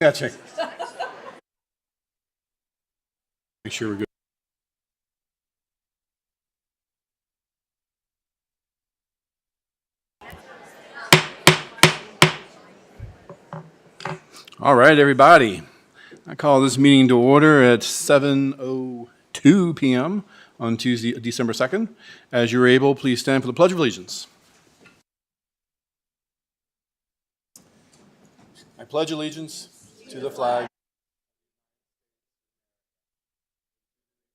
Yeah, check. Make sure we're good. All right, everybody. I call this meeting to order at 7:02 p.m. on Tuesday, December 2nd. As you're able, please stand for the Pledge of Allegiance. I pledge allegiance to the flag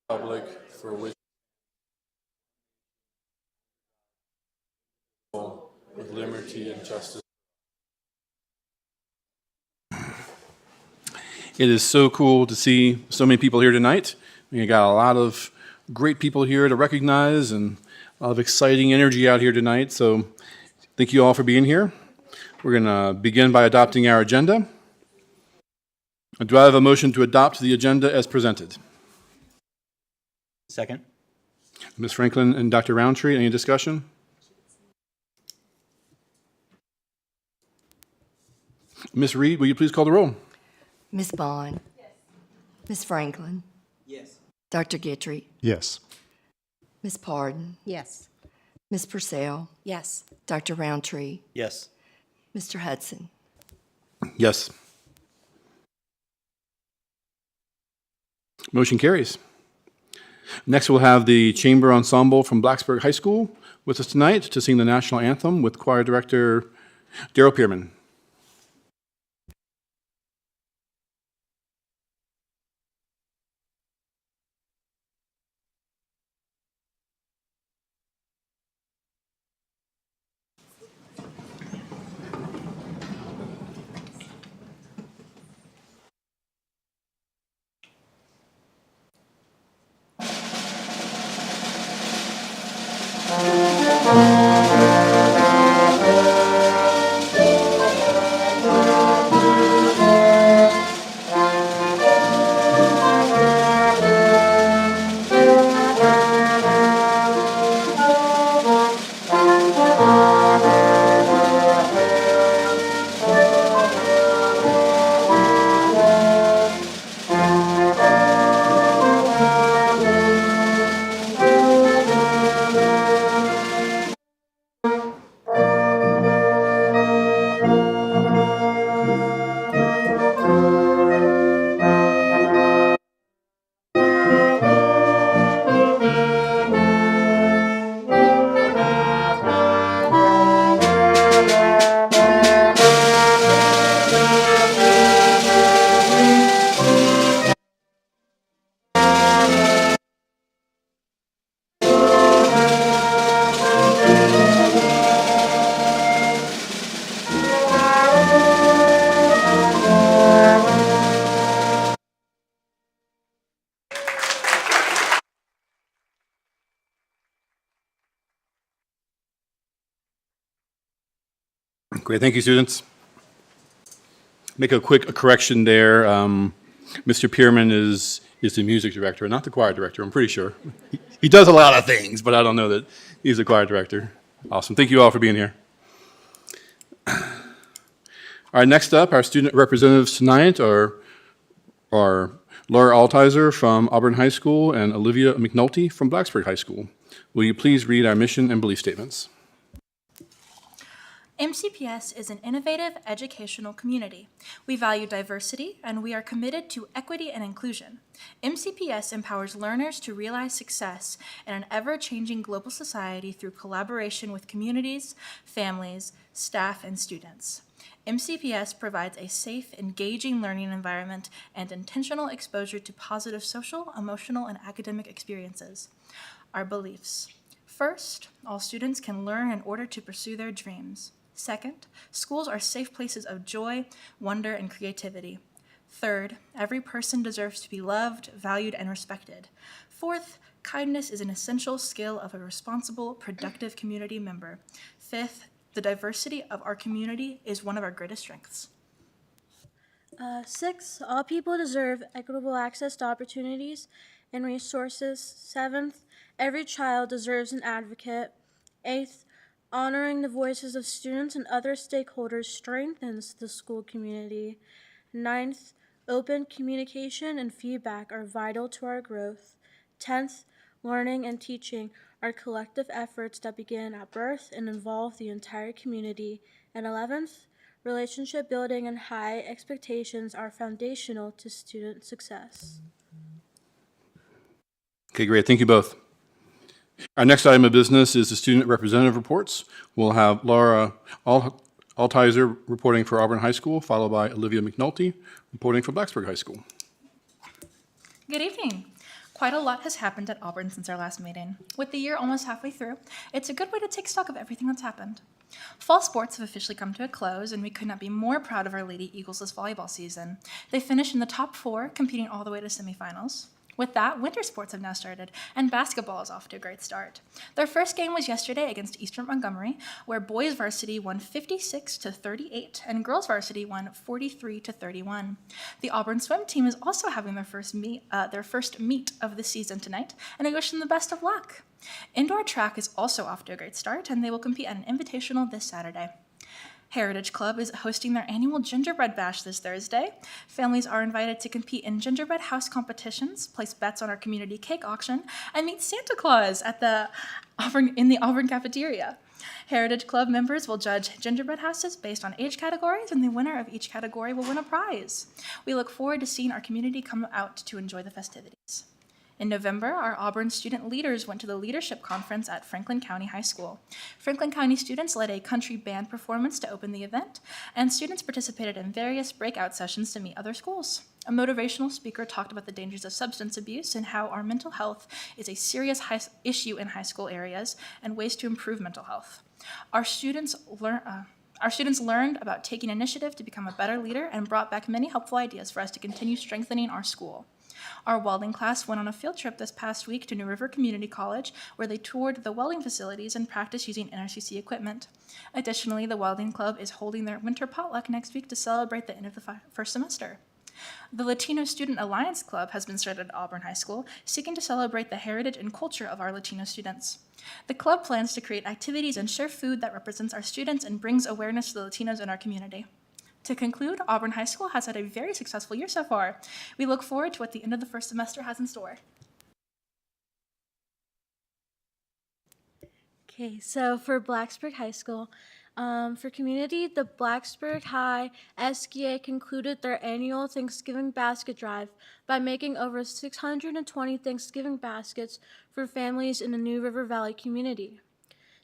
of the republic for which with liberty and justice. It is so cool to see so many people here tonight. We got a lot of great people here to recognize and a lot of exciting energy out here tonight. So thank you all for being here. We're going to begin by adopting our agenda. Do I have a motion to adopt the agenda as presented? Second. Ms. Franklin and Dr. Roundtree, any discussion? Ms. Reed, will you please call the roll? Ms. Bond? Yes. Ms. Franklin? Yes. Dr. Guitry? Yes. Ms. Pardon? Yes. Ms. Purcell? Yes. Dr. Roundtree? Yes. Mr. Hudson? Yes. Motion carries. Next, we'll have the Chamber Ensemble from Blacksburg High School with us tonight to sing the national anthem with choir director Daryl Pierman. Great, thank you, students. Make a quick correction there. Mr. Pierman is the music director, not the choir director, I'm pretty sure. He does a lot of things, but I don't know that he's the choir director. Awesome. Thank you all for being here. All right, next up, our student representatives tonight are Laura Altizer from Auburn High School and Olivia McNulty from Blacksburg High School. Will you please read our mission and belief statements? MCPS is an innovative educational community. We value diversity and we are committed to equity and inclusion. MCPS empowers learners to realize success in an ever-changing global society through collaboration with communities, families, staff, and students. MCPS provides a safe, engaging learning environment and intentional exposure to positive social, emotional, and academic experiences. Our beliefs. First, all students can learn in order to pursue their dreams. Second, schools are safe places of joy, wonder, and creativity. Third, every person deserves to be loved, valued, and respected. Fourth, kindness is an essential skill of a responsible, productive community member. Fifth, the diversity of our community is one of our greatest strengths. 6, all people deserve equitable access to opportunities and resources. 7th, every child deserves an advocate. 8th, honoring the voices of students and other stakeholders strengthens the school community. Ninth, open communication and feedback are vital to our growth. 10th, learning and teaching are collective efforts that begin at birth and involve the entire community. And 11th, relationship building and high expectations are foundational to student success. Okay, great. Thank you both. Our next item of business is the student representative reports. We'll have Laura Altizer reporting for Auburn High School, followed by Olivia McNulty reporting for Blacksburg High School. Good evening. Quite a lot has happened at Auburn since our last meeting. With the year almost halfway through, it's a good way to take stock of everything that's happened. Fall sports have officially come to a close, and we could not be more proud of our Lady Eagles this volleyball season. They finished in the top 4, competing all the way to semifinals. With that, winter sports have now started, and basketball is off to a great start. Their first game was yesterday against Eastern Montgomery, where boys varsity won 56-38, and girls varsity won 43-31. The Auburn swim team is also having their first meet of the season tonight, and I wish them the best of luck. Indoor track is also off to a great start, and they will compete at an invitational this Saturday. Heritage Club is hosting their annual Gingerbread Bash this Thursday. Families are invited to compete in gingerbread house competitions, place bets on our community cake auction, and meet Santa Claus in the Auburn cafeteria. Heritage Club members will judge gingerbread houses based on age categories, and the winner of each category will win a prize. We look forward to seeing our community come out to enjoy the festivities. In November, our Auburn student leaders went to the leadership conference at Franklin County High School. Franklin County students led a country band performance to open the event, and students participated in various breakout sessions to meet other schools. A motivational speaker talked about the dangers of substance abuse and how our mental health is a serious issue in high school areas and ways to improve mental health. Our students learned about taking initiative to become a better leader and brought back many helpful ideas for us to continue strengthening our school. Our welding class went on a field trip this past week to New River Community College, where they toured the welding facilities and practiced using NRCC equipment. Additionally, the welding club is holding their winter potluck next week to celebrate the end of the first semester. The Latino Student Alliance Club has been started at Auburn High School, seeking to celebrate the heritage and culture of our Latino students. The club plans to create activities and share food that represents our students and brings awareness to the Latinos in our community. To conclude, Auburn High School has had a very successful year so far. We look forward to what the end of the first semester has in store. Okay, so for Blacksburg High School, for community, the Blacksburg High SGA concluded their annual Thanksgiving basket drive by making over 620 Thanksgiving baskets for families in the New River Valley community.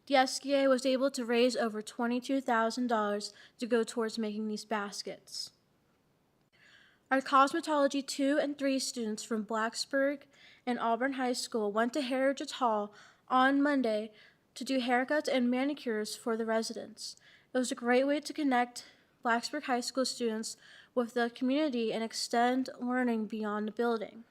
The SGA was able to raise over $22,000 to go towards making these baskets. Our cosmetology 2 and 3 students from Blacksburg and Auburn High School went to Heritage Hall on Monday to do haircuts and manicures for the residents. It was a great way to connect Blacksburg High School students with the community and extend learning beyond the building.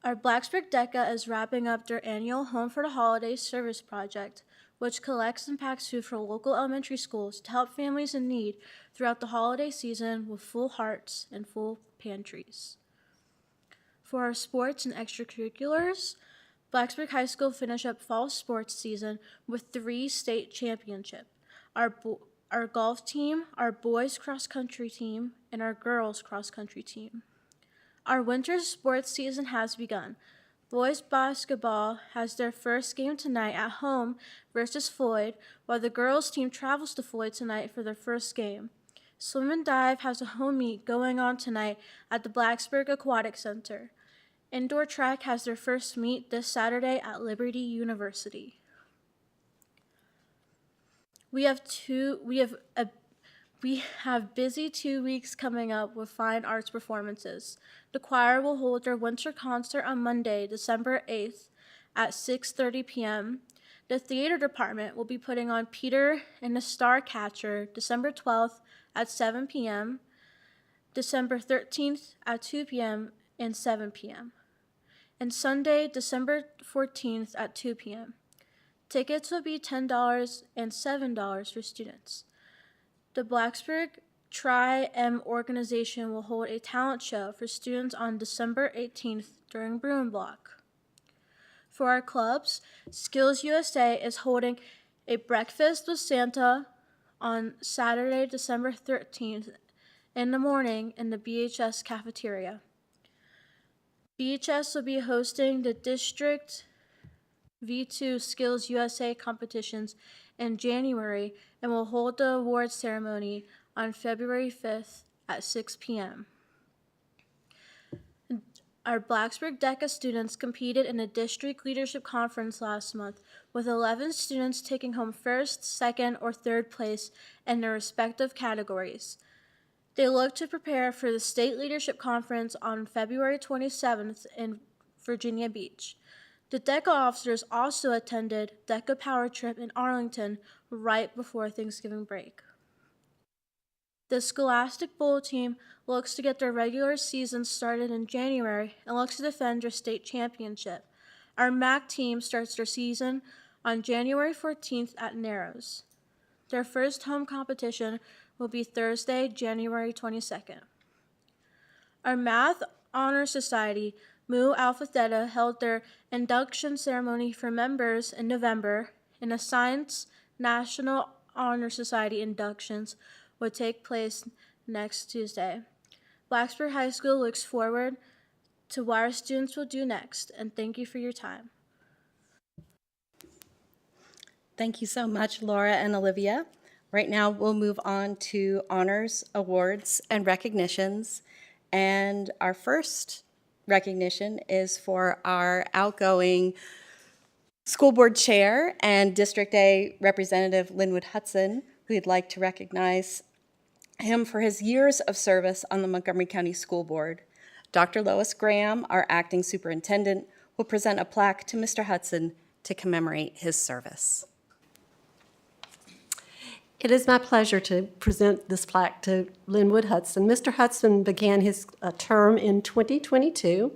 Our Blacksburg DECA is wrapping up their annual Home for the Holidays service project, which collects and packs food for local elementary schools to help families in need throughout the holiday season with full hearts and full pantries. For our sports and extracurriculars, Blacksburg High School finished up fall sports season with 3 state championships. Our golf team, our boys cross-country team, and our girls cross-country team. Our winter sports season has begun. Boys basketball has their first game tonight at home versus Floyd, while the girls team travels to Floyd tonight for their first game. Swim and dive has a home meet going on tonight at the Blacksburg Aquatic Center. Indoor track has their first meet this Saturday at Liberty University. We have busy 2 weeks coming up with fine arts performances. The choir will hold their winter concert on Monday, December 8th at 6:30 p.m. The theater department will be putting on Peter and the Starcatcher December 12th at 7 p.m., December 13th at 2 p.m. and 7 p.m., and Sunday, December 14th at 2 p.m. Tickets will be $10 and $7 for students. The Blacksburg Tri-M organization will hold a talent show for students on December 18th during Bruin Block. For our clubs, Skills USA is holding a breakfast with Santa on Saturday, December 13th in the morning in the BHS cafeteria. BHS will be hosting the District V2 Skills USA competitions in January and will hold the awards ceremony on February 5th at 6 p.m. Our Blacksburg DECA students competed in a district leadership conference last month, with 11 students taking home first, second, or third place in their respective categories. They look to prepare for the state leadership conference on February 27th in Virginia Beach. The DECA officers also attended DECA Power Trip in Arlington right before Thanksgiving break. The Scholastic Bowl team looks to get their regular season started in January and looks to defend their state championship. Our MAC team starts their season on January 14th at Narrows. Their first home competition will be Thursday, January 22nd. Our Math Honor Society, Mu Alpha Theta, held their induction ceremony for members in November, and the Science National Honor Society inductions would take place next Tuesday. Blacksburg High School looks forward to what our students will do next, and thank you for your time. Thank you so much, Laura and Olivia. Right now, we'll move on to honors, awards, and recognitions. And our first recognition is for our outgoing school board chair and District A Representative Linwood Hudson, who we'd like to recognize him for his years of service on the Montgomery County School Board. Dr. Lois Graham, our acting superintendent, will present a plaque to Mr. Hudson to commemorate his service. It is my pleasure to present this plaque to Linwood Hudson. Mr. Hudson began his term in 2022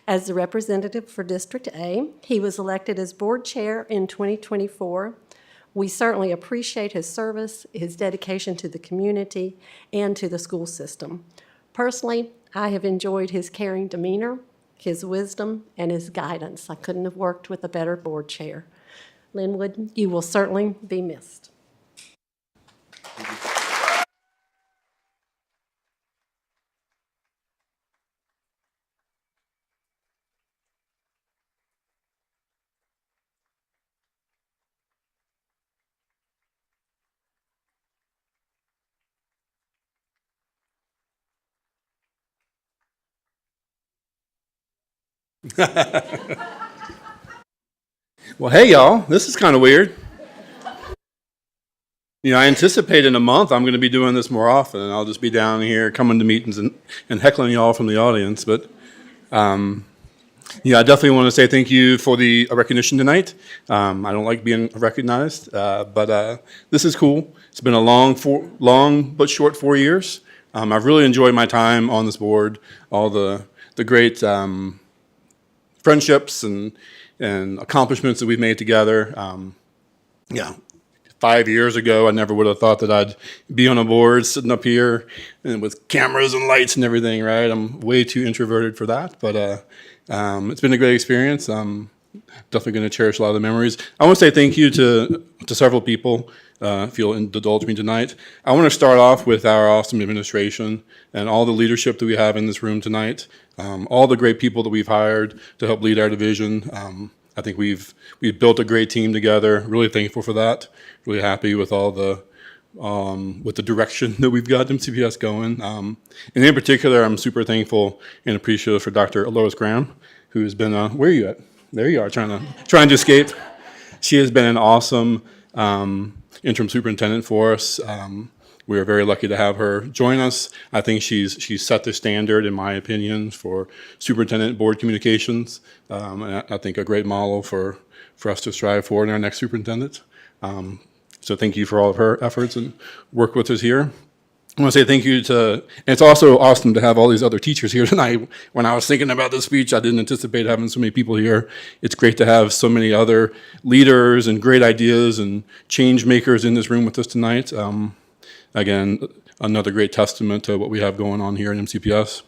as the representative for District A. He was elected as board chair in 2024. We certainly appreciate his service, his dedication to the community, and to the school system. Personally, I have enjoyed his caring demeanor, his wisdom, and his guidance. I couldn't have worked with a better board chair. Linwood, you will certainly be missed. Well, hey, y'all, this is kind of weird. I anticipate in a month I'm going to be doing this more often, and I'll just be down here coming to meetings and heckling y'all from the audience. But, I definitely want to say thank you for the recognition tonight. I don't like being recognized, but this is cool. It's been a long but short 4 years. I've really enjoyed my time on this board, all the great friendships and accomplishments that we've made together. 5 years ago, I never would have thought that I'd be on a board sitting up here and with cameras and lights and everything, right? I'm way too introverted for that, but it's been a great experience. I'm definitely going to cherish a lot of the memories. I want to say thank you to several people, if you'll indulge me tonight. I want to start off with our awesome administration and all the leadership that we have in this room tonight, all the great people that we've hired to help lead our division. I think we've built a great team together. Really thankful for that. Really happy with all the with the direction that we've got MCPS going. And in particular, I'm super thankful and appreciative for Dr. Lois Graham, who's been where are you at? There you are, trying to escape. She has been an awesome interim superintendent for us. We are very lucky to have her join us. I think she's set the standard, in my opinion, for superintendent board communications. And I think a great model for us to strive for in our next superintendent. So thank you for all of her efforts and work with us here. I want to say thank you and it's also awesome to have all these other teachers here tonight. When I was thinking about this speech, I didn't anticipate having so many people here. It's great to have so many other leaders and great ideas and change makers in this room with us tonight. Again, another great testament to what we have going on here in MCPS.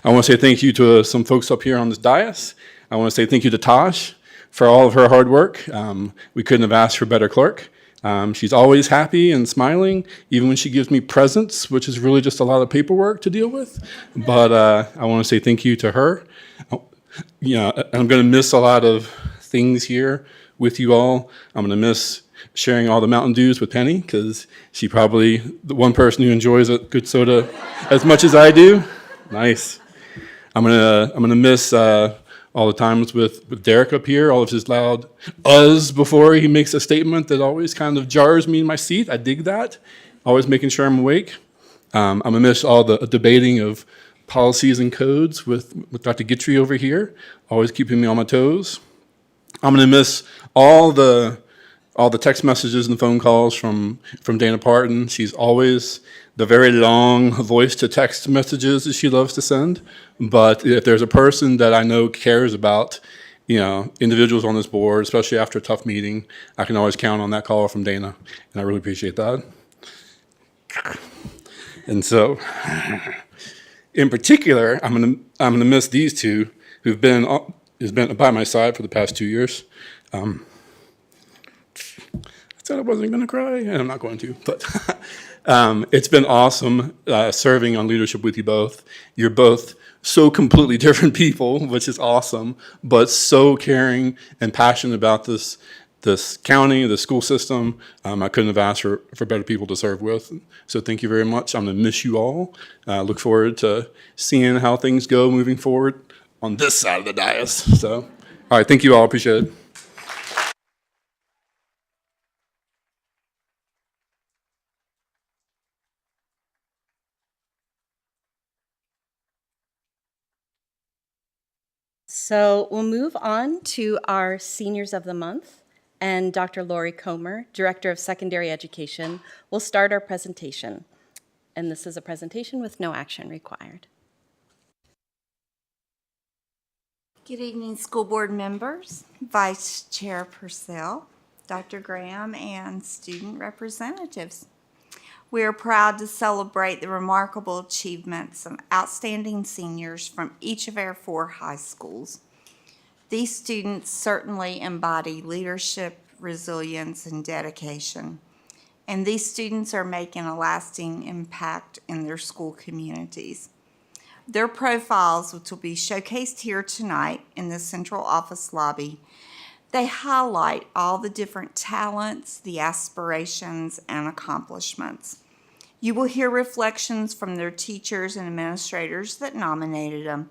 I want to say thank you to some folks up here on this dais. I want to say thank you to Tosh for all of her hard work. We couldn't have asked for a better clerk. She's always happy and smiling, even when she gives me presents, which is really just a lot of paperwork to deal with. But I want to say thank you to her. I'm going to miss a lot of things here with you all. I'm going to miss sharing all the Mountain Dews with Penny, because she's probably the one person who enjoys a good soda as much as I do. Nice. I'm gonna miss all the times with Derek up here, all of his loud uhs before he makes a statement that always kind of jars me in my seat. I dig that. Always making sure I'm awake. I'm gonna miss all the debating of policies and codes with Dr. Guitry over here, always keeping me on my toes. I'm gonna miss all the text messages and phone calls from Dana Parton. She's always the very long voice-to-text messages that she loves to send. But if there's a person that I know cares about, individuals on this board, especially after a tough meeting, I can always count on that call from Dana, and I really appreciate that. And so, in particular, I'm gonna miss these two who've been by my side for the past 2 years. I said I wasn't going to cry, and I'm not going to, but it's been awesome serving on leadership with you both. You're both so completely different people, which is awesome, but so caring and passionate about this county, the school system. I couldn't have asked for better people to serve with. So thank you very much. I'm going to miss you all. Look forward to seeing how things go moving forward on this side of the dais. So, all right, thank you all. Appreciate it. So we'll move on to our Seniors of the Month, and Dr. Lori Comer, Director of Secondary Education, will start our presentation. And this is a presentation with no action required. Good evening, school board members, Vice Chair Purcell, Dr. Graham, and student representatives. We are proud to celebrate the remarkable achievements of outstanding seniors from each of our 4 high schools. These students certainly embody leadership, resilience, and dedication. And these students are making a lasting impact in their school communities. Their profiles, which will be showcased here tonight in the central office lobby, they highlight all the different talents, the aspirations, and accomplishments. You will hear reflections from their teachers and administrators that nominated them,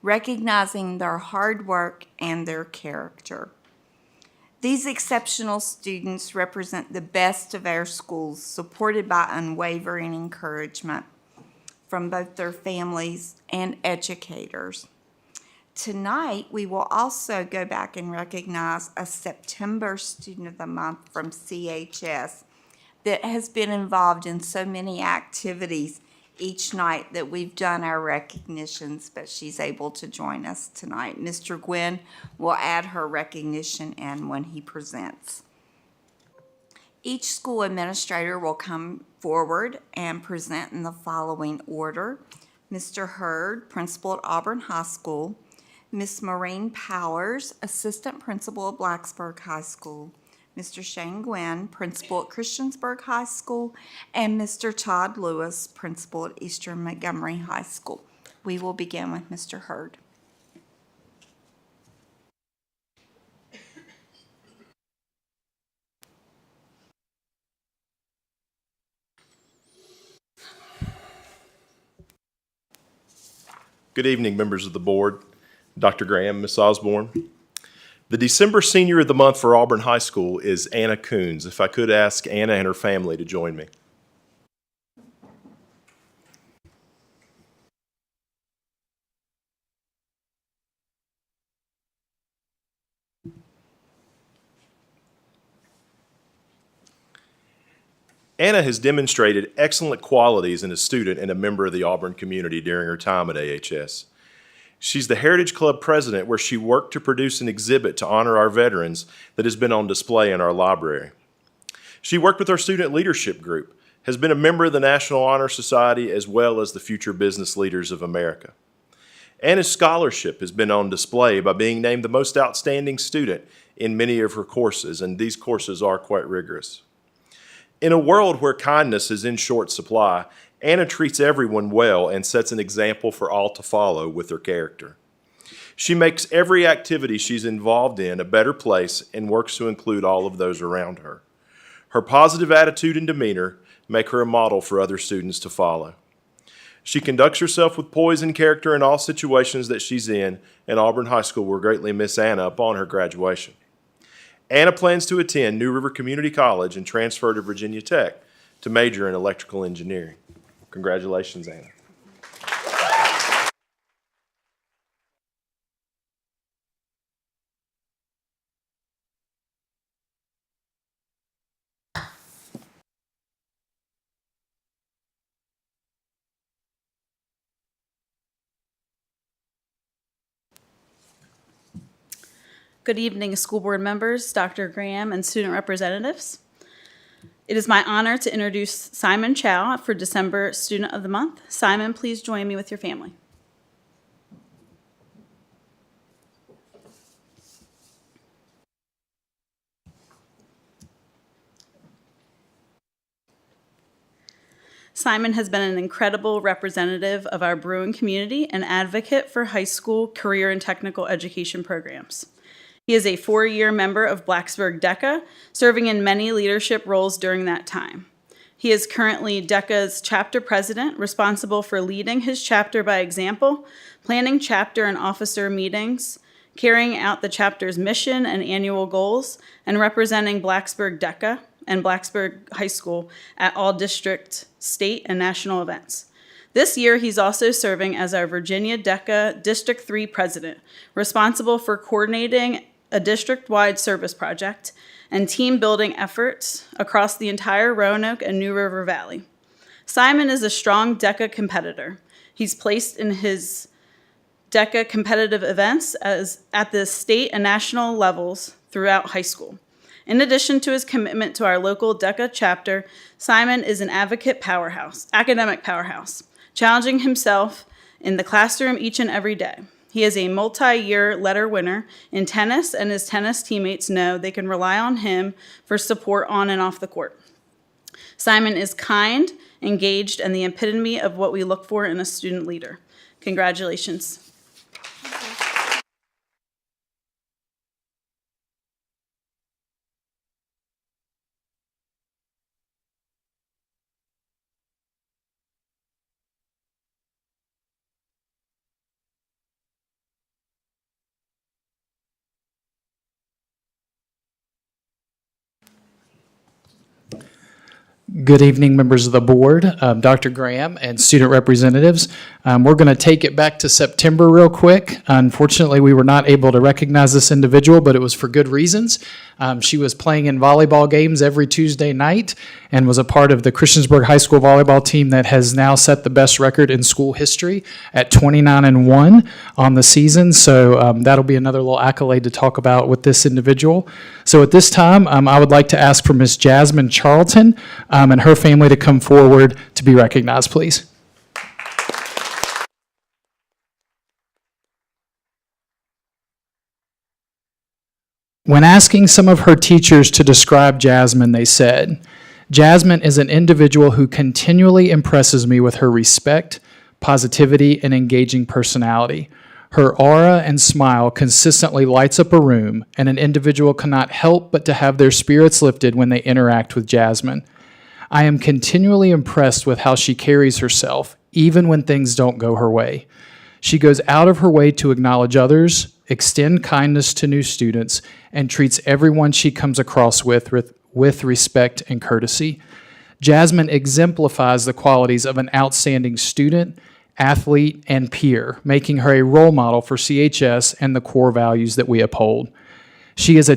recognizing their hard work and their character. These exceptional students represent the best of our schools, supported by unwavering encouragement from both their families and educators. Tonight, we will also go back and recognize a September Student of the Month from CHS that has been involved in so many activities each night that we've done our recognitions, but she's able to join us tonight. Mr. Gwynn will add her recognition in when he presents. Each school administrator will come forward and present in the following order. Mr. Hurd, Principal at Auburn High School, Ms. Maureen Powers, Assistant Principal at Blacksburg High School, Mr. Shane Gwynn, Principal at Christiansburg High School, and Mr. Todd Lewis, Principal at Eastern Montgomery High School. We will begin with Mr. Hurd. Good evening, members of the board, Dr. Graham, Ms. Osborne. The December Senior of the Month for Auburn High School is Anna Coons. If I could ask Anna and her family to join me. Anna has demonstrated excellent qualities in a student and a member of the Auburn community during her time at AHS. She's the Heritage Club president, where she worked to produce an exhibit to honor our veterans that has been on display in our library. She worked with our student leadership group, has been a member of the National Honor Society, as well as the Future Business Leaders of America. Anna's scholarship has been on display by being named the most outstanding student in many of her courses, and these courses are quite rigorous. In a world where kindness is in short supply, Anna treats everyone well and sets an example for all to follow with her character. She makes every activity she's involved in a better place and works to include all of those around her. Her positive attitude and demeanor make her a model for other students to follow. She conducts herself with poise and character in all situations that she's in, and Auburn High School will greatly miss Anna upon her graduation. Anna plans to attend New River Community College and transfer to Virginia Tech to major in electrical engineering. Congratulations, Anna. Good evening, school board members, Dr. Graham, and student representatives. It is my honor to introduce Simon Chow for December Student of the Month. Simon, please join me with your family. Simon has been an incredible representative of our Bruin community and advocate for high school career and technical education programs. He is a 4-year member of Blacksburg DECA, serving in many leadership roles during that time. He is currently DECA's chapter president, responsible for leading his chapter by example, planning chapter and officer meetings, carrying out the chapter's mission and annual goals, and representing Blacksburg DECA and Blacksburg High School at all district, state, and national events. This year, he's also serving as our Virginia DECA District 3 president, responsible for coordinating a district-wide service project and team-building efforts across the entire Roanoke and New River Valley. Simon is a strong DECA competitor. He's placed in his DECA competitive events at the state and national levels throughout high school. In addition to his commitment to our local DECA chapter, Simon is an academic powerhouse, challenging himself in the classroom each and every day. He is a multi-year letter winner in tennis, and his tennis teammates know they can rely on him for support on and off the court. Simon is kind, engaged, and the epitome of what we look for in a student leader. Congratulations. Good evening, members of the board, Dr. Graham, and student representatives. We're going to take it back to September real quick. Unfortunately, we were not able to recognize this individual, but it was for good reasons. She was playing in volleyball games every Tuesday night and was a part of the Christiansburg High School volleyball team that has now set the best record in school history at 29-1 on the season. So that'll be another little accolade to talk about with this individual. So at this time, I would like to ask for Ms. Jasmine Charlton and her family to come forward to be recognized, please. When asking some of her teachers to describe Jasmine, they said, "Jasmine is an individual who continually impresses me with her respect, positivity, and engaging personality. Her aura and smile consistently lights up a room, and an individual cannot help but to have their spirits lifted when they interact with Jasmine. I am continually impressed with how she carries herself, even when things don't go her way. She goes out of her way to acknowledge others, extend kindness to new students, and treats everyone she comes across with respect and courtesy. Jasmine exemplifies the qualities of an outstanding student, athlete, and peer, making her a role model for CHS and the core values that we uphold. She is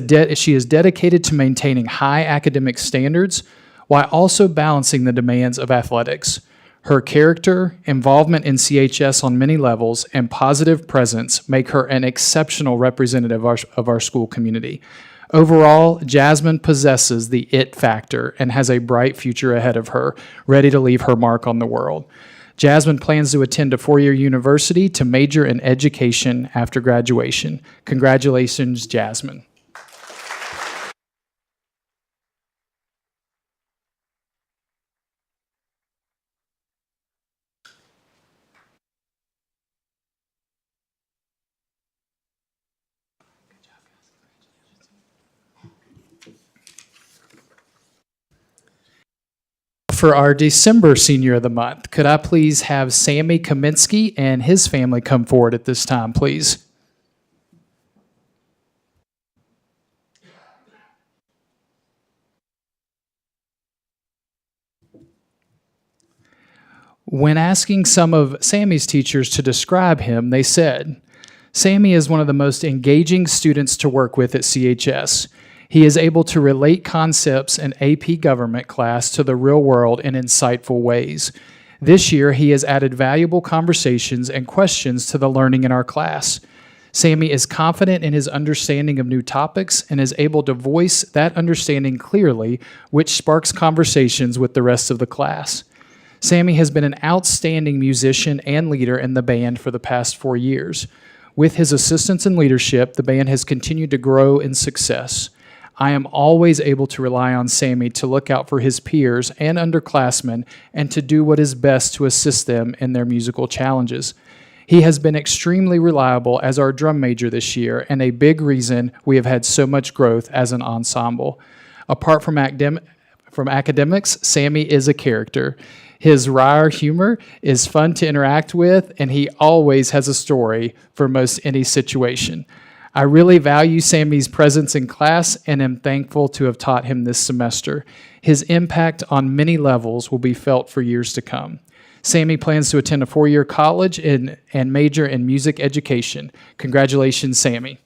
dedicated to maintaining high academic standards while also balancing the demands of athletics. Her character, involvement in CHS on many levels, and positive presence make her an exceptional representative of our school community. Overall, Jasmine possesses the it factor and has a bright future ahead of her, ready to leave her mark on the world. Jasmine plans to attend a 4-year university to major in education after graduation. Congratulations, Jasmine." for our December Senior of the Month. Could I please have Sammy Kaminsky and his family come forward at this time, please? When asking some of Sammy's teachers to describe him, they said, Sammy is one of the most engaging students to work with at CHS. He is able to relate concepts in AP government class to the real world in insightful ways. This year, he has added valuable conversations and questions to the learning in our class. Sammy is confident in his understanding of new topics and is able to voice that understanding clearly, which sparks conversations with the rest of the class. Sammy has been an outstanding musician and leader in the band for the past 4 years. With his assistance and leadership, the band has continued to grow in success. I am always able to rely on Sammy to look out for his peers and underclassmen and to do what is best to assist them in their musical challenges. He has been extremely reliable as our drum major this year and a big reason we have had so much growth as an ensemble. Apart from academics, Sammy is a character. His wry humor is fun to interact with, and he always has a story for most any situation. I really value Sammy's presence in class and am thankful to have taught him this semester. His impact on many levels will be felt for years to come. Sammy plans to attend a 4-year college and major in music education. Congratulations, Sammy.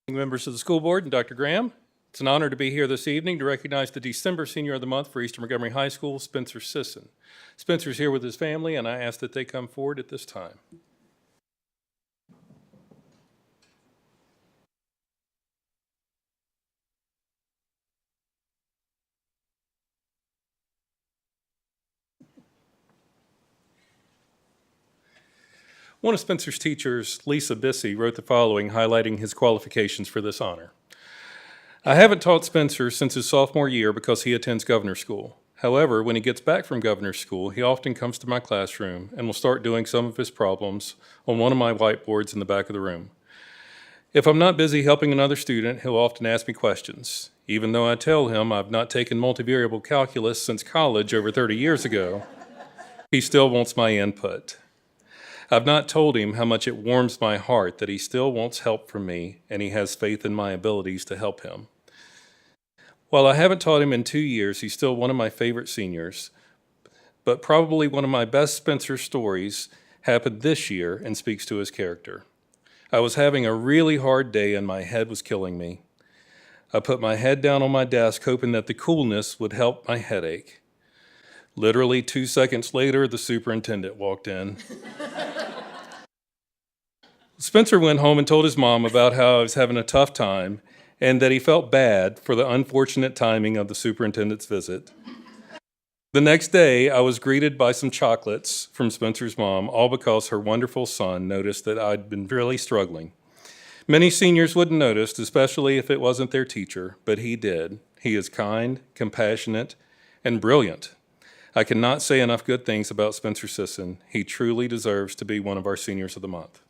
Members of the school board and Dr. Graham, it's an honor to be here this evening to recognize the December Senior of the Month for Eastern Montgomery High School, Spencer Sisson. Spencer's here with his family, and I ask that they come forward at this time. One of Spencer's teachers, Lisa Bissey, wrote the following highlighting his qualifications for this honor. I haven't taught Spencer since his sophomore year because he attends governor's school. However, when he gets back from governor's school, he often comes to my classroom and will start doing some of his problems on one of my whiteboards in the back of the room. If I'm not busy helping another student, he'll often ask me questions. Even though I tell him I've not taken multivariable calculus since college over 30 years ago, he still wants my input. I've not told him how much it warms my heart that he still wants help from me and he has faith in my abilities to help him. While I haven't taught him in 2 years, he's still one of my favorite seniors, but probably one of my best Spencer stories happened this year and speaks to his character. I was having a really hard day and my head was killing me. I put my head down on my desk hoping that the coolness would help my headache. Literally 2 seconds later, the superintendent walked in. Spencer went home and told his mom about how I was having a tough time and that he felt bad for the unfortunate timing of the superintendent's visit. The next day, I was greeted by some chocolates from Spencer's mom, all because her wonderful son noticed that I'd been really struggling. Many seniors wouldn't notice, especially if it wasn't their teacher, but he did. He is kind, compassionate, and brilliant. I cannot say enough good things about Spencer Sisson. He truly deserves to be one of our Seniors of the Month.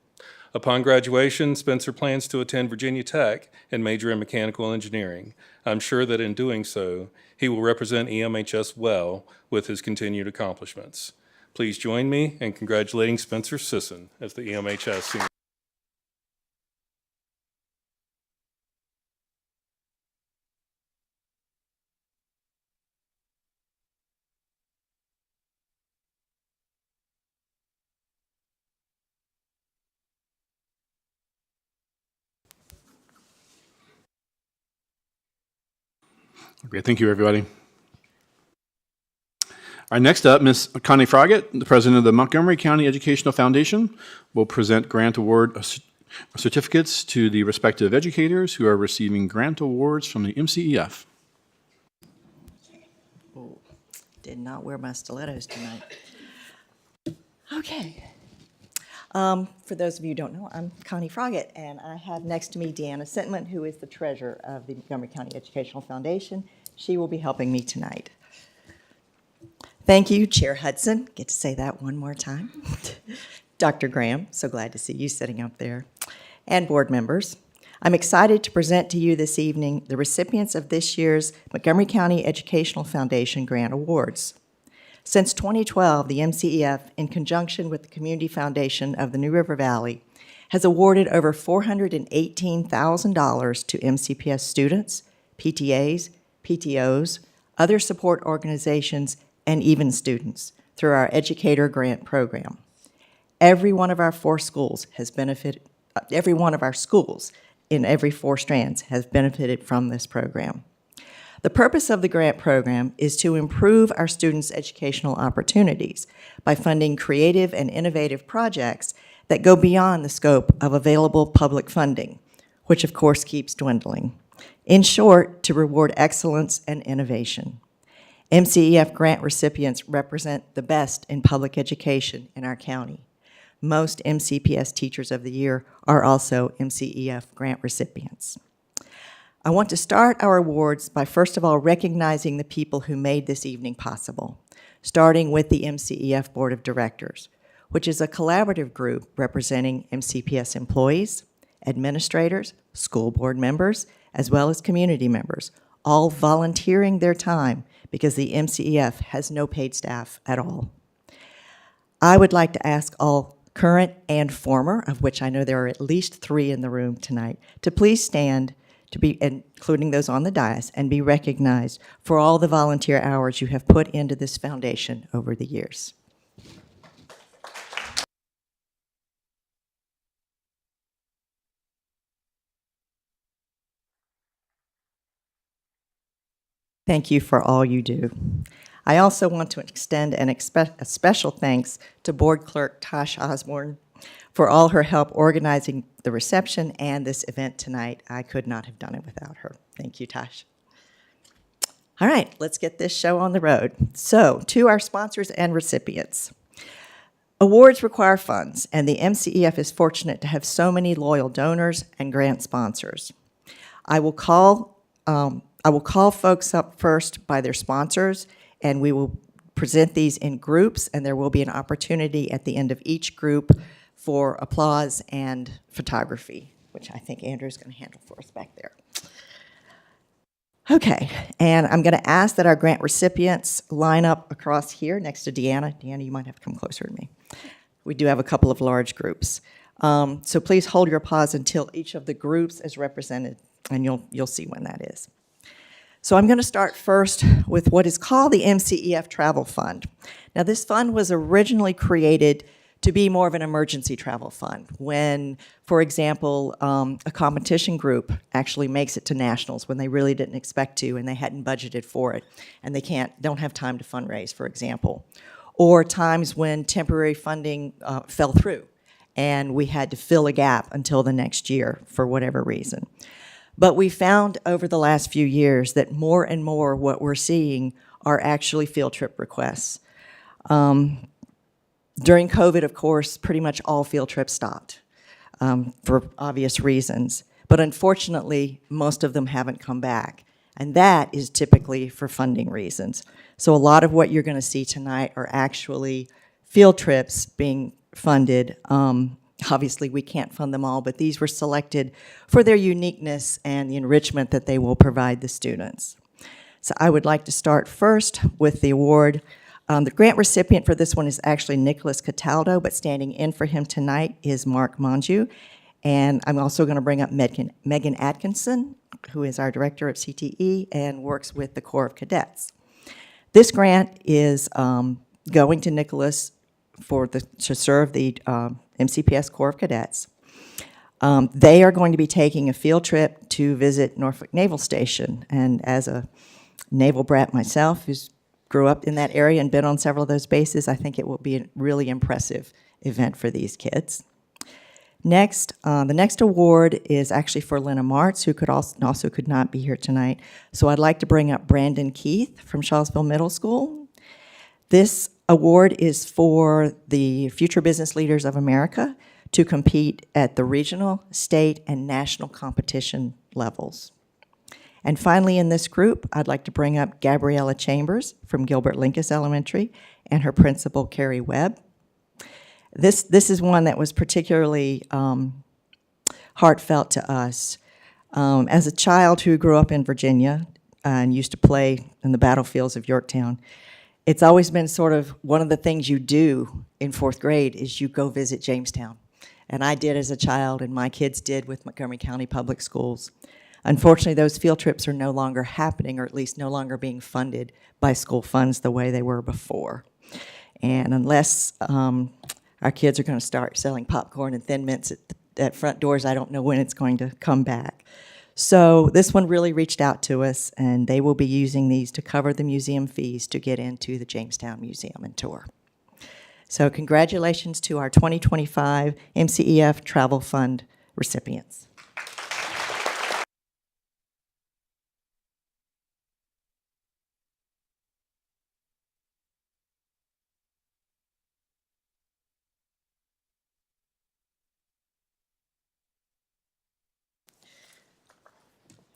Upon graduation, Spencer plans to attend Virginia Tech and major in mechanical engineering. I'm sure that in doing so, he will represent EMHS well with his continued accomplishments. Please join me in congratulating Spencer Sisson as the EMHS Senior. Okay, thank you, everybody. All right, next up, Ms. Connie Froggatt, the president of the Montgomery County Educational Foundation, will present grant award certificates to the respective educators who are receiving grant awards from the MCEF. Did not wear my stilettos tonight. Okay, For those of you who don't know, I'm Connie Froggatt, and I have next to me Deanna Sentman, who is the treasurer of the Montgomery County Educational Foundation. She will be helping me tonight. Thank you, Chair Hudson. Get to say that one more time. Dr. Graham, so glad to see you sitting up there. And board members. I'm excited to present to you this evening the recipients of this year's Montgomery County Educational Foundation Grant Awards. Since 2012, the MCEF, in conjunction with the Community Foundation of the New River Valley, has awarded over $418,000 to MCPS students, PTAs, PTOs, other support organizations, and even students through our Educator Grant Program. Every one of our schools in every 4 strands has benefited from this program. The purpose of the grant program is to improve our students' educational opportunities by funding creative and innovative projects that go beyond the scope of available public funding, which of course keeps dwindling. In short, to reward excellence and innovation. MCEF grant recipients represent the best in public education in our county. Most MCPS Teachers of the Year are also MCEF grant recipients. I want to start our awards by first of all recognizing the people who made this evening possible, starting with the MCEF Board of Directors, which is a collaborative group representing MCPS employees, administrators, school board members, as well as community members, all volunteering their time because the MCEF has no paid staff at all. I would like to ask all current and former, of which I know there are at least 3 in the room tonight, to please stand, to be, including those on the dais, and be recognized for all the volunteer hours you have put into this foundation over the years. Thank you for all you do. I also want to extend a special thanks to Board Clerk Tosh Osborne for all her help organizing the reception and this event tonight. I could not have done it without her. Thank you, Tosh. All right, let's get this show on the road. So, to our sponsors and recipients. Awards require funds, and the MCEF is fortunate to have so many loyal donors and grant sponsors. I will call folks up first by their sponsors, and we will present these in groups, and there will be an opportunity at the end of each group for applause and photography, which I think Andrew's going to handle for us back there. Okay, and I'm going to ask that our grant recipients line up across here next to Deanna. Deanna, you might have to come closer to me. We do have a couple of large groups. So please hold your applause until each of the groups is represented, and you'll see when that is. So I'm going to start first with what is called the MCEF Travel Fund. Now, this fund was originally created to be more of an emergency travel fund when, for example, a competition group actually makes it to nationals when they really didn't expect to and they hadn't budgeted for it and they don't have time to fundraise, for example. Or times when temporary funding fell through and we had to fill a gap until the next year for whatever reason. But we found over the last few years that more and more what we're seeing are actually field trip requests. During COVID, of course, pretty much all field trips stopped for obvious reasons. But unfortunately, most of them haven't come back. And that is typically for funding reasons. So a lot of what you're going to see tonight are actually field trips being funded. Obviously, we can't fund them all, but these were selected for their uniqueness and the enrichment that they will provide the students. So I would like to start first with the award. The grant recipient for this one is actually Nicholas Cataldo, but standing in for him tonight is Mark Monju. And I'm also going to bring up Megan Atkinson, who is our director of CTE and works with the Corps of Cadets. This grant is going to Nicholas to serve the MCPS Corps of Cadets. They are going to be taking a field trip to visit Norfolk Naval Station. And as a naval brat myself, who grew up in that area and been on several of those bases, I think it will be a really impressive event for these kids. Next, the next award is actually for Lena Martz, who also could not be here tonight. So I'd like to bring up Brandon Keith from Shawsville Middle School. This award is for the future business leaders of America to compete at the regional, state, and national competition levels. And finally, in this group, I'd like to bring up Gabriella Chambers from Gilbert Lincas Elementary and her principal, Carrie Webb. This is one that was particularly heartfelt to us. As a child who grew up in Virginia and used to play in the battlefields of Yorktown, it's always been sort of one of the things you do in fourth grade is you go visit Jamestown. And I did as a child, and my kids did with Montgomery County Public Schools. Unfortunately, those field trips are no longer happening, or at least no longer being funded by school funds the way they were before. And unless our kids are going to start selling popcorn and Thin Mints at front doors, I don't know when it's going to come back. So this one really reached out to us, and they will be using these to cover the museum fees to get into the Jamestown Museum and tour. So congratulations to our 2025 MCEF Travel Fund recipients.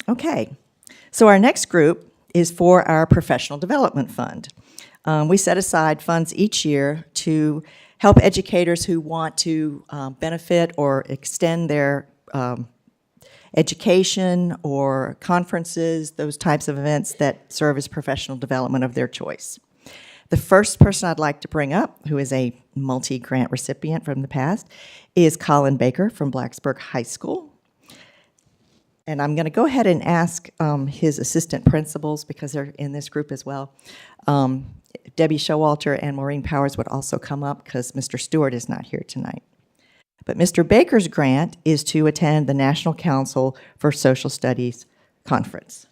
Okay, so our next group is for our Professional Development Fund. We set aside funds each year to help educators who want to benefit or extend their education or conferences, those types of events that serve as professional development of their choice. The first person I'd like to bring up, who is a multi-grant recipient from the past, is Colin Baker from Blacksburg High School. And I'm going to go ahead and ask his assistant principals, because they're in this group as well. Debbie Showalter and Maureen Powers would also come up because Mr. Stewart is not here tonight. But Mr. Baker's grant is to attend the National Council for Social Studies conference.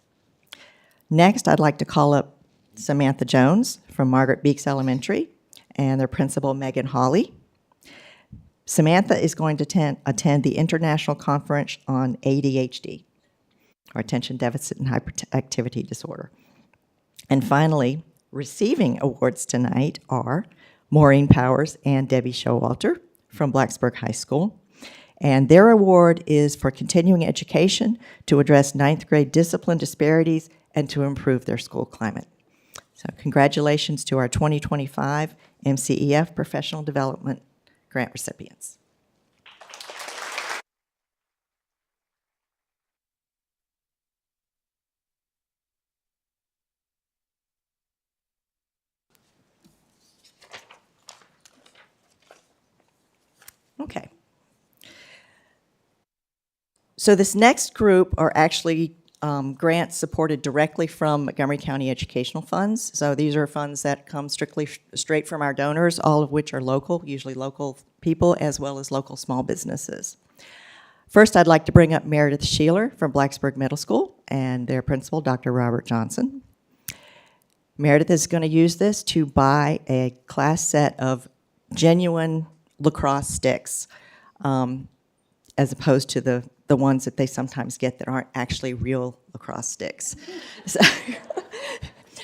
Next, I'd like to call up Samantha Jones from Margaret Beeks Elementary and their principal, Megan Hawley. Samantha is going to attend the International Conference on ADHD, or Attention Deficit and Hyperactivity Disorder. And finally, receiving awards tonight are Maureen Powers and Debbie Showalter from Blacksburg High School. And their award is for continuing education to address ninth grade discipline disparities and to improve their school climate. So congratulations to our 2025 MCEF Professional Development Grant recipients. Okay. So this next group are actually grants supported directly from Montgomery County Educational Funds. So these are funds that come straight from our donors, all of which are local, usually local people, as well as local small businesses. First, I'd like to bring up Meredith Sheeler from Blacksburg Middle School and their principal, Dr. Robert Johnson. Meredith is going to use this to buy a class set of genuine lacrosse sticks, as opposed to the ones that they sometimes get that aren't actually real lacrosse sticks.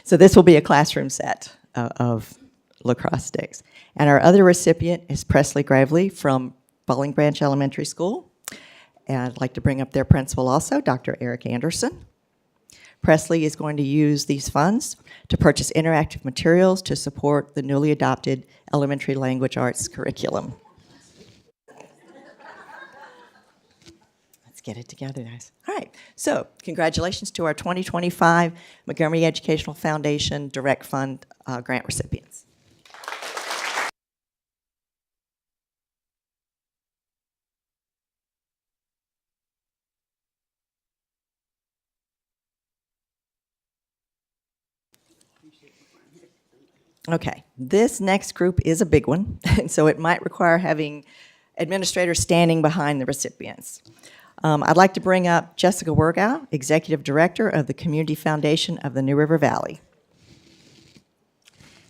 So this will be a classroom set of lacrosse sticks. And our other recipient is Presley Gravely from Bowling Branch Elementary School. And I'd like to bring up their principal also, Dr. Eric Anderson. Presley is going to use these funds to purchase interactive materials to support the newly adopted elementary language arts curriculum. Get it together, guys. All right, so congratulations to our 2025 Montgomery Educational Foundation Direct Fund grant recipients. Okay, this next group is a big one, and so it might require having administrators standing behind the recipients. I'd like to bring up Jessica Wergow, Executive Director of the Community Foundation of the New River Valley.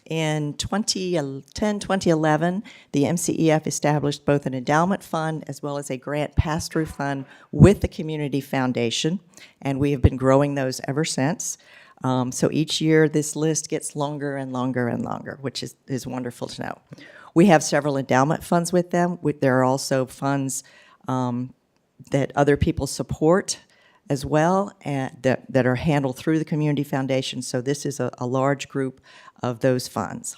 In 2011, the MCEF established both an endowment fund as well as a grant pass-through fund with the Community Foundation, and we have been growing those ever since. So each year, this list gets longer and longer and longer, which is wonderful to know. We have several endowment funds with them. There are also funds that other people support as well, and that are handled through the Community Foundation. So this is a large group of those funds.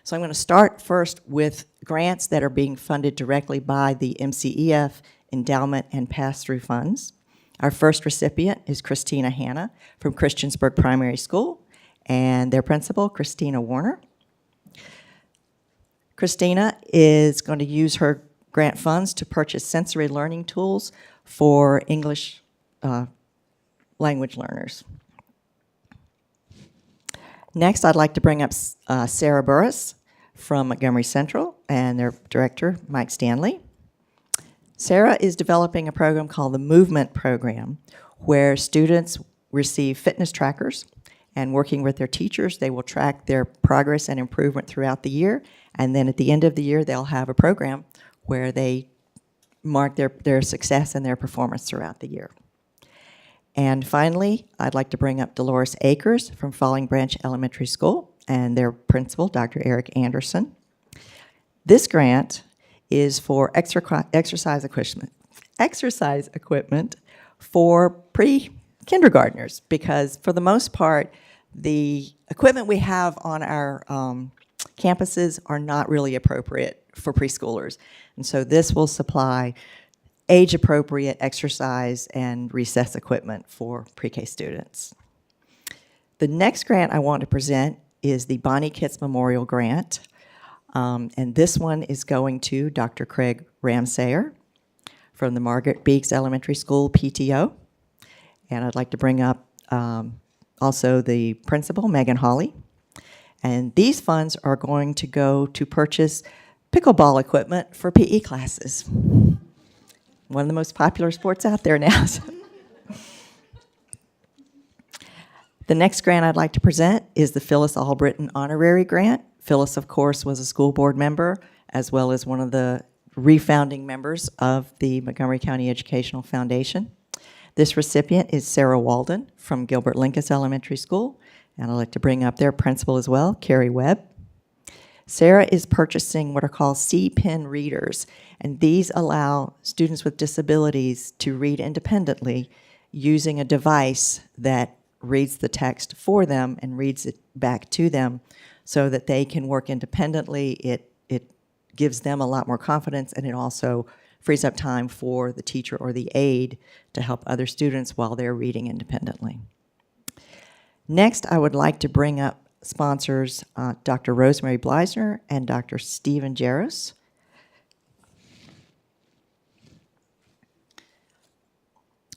So I'm going to start first with grants that are being funded directly by the MCEF endowment and pass-through funds. Our first recipient is Christina Hanna from Christiansburg Primary School, and their principal, Christina Warner. Christina is going to use her grant funds to purchase sensory learning tools for English language learners. Next, I'd like to bring up Sarah Burris from Montgomery Central and their director, Mike Stanley. Sarah is developing a program called the Movement Program, where students receive fitness trackers, and working with their teachers, they will track their progress and improvement throughout the year, and then at the end of the year, they'll have a program where they mark their success and their performance throughout the year. And finally, I'd like to bring up Dolores Akers from Falling Branch Elementary School and their principal, Dr. Eric Anderson. This grant is for exercise equipment for pre-kindergartners, because for the most part, the equipment we have on our campuses are not really appropriate for preschoolers. And so this will supply age-appropriate exercise and recess equipment for pre-K students. The next grant I want to present is the Bonnie Kitts Memorial Grant. And this one is going to Dr. Craig Ramsayer from the Margaret Beeks Elementary School PTO. And I'd like to bring up also the principal, Megan Hawley. And these funds are going to go to purchase pickleball equipment for PE classes. One of the most popular sports out there now. The next grant I'd like to present is the Phyllis Albritton Honorary Grant. Phyllis, of course, was a school board member, as well as one of the refounding members of the Montgomery County Educational Foundation. This recipient is Sarah Walden from Gilbert Lincoln Elementary School, and I'd like to bring up their principal as well, Carrie Webb. Sarah is purchasing what are called C-Pen readers, and these allow students with disabilities to read independently using a device that reads the text for them and reads it back to them so that they can work independently. It gives them a lot more confidence, and it also frees up time for the teacher or the aide to help other students while they're reading independently. Next, I would like to bring up sponsors Dr. Rosemary Bleisner and Dr. Stephen Jaros.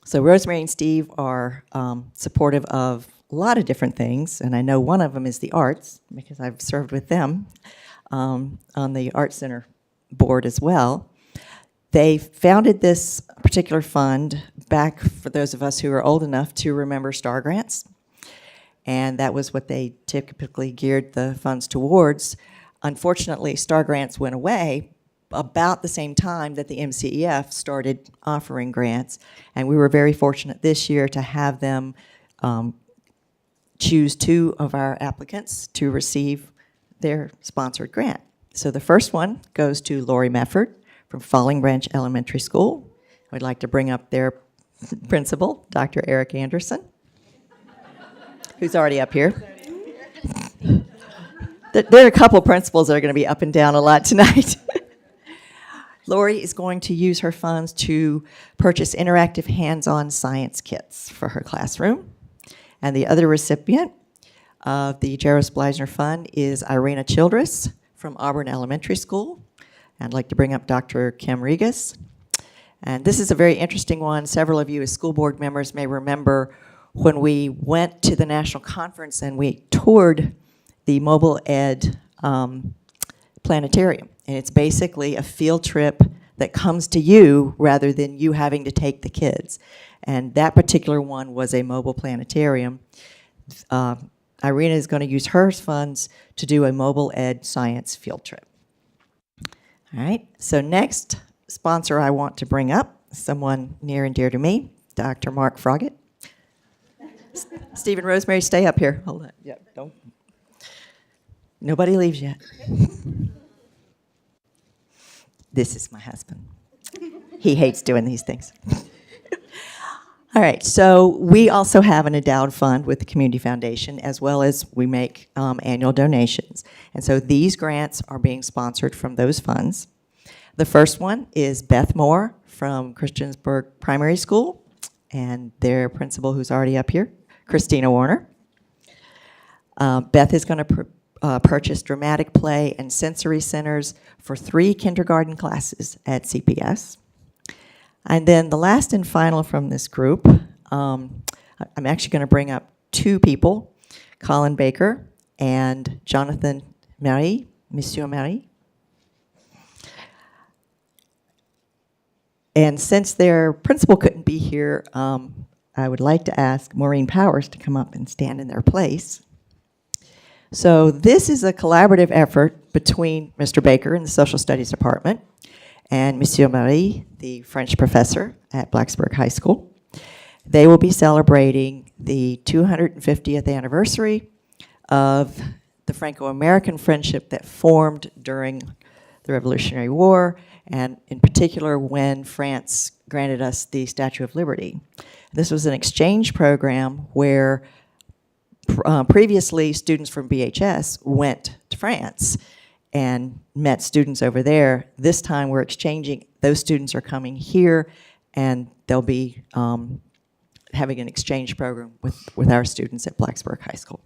So Rosemary and Steve are supportive of a lot of different things, and I know one of them is the arts, because I've served with them on the Art Center board as well. They founded this particular fund back, for those of us who are old enough to remember STAR grants, and that was what they typically geared the funds towards. Unfortunately, STAR grants went away about the same time that the MCEF started offering grants, and we were very fortunate this year to have them choose 2 of our applicants to receive their sponsored grant. So the first one goes to Lori Mefford from Falling Branch Elementary School. I'd like to bring up their principal, Dr. Eric Anderson, who's already up here. There are a couple principals that are going to be up and down a lot tonight. Lori is going to use her funds to purchase interactive hands-on science kits for her classroom. And the other recipient of the Jaros Bleisner Fund is Irena Childress from Auburn Elementary School. And I'd like to bring up Dr. Kim Regas. And this is a very interesting one. Several of you as school board members may remember when we went to the national conference and we toured the Mobile Ed Planetarium. And it's basically a field trip that comes to you rather than you having to take the kids. And that particular one was a mobile planetarium. Irena is going to use her funds to do a Mobile Ed science field trip. All right, so next sponsor I want to bring up, someone near and dear to me, Dr. Mark Froggett. Stephen, Rosemary, stay up here. Hold on. Yep, don't. Nobody leaves yet. This is my husband. He hates doing these things. All right, so we also have an endowed fund with the Community Foundation, as well as we make annual donations. And so these grants are being sponsored from those funds. The first one is Beth Moore from Christiansburg Primary School, and their principal, who's already up here, Christina Warner. Beth is going to purchase dramatic play and sensory centers for 3 kindergarten classes at CPS. And then the last and final from this group, I'm actually going to bring up 2 people, Colin Baker and Jonathan Marie, Monsieur Marie. And since their principal couldn't be here, I would like to ask Maureen Powers to come up and stand in their place. So this is a collaborative effort between Mr. Baker in the Social Studies Department and Monsieur Marie, the French professor at Blacksburg High School. They will be celebrating the 250th anniversary of the Franco-American friendship that formed during the Revolutionary War, and in particular when France granted us the Statue of Liberty. This was an exchange program where previously students from BHS went to France and met students over there. This time we're exchanging, those students are coming here, and they'll be having an exchange program with our students at Blacksburg High School.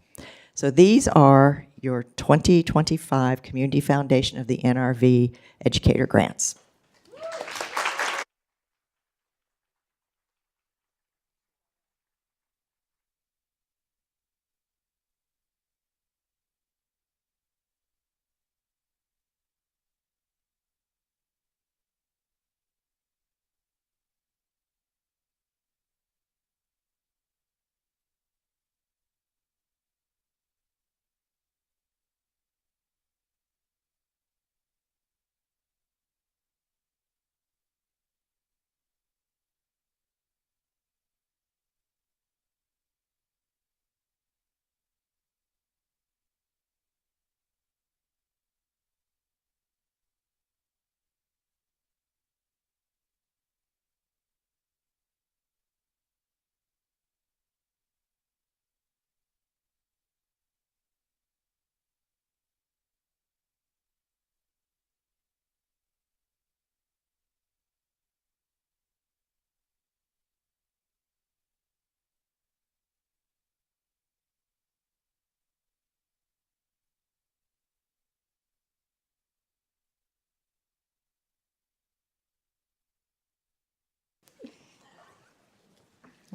So these are your 2025 Community Foundation of the NRV Educator Grants.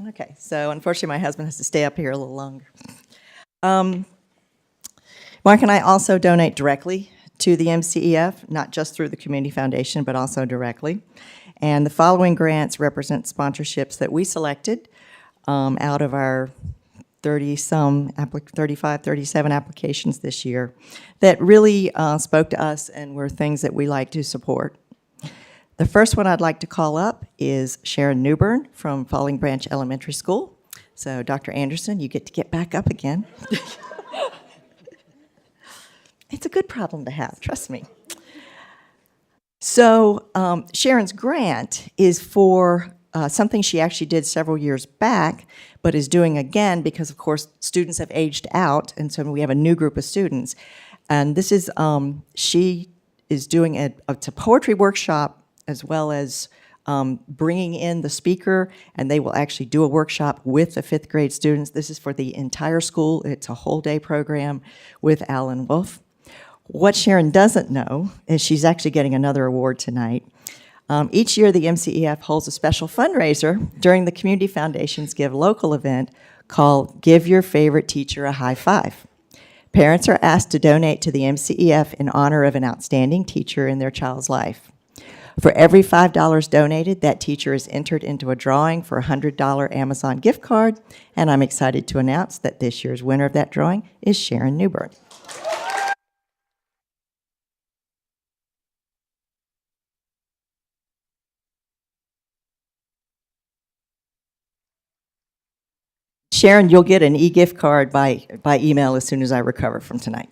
Okay, so unfortunately my husband has to stay up here a little longer. Mark and I also donate directly to the MCEF, not just through the Community Foundation, but also directly. And the following grants represent sponsorships that we selected out of our 35, 37 applications this year that really spoke to us and were things that we like to support. The first one I'd like to call up is Sharon Newbern from Falling Branch Elementary School. So Dr. Anderson, you get to get back up again. It's a good problem to have, trust me. So Sharon's grant is for something she actually did several years back, but is doing again because, of course, students have aged out, and so we have a new group of students. And this is, she is doing it's a poetry workshop as well as bringing in the speaker, and they will actually do a workshop with the 5th grade students. This is for the entire school. It's a whole day program with Alan Wolf. What Sharon doesn't know is she's actually getting another award tonight. Each year, the MCEF holds a special fundraiser during the Community Foundation's Give Local event called Give Your Favorite Teacher a High Five. Parents are asked to donate to the MCEF in honor of an outstanding teacher in their child's life. For every $5 donated, that teacher is entered into a drawing for a $100 Amazon gift card, and I'm excited to announce that this year's winner of that drawing is Sharon Newbern. Sharon, you'll get an e-gift card by email as soon as I recover from tonight.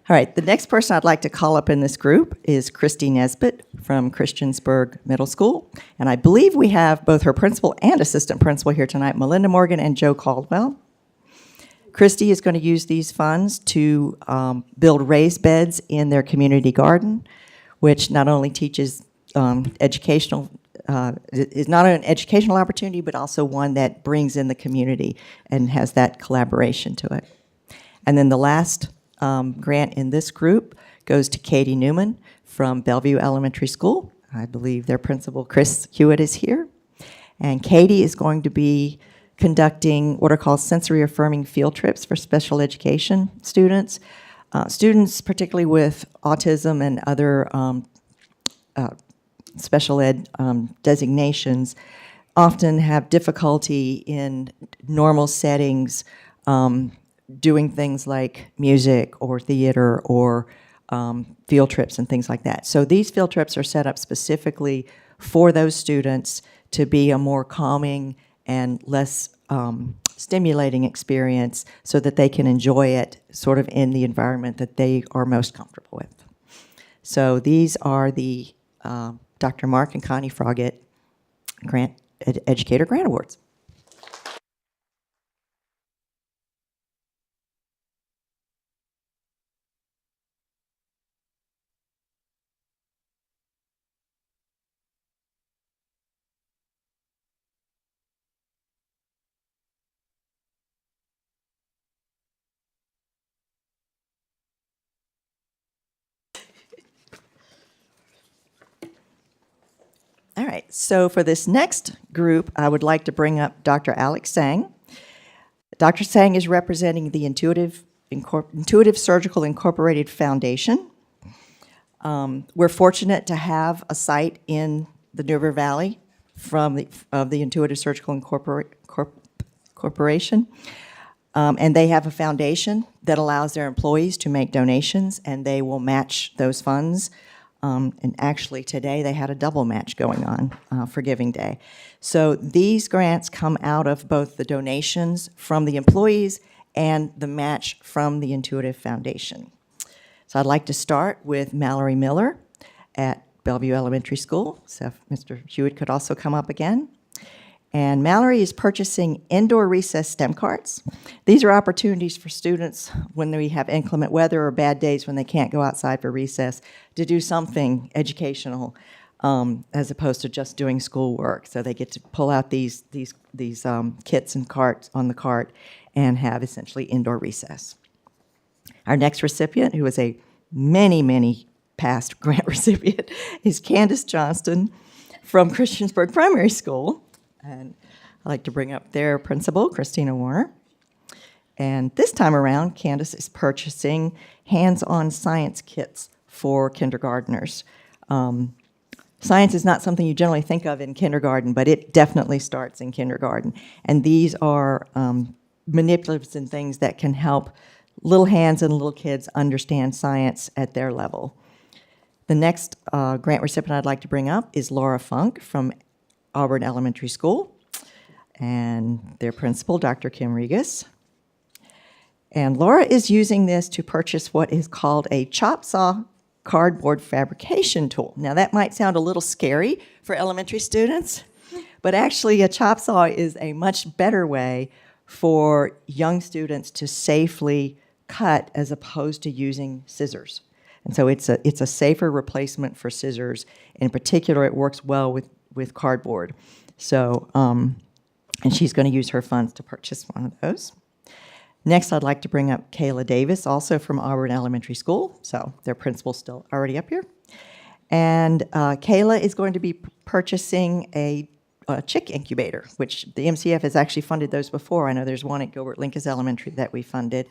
All right, the next person I'd like to call up in this group is Christy Nesbitt from Christiansburg Middle School. And I believe we have both her principal and assistant principal here tonight, Melinda Morgan and Joe Caldwell. Christy is going to use these funds to build raised beds in their community garden, which not only teaches is not an educational opportunity, but also one that brings in the community and has that collaboration to it. And then the last grant in this group goes to Katie Newman from Bellevue Elementary School. I believe their principal, Chris Hewitt, is here. And Katie is going to be conducting what are called sensory affirming field trips for special education students. Students, particularly with autism and other special ed designations, often have difficulty in normal settings doing things like music or theater or field trips and things like that. So these field trips are set up specifically for those students to be a more calming and less stimulating experience so that they can enjoy it sort of in the environment that they are most comfortable with. So these are the Dr. Mark and Connie Froggett Educator Grant Awards. All right, so for this next group, I would like to bring up Dr. Alex Sang. Dr. Sang is representing the Intuitive Surgical Incorporated Foundation. We're fortunate to have a site in the New River Valley of the Intuitive Surgical Corporation. And they have a foundation that allows their employees to make donations, and they will match those funds. And actually, today they had a double match going on for Giving Day. So these grants come out of both the donations from the employees and the match from the Intuitive Foundation. So I'd like to start with Mallory Miller at Bellevue Elementary School. So if Mr. Hewitt could also come up again. And Mallory is purchasing indoor recess STEM carts. These are opportunities for students when we have inclement weather or bad days when they can't go outside for recess to do something educational as opposed to just doing schoolwork. So they get to pull out these kits and carts on the cart and have essentially indoor recess. Our next recipient, who is a many past grant recipient, is Candace Johnston from Christiansburg Primary School. And I'd like to bring up their principal, Christina Warner. And this time around, Candace is purchasing hands-on science kits for kindergartners. Science is not something you generally think of in kindergarten, but it definitely starts in kindergarten. And these are manipulatives and things that can help little hands and little kids understand science at their level. The next grant recipient I'd like to bring up is Laura Funk from Auburn Elementary School, and their principal, Dr. Kim Regas. And Laura is using this to purchase what is called a chop saw cardboard fabrication tool. Now that might sound a little scary for elementary students, but actually a chop saw is a much better way for young students to safely cut as opposed to using scissors. And so it's a safer replacement for scissors. In particular, it works well with cardboard. So, and she's going to use her funds to purchase one of those. Next, I'd like to bring up Kayla Davis, also from Auburn Elementary School. So their principal's still already up here. And Kayla is going to be purchasing a chick incubator, which the MCF has actually funded those before. I know there's one at Gilbert Lincoln Elementary that we funded.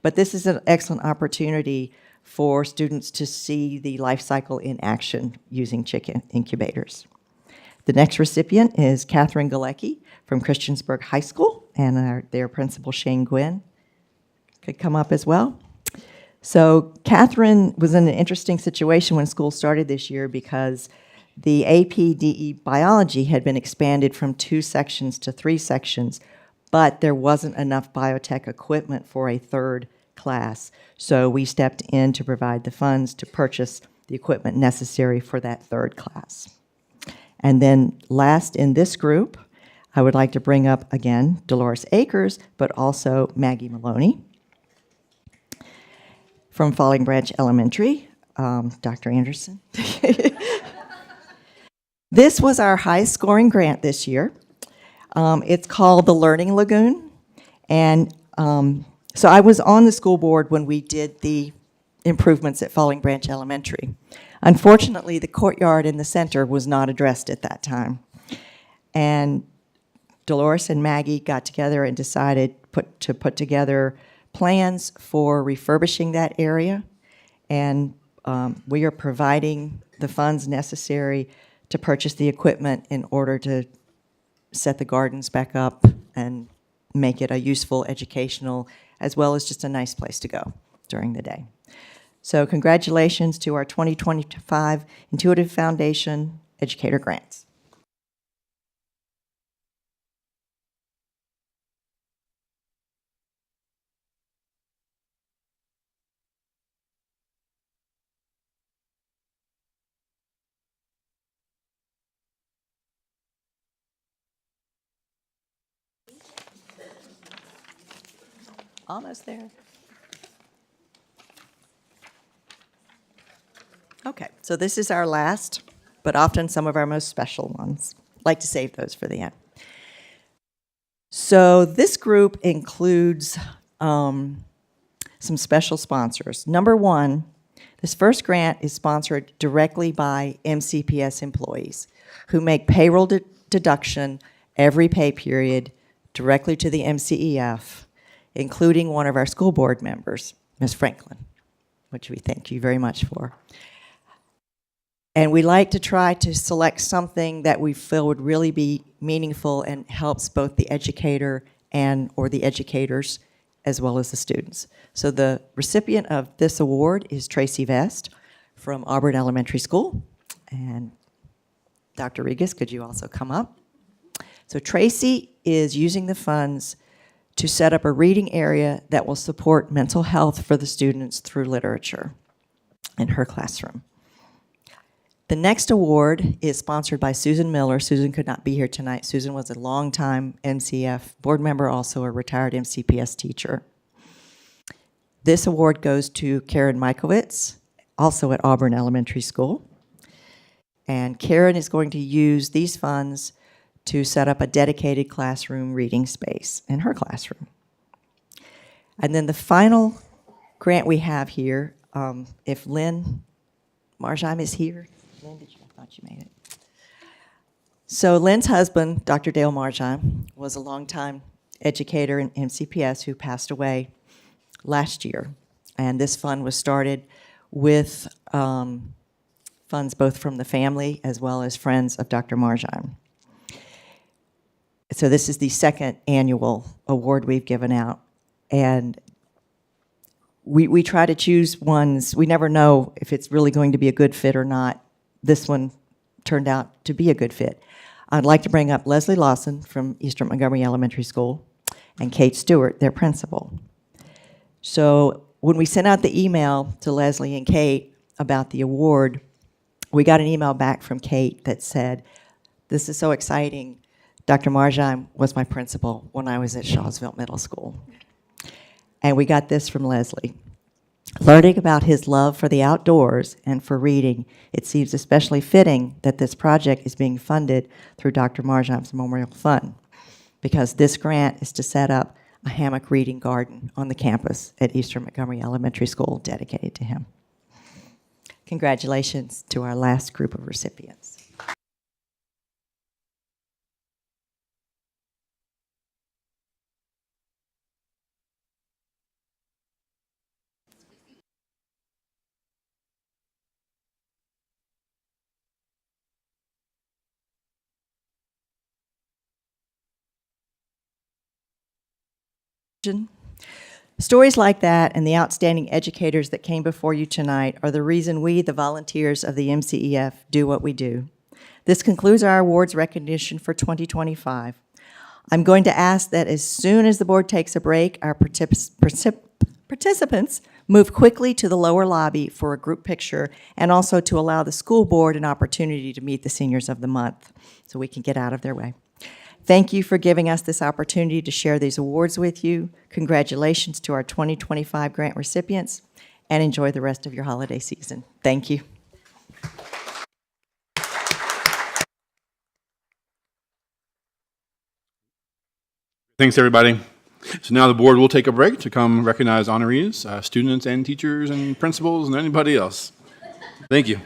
But this is an excellent opportunity for students to see the life cycle in action using chick incubators. The next recipient is Catherine Galecki from Christiansburg High School, and their principal, Shane Gwynn, could come up as well. So Catherine was in an interesting situation when school started this year because The APDE biology had been expanded from 2 sections to 3 sections, but there wasn't enough biotech equipment for a third class. So we stepped in to provide the funds to purchase the equipment necessary for that third class. And then last in this group, I would like to bring up again Dolores Akers, but also Maggie Maloney from Falling Branch Elementary, Dr. Anderson. This was our highest scoring grant this year. It's called the Learning Lagoon. And so I was on the school board when we did the improvements at Falling Branch Elementary. Unfortunately, the courtyard in the center was not addressed at that time. And Dolores and Maggie got together and decided to put together plans for refurbishing that area. And we are providing the funds necessary to purchase the equipment in order to set the gardens back up and make it a useful, educational, as well as just a nice place to go during the day. So congratulations to our 2025 Intuitive Foundation Educator Grants. Almost there. Okay, so this is our last, but often some of our most special ones. I like to save those for the end. So this group includes some special sponsors. Number one, this first grant is sponsored directly by MCPS employees who make payroll deduction every pay period directly to the MCEF, including one of our school board members, Ms. Franklin, which we thank you very much for. And we like to try to select something that we feel would really be meaningful and helps both the educator or the educators as well as the students. So the recipient of this award is Tracy Vest from Auburn Elementary School. And Dr. Regas, could you also come up? So Tracy is using the funds to set up a reading area that will support mental health for the students through literature in her classroom. The next award is sponsored by Susan Miller. Susan could not be here tonight. Susan was a longtime MCF board member, also a retired MCPS teacher. This award goes to Karen Mikovits, also at Auburn Elementary School. And Karen is going to use these funds to set up a dedicated classroom reading space in her classroom. And then the final grant we have here, if Lynn Marjheim is here. Lynn, I thought you made it. So Lynn's husband, Dr. Dale Marjheim, was a longtime educator in MCPS who passed away last year. And this fund was started with funds both from the family as well as friends of Dr. Marjheim. So this is the second annual award we've given out. And we try to choose ones, we never know if it's really going to be a good fit or not. This one turned out to be a good fit. I'd like to bring up Leslie Lawson from Eastern Montgomery Elementary School and Kate Stewart, their principal. So when we sent out the email to Leslie and Kate about the award, we got an email back from Kate that said, "This is so exciting. Dr. Marjheim was my principal when I was at Shawsville Middle School." And we got this from Leslie. "Learning about his love for the outdoors and for reading, it seems especially fitting that this project is being funded through Dr. Marjheim's Memorial Fund, because this grant is to set up a hammock reading garden on the campus at Eastern Montgomery Elementary School dedicated to him." Congratulations to our last group of recipients. Stories like that and the outstanding educators that came before you tonight are the reason we, the volunteers of the MCEF, do what we do. This concludes our awards recognition for 2025. I'm going to ask that as soon as the board takes a break, our participants move quickly to the lower lobby for a group picture and also to allow the school board an opportunity to meet the seniors of the month so we can get out of their way. Thank you for giving us this opportunity to share these awards with you. Congratulations to our 2025 grant recipients, and enjoy the rest of your holiday season. Thank you. Thanks, everybody. So now the board will take a break to come recognize honorees, students and teachers and principals and anybody else. Thank you.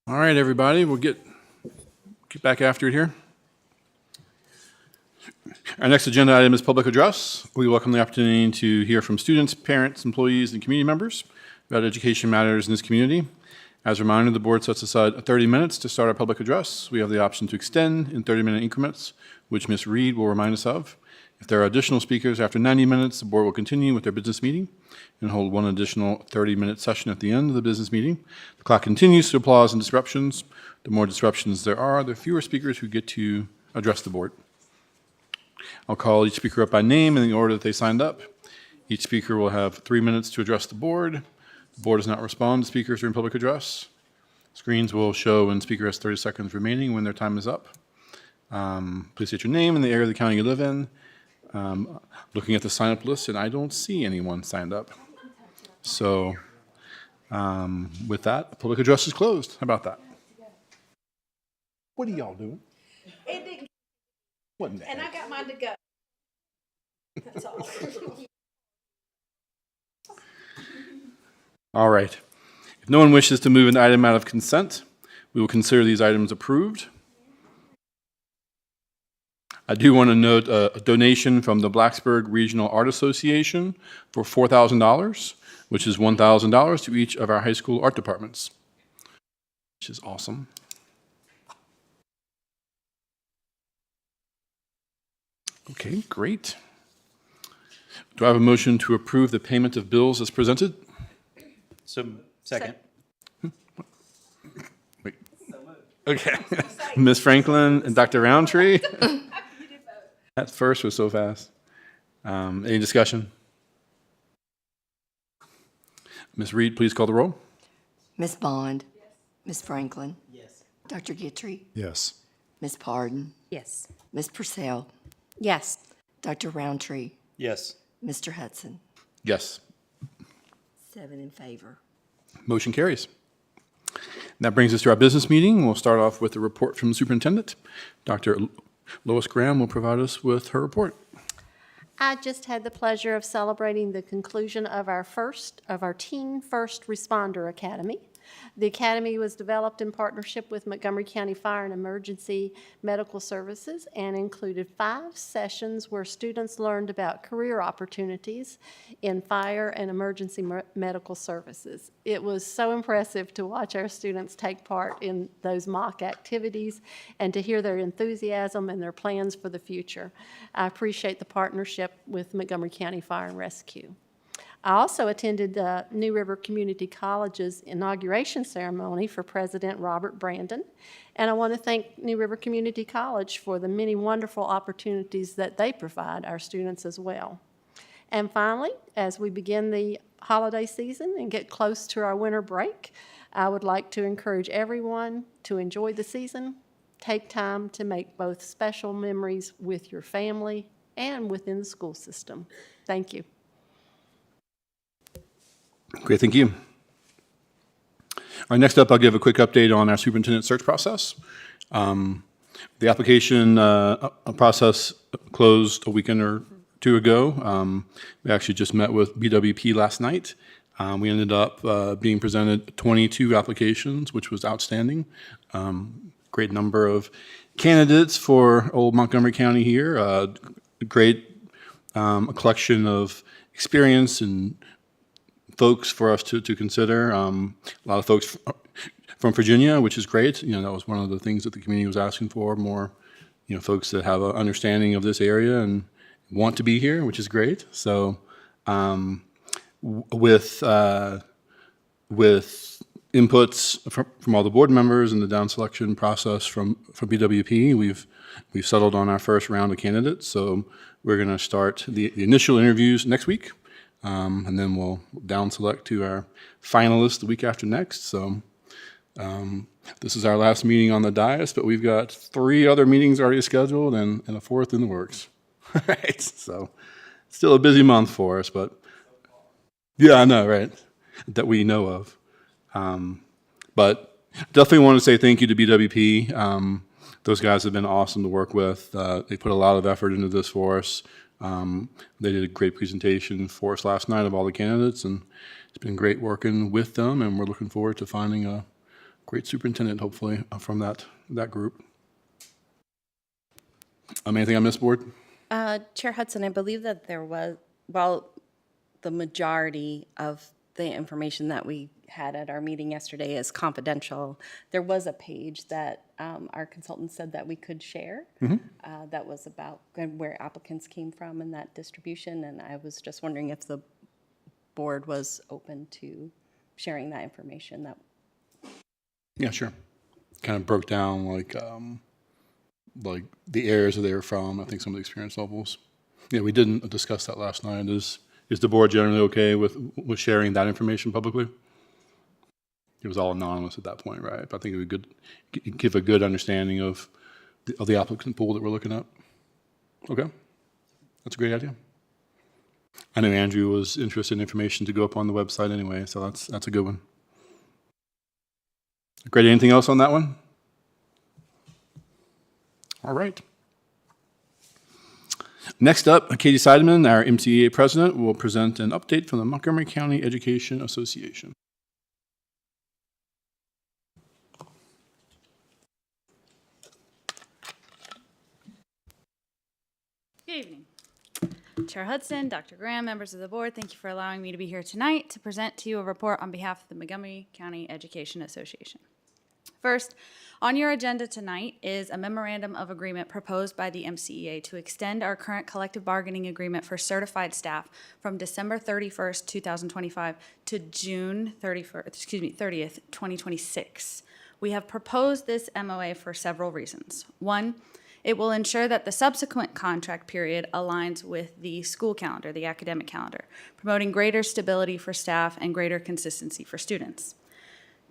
All right, everybody, we'll get back after it here. Our next agenda item is public address. We welcome the opportunity to hear from students, parents, employees, and community members about education matters in this community. As a reminder, the board sets aside 30 minutes to start our public address. We have the option to extend in 30-minute increments, which Ms. Reed will remind us of. If there are additional speakers after 90 minutes, the board will continue with their business meeting and hold one additional 30-minute session at the end of the business meeting. The clock continues to applause and disruptions. The more disruptions there are, the fewer speakers who get to address the board. I'll call each speaker up by name in the order that they signed up. Each speaker will have 3 minutes to address the board. The board does not respond to speakers during public address. Screens will show when speaker has 30 seconds remaining when their time is up. Please state your name and the area of the county you live in. Looking at the sign-up list, and I don't see anyone signed up. So with that, public address is closed. How about that? What are y'all doing? What in the heck? And I got mine to go. That's all. All right. If no one wishes to move an item out of consent, we will consider these items approved. I do want to note a donation from the Blacksburg Regional Art Association for $4,000, which is $1,000 to each of our high school art departments, which is awesome. Okay, great. Do I have a motion to approve the payment of bills as presented? So, second. Wait. Okay. Ms. Franklin and Dr. Roundtree? That first was so fast. Any discussion? Ms. Reed, please call the roll. Ms. Bond? Yes. Ms. Franklin? Yes. Dr. Guitry? Yes. Ms. Pardon? Yes. Ms. Purcell? Yes. Dr. Roundtree? Yes. Mr. Hudson? Yes. 7 in favor. Motion carries. That brings us to our business meeting. We'll start off with a report from the superintendent. Dr. Lois Graham will provide us with her report. I just had the pleasure of celebrating the conclusion of our Teen First Responder Academy. The academy was developed in partnership with Montgomery County Fire and Emergency Medical Services and included 5 sessions where students learned about career opportunities in fire and emergency medical services. It was so impressive to watch our students take part in those mock activities and to hear their enthusiasm and their plans for the future. I appreciate the partnership with Montgomery County Fire and Rescue. I also attended New River Community College's inauguration ceremony for President Robert Brandon, and I want to thank New River Community College for the many wonderful opportunities that they provide our students as well. And finally, as we begin the holiday season and get close to our winter break, I would like to encourage everyone to enjoy the season, take time to make both special memories with your family and within the school system. Thank you. Great, thank you. All right, next up, I'll give a quick update on our superintendent search process. The application process closed a weekend or 2 ago. We actually just met with BWP last night. We ended up being presented 22 applications, which was outstanding. Great number of candidates for old Montgomery County here. Great a collection of experience and folks for us to consider. A lot of folks from Virginia, which is great. You know, that was one of the things that the community was asking for, more, you know, folks that have an understanding of this area and want to be here, which is great. So with inputs from all the board members and the down selection process from BWP, we've settled on our first round of candidates. So we're going to start the initial interviews next week. And then we'll down select to our finalists the week after next. So this is our last meeting on the dais, but we've got 3 other meetings already scheduled and a 4th in the works. Right? So still a busy month for us, but yeah, I know, right? That we know of. But definitely want to say thank you to BWP. Those guys have been awesome to work with. They put a lot of effort into this for us. They did a great presentation for us last night of all the candidates, and it's been great working with them, and we're looking forward to finding a Great superintendent, hopefully, from that group. Anything on this board? Chair Hudson, I believe that there was, well, the majority of the information that we had at our meeting yesterday is confidential. There was a page that our consultant said that we could share that was about where applicants came from and that distribution, and I was just wondering if the board was open to sharing that information. Yeah, sure. Kind of broke down like the areas that they were from, I think some of the experience levels. Yeah, we didn't discuss that last night. Is the board generally okay with sharing that information publicly? It was all anonymous at that point, right? But I think it would give a good understanding of the applicant pool that we're looking at. Okay, that's a great idea. I know Andrew was interested in information to go up on the website anyway, so that's a good one. Great. Anything else on that one? All right. Next up, Katie Seidemann, our MCEA president, will present an update from the Montgomery County Education Association. Good evening. Chair Hudson, Dr. Graham, members of the board, thank you for allowing me to be here tonight to present to you a report on behalf of the Montgomery County Education Association. First, on your agenda tonight is a memorandum of agreement proposed by the MCEA to extend our current collective bargaining agreement for certified staff from December 31st, 2025 to June 30th, 2026. We have proposed this MOA for several reasons. One, it will ensure that the subsequent contract period aligns with the school calendar, the academic calendar, promoting greater stability for staff and greater consistency for students.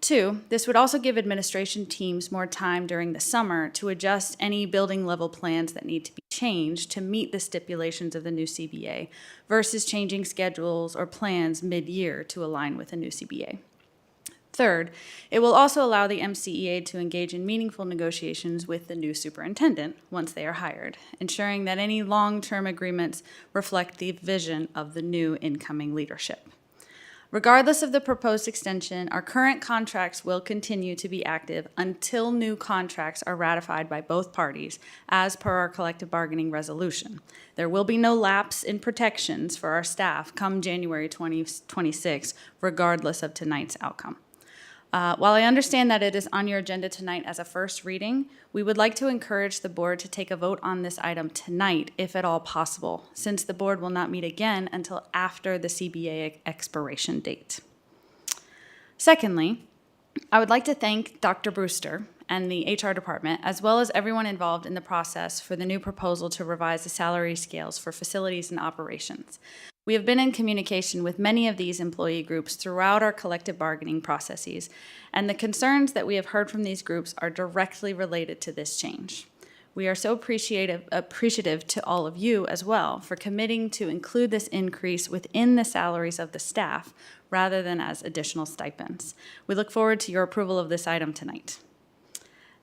Two, this would also give administration teams more time during the summer to adjust any building level plans that need to be changed to meet the stipulations of the new CBA versus changing schedules or plans mid-year to align with a new CBA. Third, it will also allow the MCEA to engage in meaningful negotiations with the new superintendent once they are hired, ensuring that any long-term agreements reflect the vision of the new incoming leadership. Regardless of the proposed extension, our current contracts will continue to be active until new contracts are ratified by both parties, as per our collective bargaining resolution. There will be no lapse in protections for our staff come January 2026, regardless of tonight's outcome. While I understand that it is on your agenda tonight as a first reading, we would like to encourage the board to take a vote on this item tonight, if at all possible, since the board will not meet again until after the CBA expiration date. Secondly, I would like to thank Dr. Brewster and the HR department, as well as everyone involved in the process for the new proposal to revise the salary scales for facilities and operations. We have been in communication with many of these employee groups throughout our collective bargaining processes, and the concerns that we have heard from these groups are directly related to this change. We are so appreciative to all of you as well for committing to include this increase within the salaries of the staff rather than as additional stipends. We look forward to your approval of this item tonight.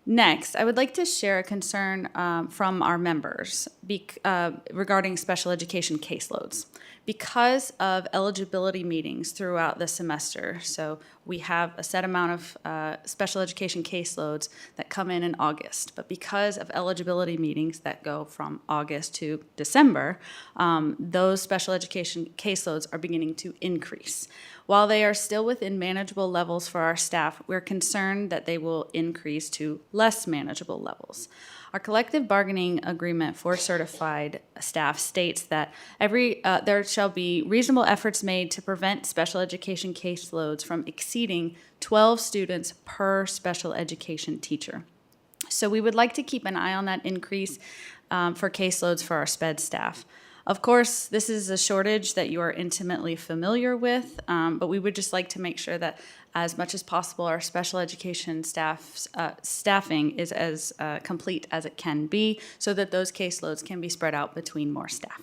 Next, I would like to share a concern from our members regarding special education caseloads. Because of eligibility meetings throughout the semester, so we have a set amount of special education caseloads that come in August, but because of eligibility meetings that go from August to December, those special education caseloads are beginning to increase. While they are still within manageable levels for our staff, we're concerned that they will increase to less manageable levels. Our collective bargaining agreement for certified staff states that there shall be reasonable efforts made to prevent special education caseloads from exceeding 12 students per special education teacher. So we would like to keep an eye on that increase for caseloads for our SPED staff. Of course, this is a shortage that you are intimately familiar with, but we would just like to make sure that as much as possible our special education staffing is as complete as it can be so that those caseloads can be spread out between more staff.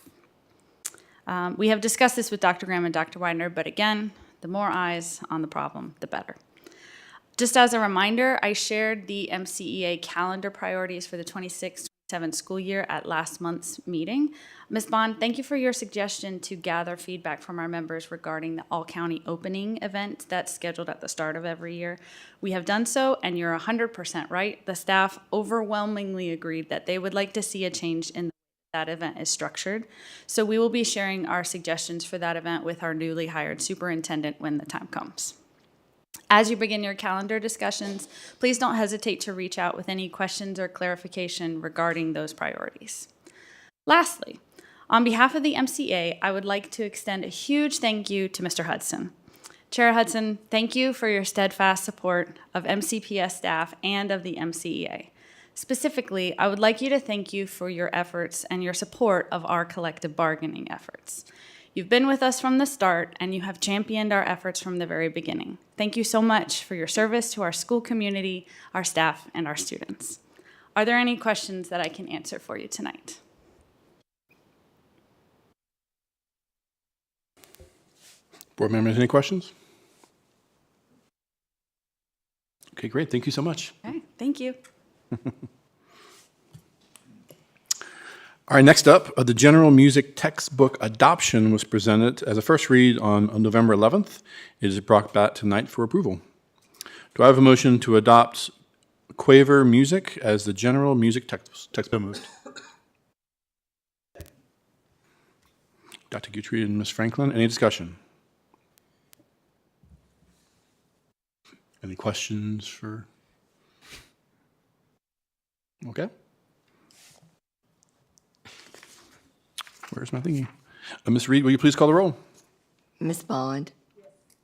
We have discussed this with Dr. Graham and Dr. Widener, but again, the more eyes on the problem, the better. Just as a reminder, I shared the MCEA calendar priorities for the 26-27 school year at last month's meeting. Ms. Bond, thank you for your suggestion to gather feedback from our members regarding the all-county opening event that's scheduled at the start of every year. We have done so, and you're 100% right. The staff overwhelmingly agreed that they would like to see a change in that event is structured. So we will be sharing our suggestions for that event with our newly hired superintendent when the time comes. As you begin your calendar discussions, please don't hesitate to reach out with any questions or clarification regarding those priorities. Lastly, on behalf of the MCA, I would like to extend a huge thank you to Mr. Hudson. Chair Hudson, thank you for your steadfast support of MCPS staff and of the MCEA. Specifically, I would like you to thank you for your efforts and your support of our collective bargaining efforts. You've been with us from the start, and you have championed our efforts from the very beginning. Thank you so much for your service to our school community, our staff, and our students. Are there any questions that I can answer for you tonight? Board members, any questions? Okay, great. Thank you so much. Okay, thank you. All right, next up, the general music textbook adoption was presented as a first read on November 11th. It is brought back tonight for approval. Do I have a motion to adopt Quaver Music as the general music textbook? Moved. Dr. Guthrie and Ms. Franklin, any discussion? Any questions for? Okay. Where's my thingy? Ms. Reed, will you please call the roll? Ms. Bond?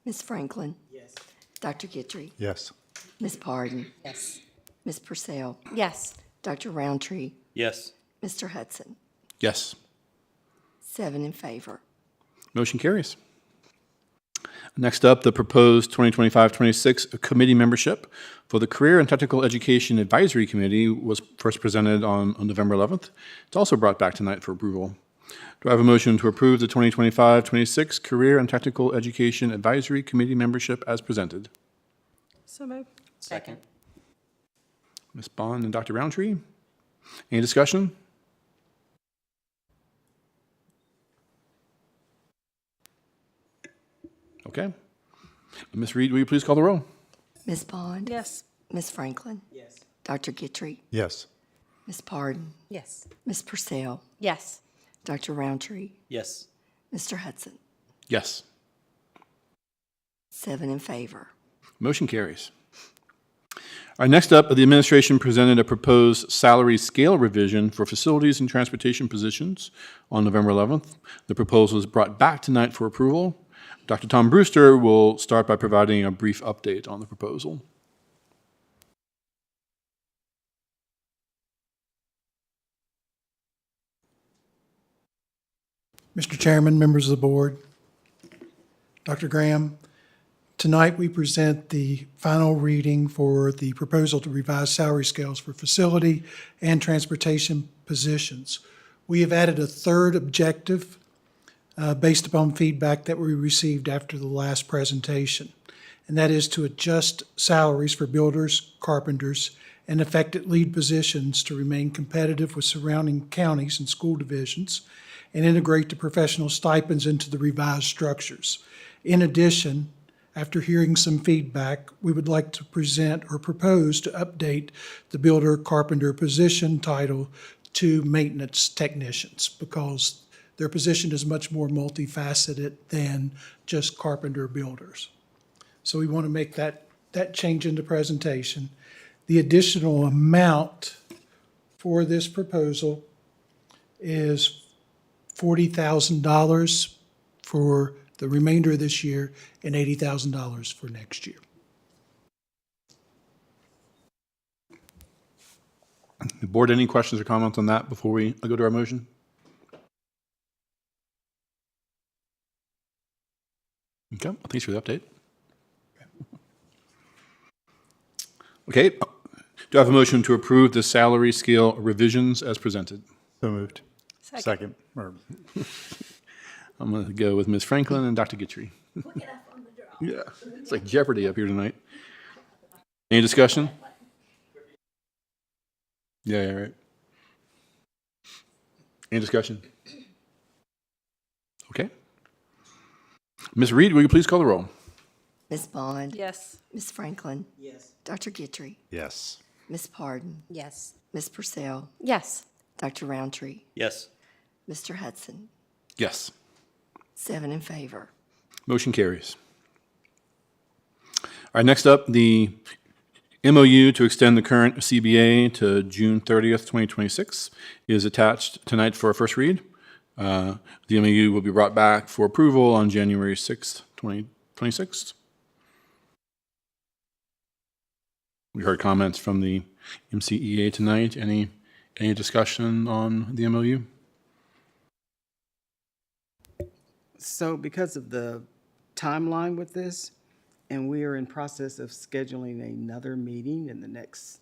Ms. Franklin? Yes. Dr. Guthrie? Yes. Ms. Pardon? Yes. Ms. Purcell? Yes. Dr. Roundtree? Yes. Mr. Hudson? Yes. 7 in favor. Motion carries. Next up, the proposed 2025-26 committee membership for the Career and Technical Education Advisory Committee was first presented on November 11th. It's also brought back tonight for approval. Do I have a motion to approve the 2025-26 Career and Technical Education Advisory Committee membership as presented? So moved. Second. Ms. Bond and Dr. Roundtree, any discussion? Okay. Ms. Reed, will you please call the roll? Ms. Bond? Yes. Ms. Franklin? Yes. Dr. Guthrie? Yes. Ms. Pardon? Yes. Ms. Purcell? Yes. Dr. Roundtree? Yes. Mr. Hudson? Yes. 7 in favor. Motion carries. All right, next up, the administration presented a proposed salary scale revision for facilities and transportation positions on November 11th. The proposal is brought back tonight for approval. Dr. Tom Brewster will start by providing a brief update on the proposal. Mr. Chairman, members of the board, Dr. Graham, tonight we present the final reading for the proposal to revise salary scales for facility and transportation positions. We have added a third objective based upon feedback that we received after the last presentation, and that is to adjust salaries for builders, carpenters, and affected lead positions to remain competitive with surrounding counties and school divisions, and integrate the professional stipends into the revised structures. In addition, after hearing some feedback, we would like to present or propose to update the builder carpenter position title to maintenance technicians because their position is much more multifaceted than just carpenter builders. So we want to make that change in the presentation. The additional amount for this proposal is $40,000 for the remainder of this year and $80,000 for next year. The board, any questions or comments on that before we go to our motion? Okay, well, thanks for the update. Okay, do I have a motion to approve the salary scale revisions as presented? So moved. Second. I'm going to go with Ms. Franklin and Dr. Guthrie. Yeah, it's like Jeopardy up here tonight. Any discussion? Yeah, right. Any discussion? Okay. Ms. Reed, will you please call the roll? Ms. Bond? Yes. Ms. Franklin? Yes. Dr. Guitry? Yes. Ms. Pardon? Yes. Ms. Purcell? Yes. Dr. Roundtree? Yes. Mr. Hudson? Yes. 7 in favor. Motion carries. All right, next up, the MOU to extend the current CBA to June 30th, 2026 is attached tonight for a first read. The MOU will be brought back for approval on January 6th, 2026. We heard comments from the MCEA tonight. Any discussion on the MOU? So because of the timeline with this, and we are in process of scheduling another meeting in the next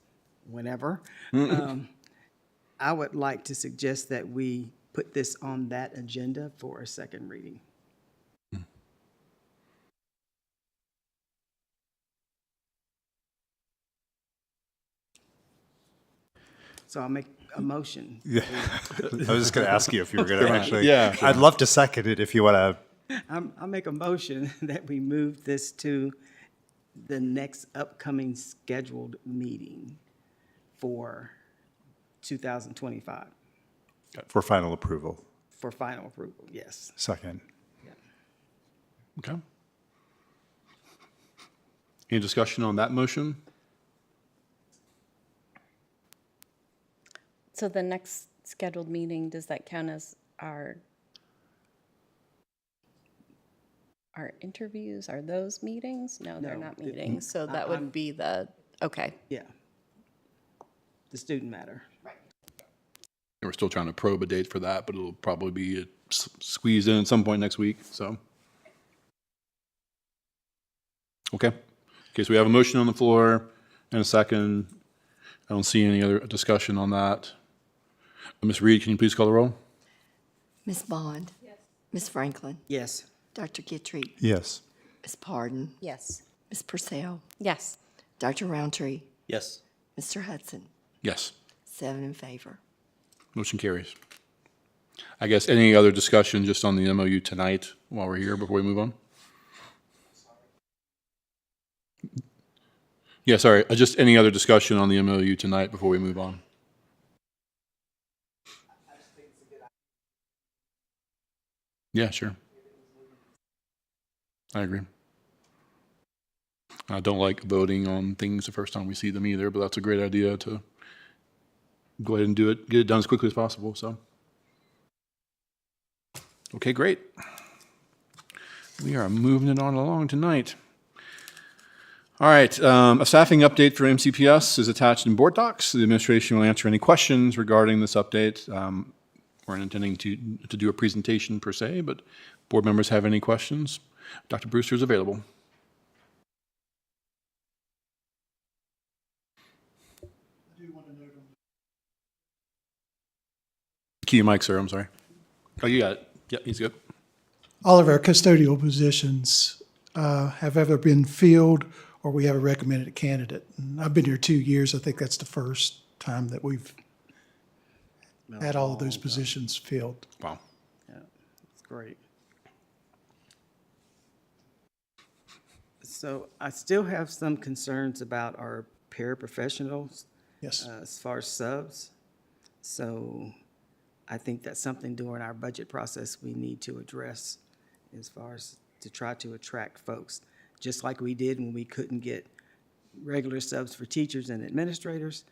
whenever, I would like to suggest that we put this on that agenda for a second reading. So I'll make a motion. Yeah. I was just going to ask you if you were going to actually. Yeah. I'd love to second it if you want to. I'll make a motion that we move this to the next upcoming scheduled meeting for 2025, For final approval. for final approval, yes. Second. Okay. Any discussion on that motion? So the next scheduled meeting, does that count as our interviews? Are those meetings? No, they're No, not meetings. So that would be the, okay. Yeah. The student matter. We're still trying to probe a date for that, but it'll probably be squeezed in at some point next week, so. Okay. Okay, so we have a motion on the floor and a second. I don't see any other discussion on that. Ms. Reed, can you please call the roll? Ms. Bond? Yes. Ms. Franklin? Yes. Dr. Guitry? Yes. Ms. Pardon? Yes. Ms. Purcell? Yes. Dr. Roundtree? Yes. Mr. Hudson? Yes. 7 in favor. Motion carries. I guess any other discussion just on the MOU tonight while we're here before we move on? Yeah, sorry, just any other discussion on the MOU tonight before we move on? Yeah, sure. I agree. I don't like voting on things the first time we see them either, but that's a great idea to go ahead and do it, get it done as quickly as possible, so. Okay, great. We are moving it on along tonight. All right, a staffing update for MCPS is attached in board docs. The administration will answer any questions regarding this update. We're not intending to do a presentation per se, but board members have any questions? Dr. Brewster is available. Key your mic, sir, I'm sorry. Oh, you got it. Yep, he's good. All of our custodial positions have either been filled or we have a recommended candidate. And I've been here 2 years. I think that's the first time that we've had all of those positions filled. Wow. Yeah, that's great. So I still have some concerns about our paraprofessionals. Yes. As far as subs. So I think that's something during our budget process we need to address as far as to try to attract folks. Just like we did when we couldn't get regular subs for teachers and administrators,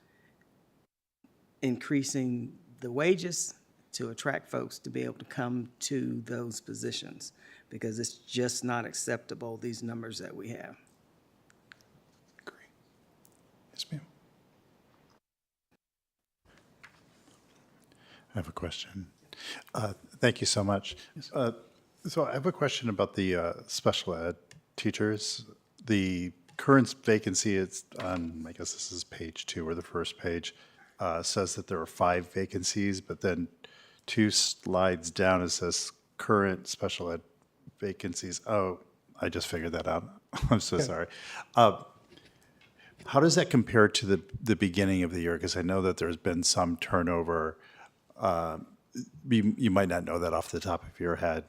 increasing the wages to attract folks to be able to come to those positions, because it's just not acceptable, these numbers that we have. Yes, ma'am. I have a question. Thank you so much. So I have a question about the special ed teachers. The current vacancy is on, I guess this is page 2 or the first page, says that there are 5 vacancies, but then 2 slides down it says current special ed vacancies. Oh, I just figured that out. I'm so sorry. How does that compare to the beginning of the year? Because I know that there's been some turnover You might not know that off the top of your head.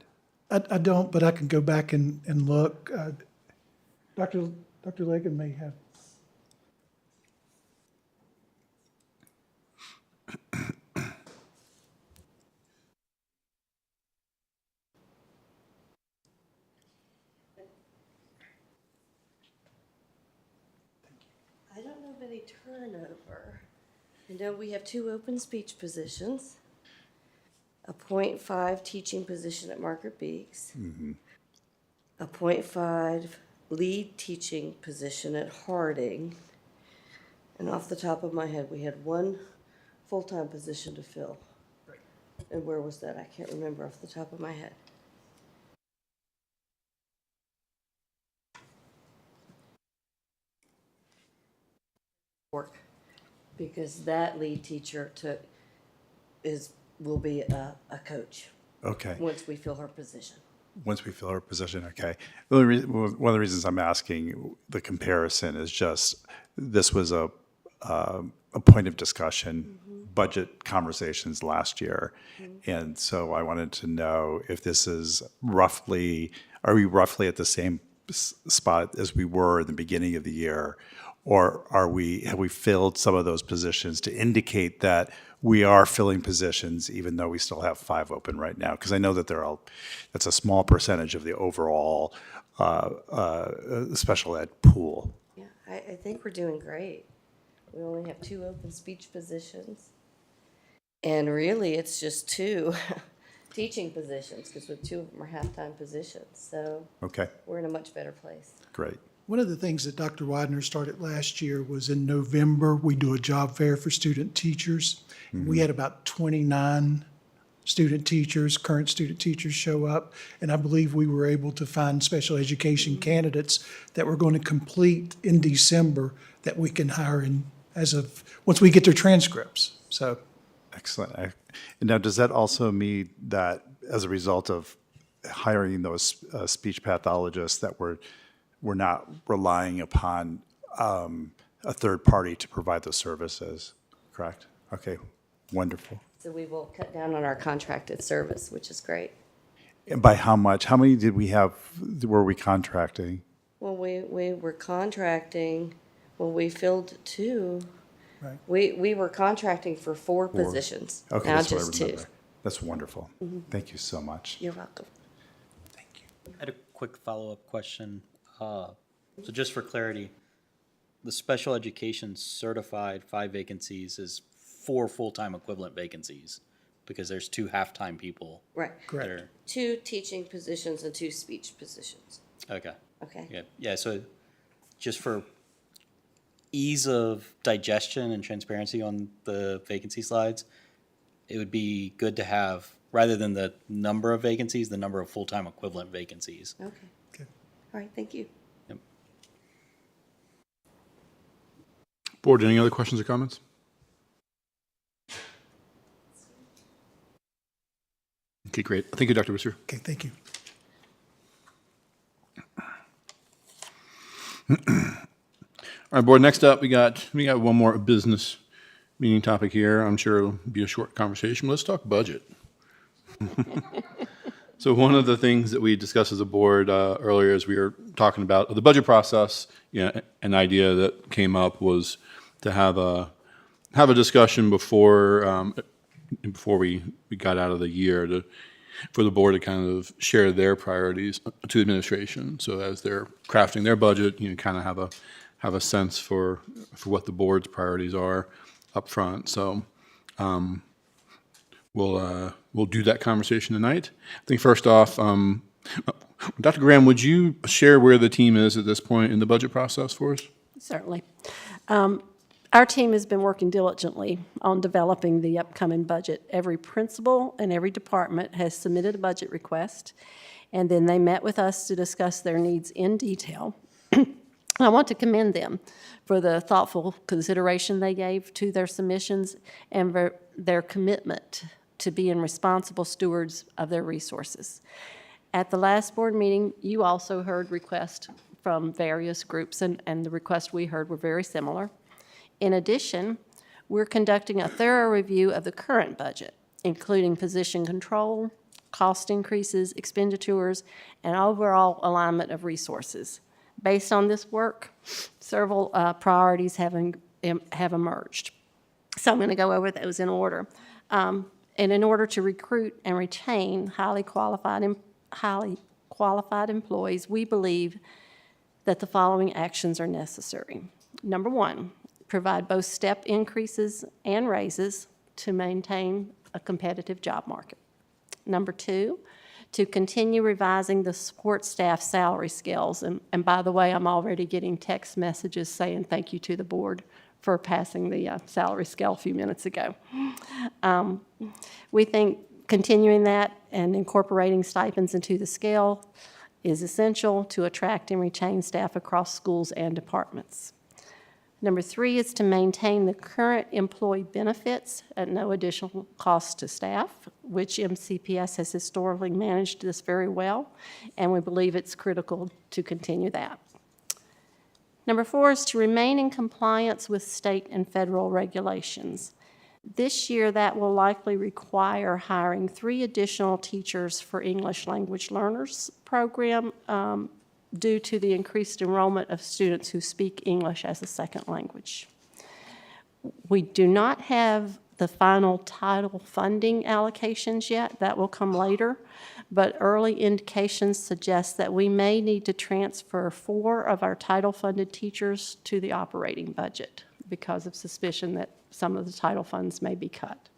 I don't, but I can go back and look. Dr. Legan may have. I don't know of any turnover. I know we have 2 open speech positions, a .5 teaching position at Margaret Beeks, a .5 lead teaching position at Harding, and off the top of my head, we had 1 full-time position to fill. And where was that? I can't remember off the top of my head. Work, because that lead teacher will be a coach Okay. once we fill her position. Once we fill our position, okay. One of the reasons I'm asking the comparison is just, this was a point of discussion, budget conversations last year. And so I wanted to know if this is are we roughly at the same spot as we were in the beginning of the year? Or have we filled some of those positions to indicate that we are filling positions even though we still have 5 open right now? Because I know that that's a small percentage of the overall special ed pool. Yeah, I think we're doing great. We only have 2 open speech positions. And really, it's just 2 teaching positions, because 2 of them are half-time positions. So Okay, we're in a much better place. great. One of the things that Dr. Widener started last year was in November, we do a job fair for student teachers. We had about 29 student teachers, current student teachers show up, and I believe we were able to find special education candidates that we're going to complete in December that we can hire in once we get their transcripts. So Excellent. And now, does that also mean that as a result of hiring those speech pathologists that we're not relying upon a third party to provide those services, correct? Okay, wonderful. So we will cut down on our contracted service, which is great. And by how much? How many were we contracting? When we were contracting, when we filled 2, Right. we were contracting for 4 positions, Okay, now that's what I just 2. remember. That's wonderful. Thank you so much. You're welcome. I had a quick follow-up question. So just for clarity, the special education certified 5 vacancies is 4 full-time equivalent vacancies because there's 2 half-time people. Right. Correct. that are- 2 teaching positions and 2 speech positions. Okay. Okay. Yeah, yeah, so just for ease of digestion and transparency on the vacancy slides, it would be good to have, rather than the number of vacancies, the number of full-time equivalent vacancies. Okay. Okay. All right, thank you. Yep. Board, any other questions or comments? Okay, great. Thank you, Dr. Brewster. Okay, thank you. All right, board, next up, we got one more business meeting topic here. I'm sure it'll be a short conversation. Let's talk budget. So one of the things that we discussed as a board earlier as we were talking about the budget process, an idea that came up was to have a discussion before we got out of the year for the board to kind of share their priorities to administration. So as they're crafting their budget, kind of have a sense for what the board's priorities are up front. So we'll do that conversation tonight. I think first off, Dr. Graham, would you share where the team is at this point in the budget process for us? Certainly. Our team has been working diligently on developing the upcoming budget. Every principal and every department has submitted a budget request, and then they met with us to discuss their needs in detail. I want to commend them for the thoughtful consideration they gave to their submissions and for their commitment to being responsible stewards of their resources. At the last board meeting, you also heard requests from various groups, and the requests we heard were very similar. In addition, we're conducting a thorough review of the current budget, including position control, cost increases, expenditures, and overall alignment of resources. Based on this work, several priorities have emerged. So I'm going to go over those in order. And in order to recruit and retain highly qualified employees, we believe that the following actions are necessary. Number one, provide both step increases and raises to maintain a competitive job market. Number two, to continue revising the support staff salary scales. And by the way, I'm already getting text messages saying thank you to the board for passing the salary scale a few minutes ago. We think continuing that and incorporating stipends into the scale is essential to attract and retain staff across schools and departments. Number three is to maintain the current employee benefits at no additional cost to staff, which MCPS has historically managed this very well, and we believe it's critical to continue that. Number four is to remain in compliance with state and federal regulations. This year, that will likely require hiring 3 additional teachers for English language learners program due to the increased enrollment of students who speak English as a second language. We do not have the final title funding allocations yet. That will come later, but early indications suggest that we may need to transfer 4 of our title-funded teachers to the operating budget because of suspicion that some of the title funds may be cut.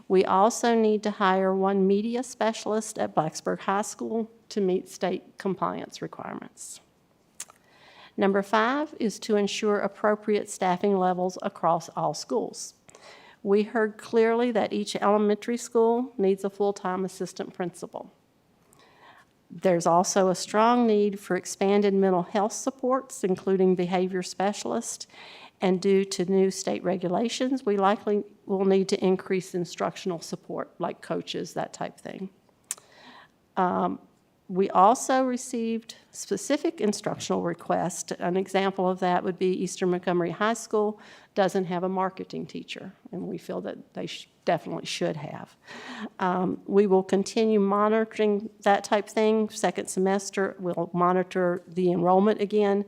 We also need to hire 1 media specialist at Blacksburg High School to meet state compliance requirements. Number 5 is to ensure appropriate staffing levels across all schools. We heard clearly that each elementary school needs a full-time assistant principal. There's also a strong need for expanded mental health supports, including behavior specialists, and due to new state regulations, we likely will need to increase instructional support, like coaches, that type thing. We also received specific instructional requests. An example of that would be Eastern Montgomery High School doesn't have a marketing teacher, and we feel that they definitely should have. We will continue monitoring that type thing. Second semester, we'll monitor the enrollment again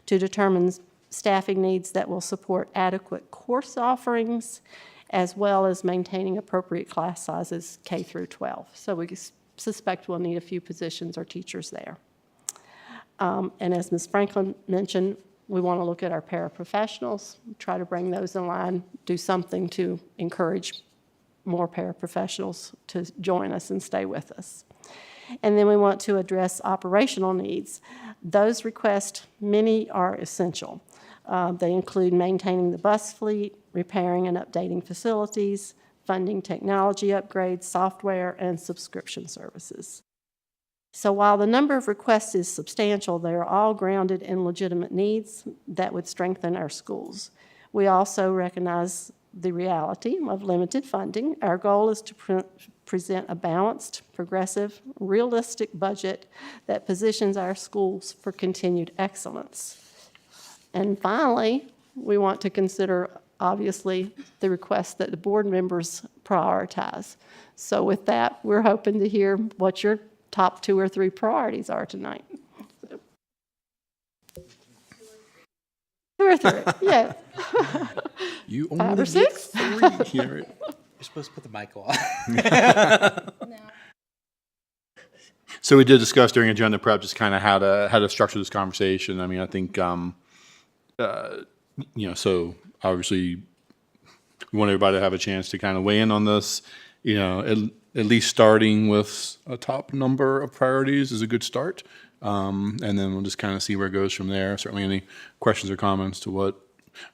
to determine staffing needs that will support adequate course offerings, as well as maintaining appropriate class sizes K through 12. So we suspect we'll need a few positions or teachers there. And as Ms. Franklin mentioned, we want to look at our paraprofessionals, try to bring those in line, do something to encourage more paraprofessionals to join us and stay with us. And then we want to address operational needs. Those requests, many are essential. They include maintaining the bus fleet, repairing and updating facilities, funding technology upgrades, software, and subscription services. So while the number of requests is substantial, they are all grounded in legitimate needs that would strengthen our schools. We also recognize the reality of limited funding. Our goal is to present a balanced, progressive, realistic budget that positions our schools for continued excellence. And finally, we want to consider, obviously, the requests that the board members prioritize. So with that, we're hoping to hear what your top 2 or 3 priorities are tonight. 2 or 3, yeah. You 5 only or 6? get 3 here. You're supposed to put the mic on. So we did discuss during agenda prep just kind of how to structure this conversation. I mean, I think, so obviously we want everybody to have a chance to kind of weigh in on this. At least starting with a top number of priorities is a good start. And then we'll just kind of see where it goes from there. Certainly any questions or comments to what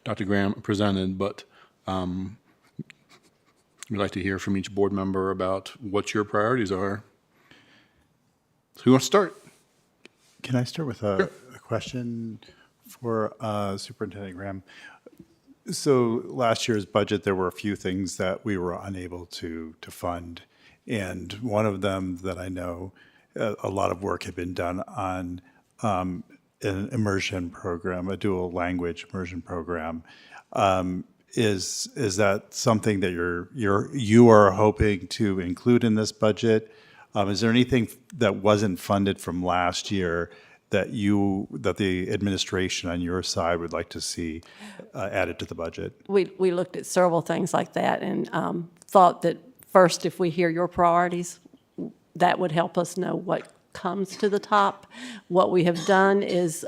Dr. Graham presented, but we'd like to hear from each board member about what your priorities are. So who wants to start? Can I start with a question for Superintendent Graham? So last year's budget, there were a few things that we were unable to fund. And one of them that I know a lot of work had been done on an immersion program, a dual language immersion program. is that something that you are hoping to include in this budget? Is there anything that wasn't funded from last year that the administration on your side would like to see added to the budget? We looked at several things like that and thought that first, if we hear your priorities, that would help us know what comes to the top. What we have done is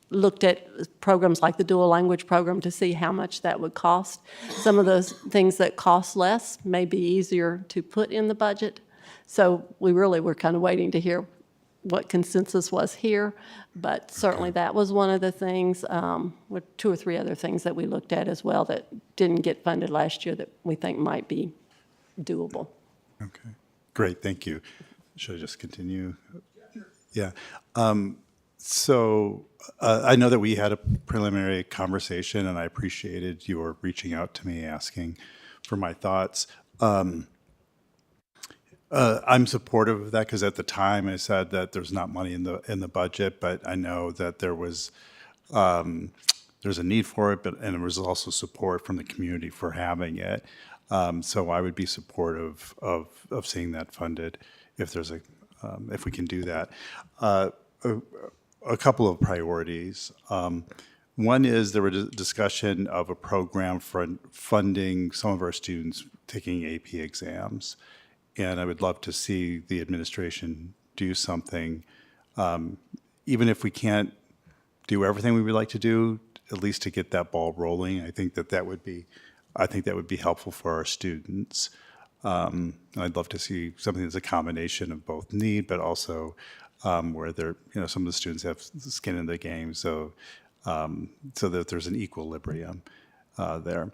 looked at programs like the dual language program to see how much that would cost. Some of those things that cost less may be easier to put in the budget. So we really were kind of waiting to hear what consensus was here, but certainly that was one of the things, with 2 or 3 other things that we looked at as well that didn't get funded last year that we think might be doable. Okay, great, thank you. Should I just continue? Yeah. So I know that we had a preliminary conversation, and I appreciated your reaching out to me, asking for my thoughts. I'm supportive of that because at the time I said that there's not money in the budget, but I know that there's a need for it, and there was also support from the community for having it. So I would be supportive of seeing that funded if we can do that. A couple of priorities. One is there was a discussion of a program for funding some of our students taking AP exams. And I would love to see the administration do something, even if we can't do everything we would like to do, at least to get that ball rolling. I think that would be helpful for our students. I'd love to see something that's a combination of both need, but also where some of the students have skin in the game, so that there's an equilibrium there.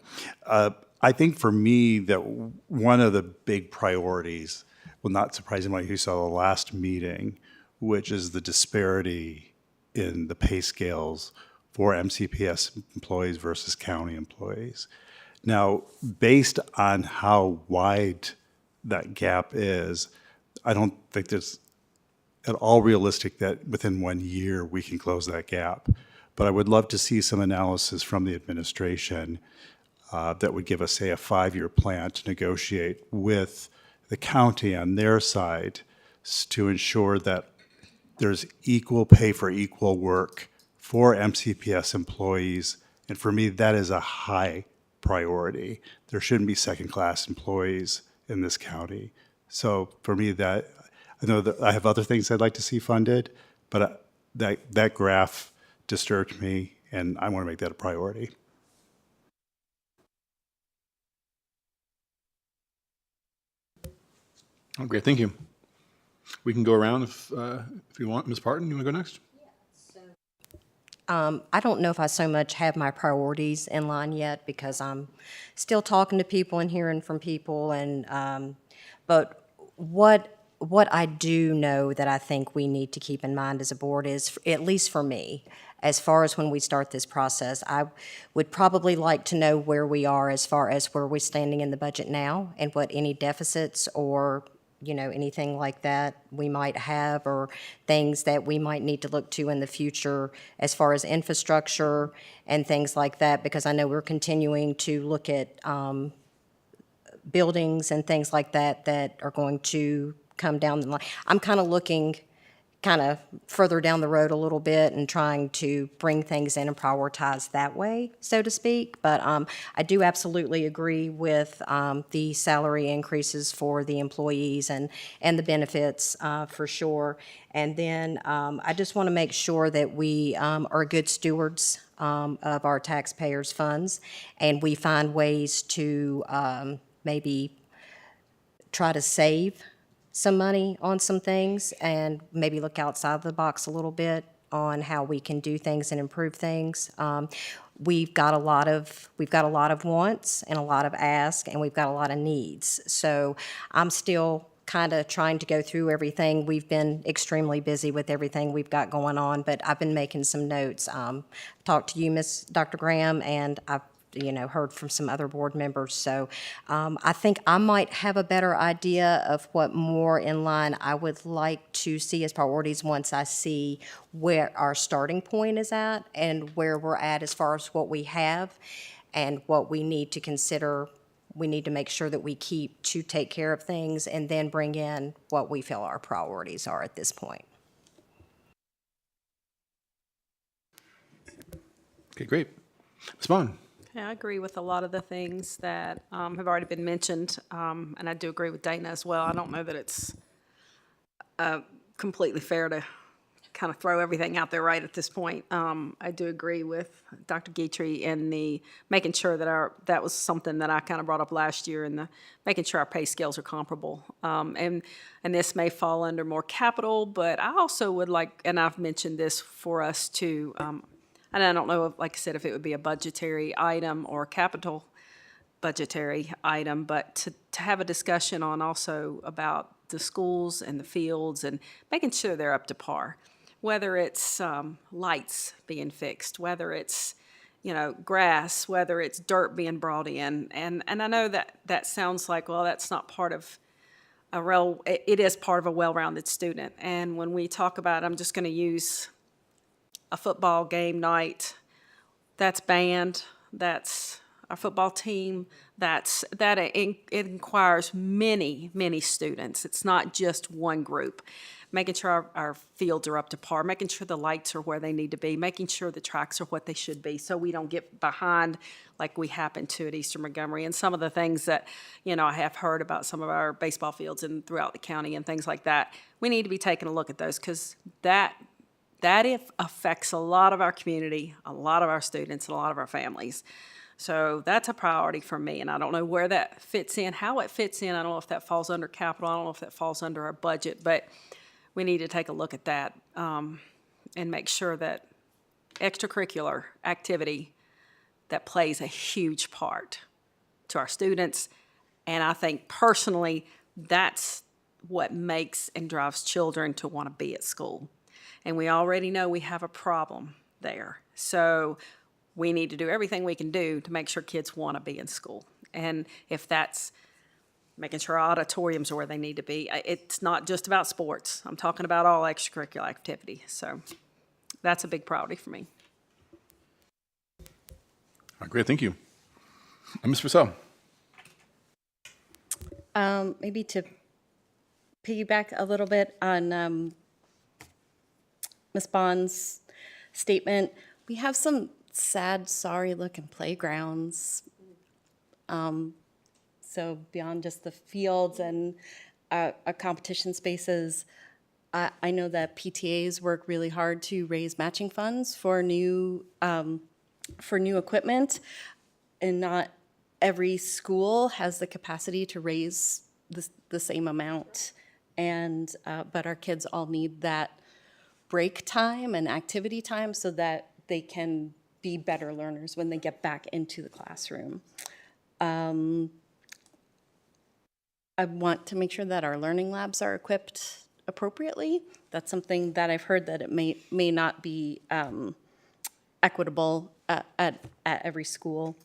I think for me that one of the big priorities, well, not surprisingly, you saw the last meeting, which is the disparity in the pay scales for MCPS employees versus county employees. Now, based on how wide that gap is, I don't think there's at all realistic that within 1 year we can close that gap. But I would love to see some analysis from the administration that would give us, say, a 5-year plan to negotiate with the county on their side to ensure that there's equal pay for equal work for MCPS employees. And for me, that is a high priority. There shouldn't be second-class employees in this county. So for me, I know that I have other things I'd like to see funded, but that graph disturbed me, and I want to make that a priority. Oh, great, thank you. We can go around if you want. Ms. Parton, you want to go next? I don't know if I so much have my priorities in line yet because I'm still talking to people and hearing from people. But what I do know that I think we need to keep in mind as a board is, at least for me, as far as when we start this process, I would probably like to know where we are as far as where we're standing in the budget now and what any deficits or anything like that we might have, or things that we might need to look to in the future as far as infrastructure and things like that, because I know we're continuing to look at buildings and things like that that are going to come down the line. I'm kind of looking further down the road a little bit and trying to bring things in and prioritize that way, so to speak. But I do absolutely agree with the salary increases for the employees and the benefits for sure. And then I just want to make sure that we are good stewards of our taxpayers' funds, and we find ways to maybe try to save some money on some things and maybe look outside the box a little bit on how we can do things and improve things. We've got a lot of wants and a lot of asks, and we've got a lot of needs. So I'm still kind of trying to go through everything. We've been extremely busy with everything we've got going on, but I've been making some notes. Talked to you, Dr. Graham, and I've heard from some other board members. So I think I might have a better idea of what more in line I would like to see as priorities once I see where our starting point is at and where we're at as far as what we have and what we need to consider. We need to make sure that we keep to take care of things and then bring in what we feel our priorities are at this point. Okay, great. Ms. Vaughn? Yeah, I agree with a lot of the things that have already been mentioned, and I do agree with Dana as well. I don't know that it's completely fair to kind of throw everything out there right at this point. I do agree with Dr. Guitry in the making sure that that was something that I kind of brought up last year, and the making sure our pay scales are comparable. And this may fall under more capital, but I also would like, and I've mentioned this for us to, and I don't know, if, like I said, if it would be a budgetary item or a capital budgetary item, but to have a discussion on also about the schools and the fields and making sure they're up to par. Whether it's lights being fixed, whether it's, grass, whether it's dirt being brought in. And I know that sounds like, well, that's not part of it is part of a well-rounded student. And when we talk about, I'm just going to use a football game night, that's band, that's our football team, it inquires many, many students. It's not just one group. Making sure our fields are up to par, making sure the lights are where they need to be, making sure the tracks are what they should be so we don't get behind like we happened to at Eastern Montgomery. And some of the things that, I have heard about some of our baseball fields and throughout the county and things like that, we need to be taking a look at those because that affects a lot of our community, a lot of our students, and a lot of our families. So that's a priority for me, and I don't know where that fits in, how it fits in. I don't know if that falls under capital. I don't know if that falls under our budget, but we need to take a look at that and make sure that extracurricular activity that plays a huge part to our students. And I think personally, that's what makes and drives children to want to be at school. And we already know we have a problem there. So we need to do everything we can do to make sure kids want to be in school. And if that's making sure our auditoriums are where they need to be, it's not just about sports. I'm talking about all extracurricular activity. So that's a big priority for me. All right, great, thank you. And Ms. Purcell? Maybe to piggyback a little bit on Ms. Bond's statement, we have some sad, sorry-looking playgrounds. So beyond just the fields and competition spaces, I know that PTAs work really hard to raise matching funds for new equipment, and not every school has the capacity to raise the same amount. And but our kids all need that break time and activity time so that they can be better learners when they get back into the classroom. I want to make sure that our learning labs are equipped appropriately. That's something that I've heard that it may not be equitable at every school.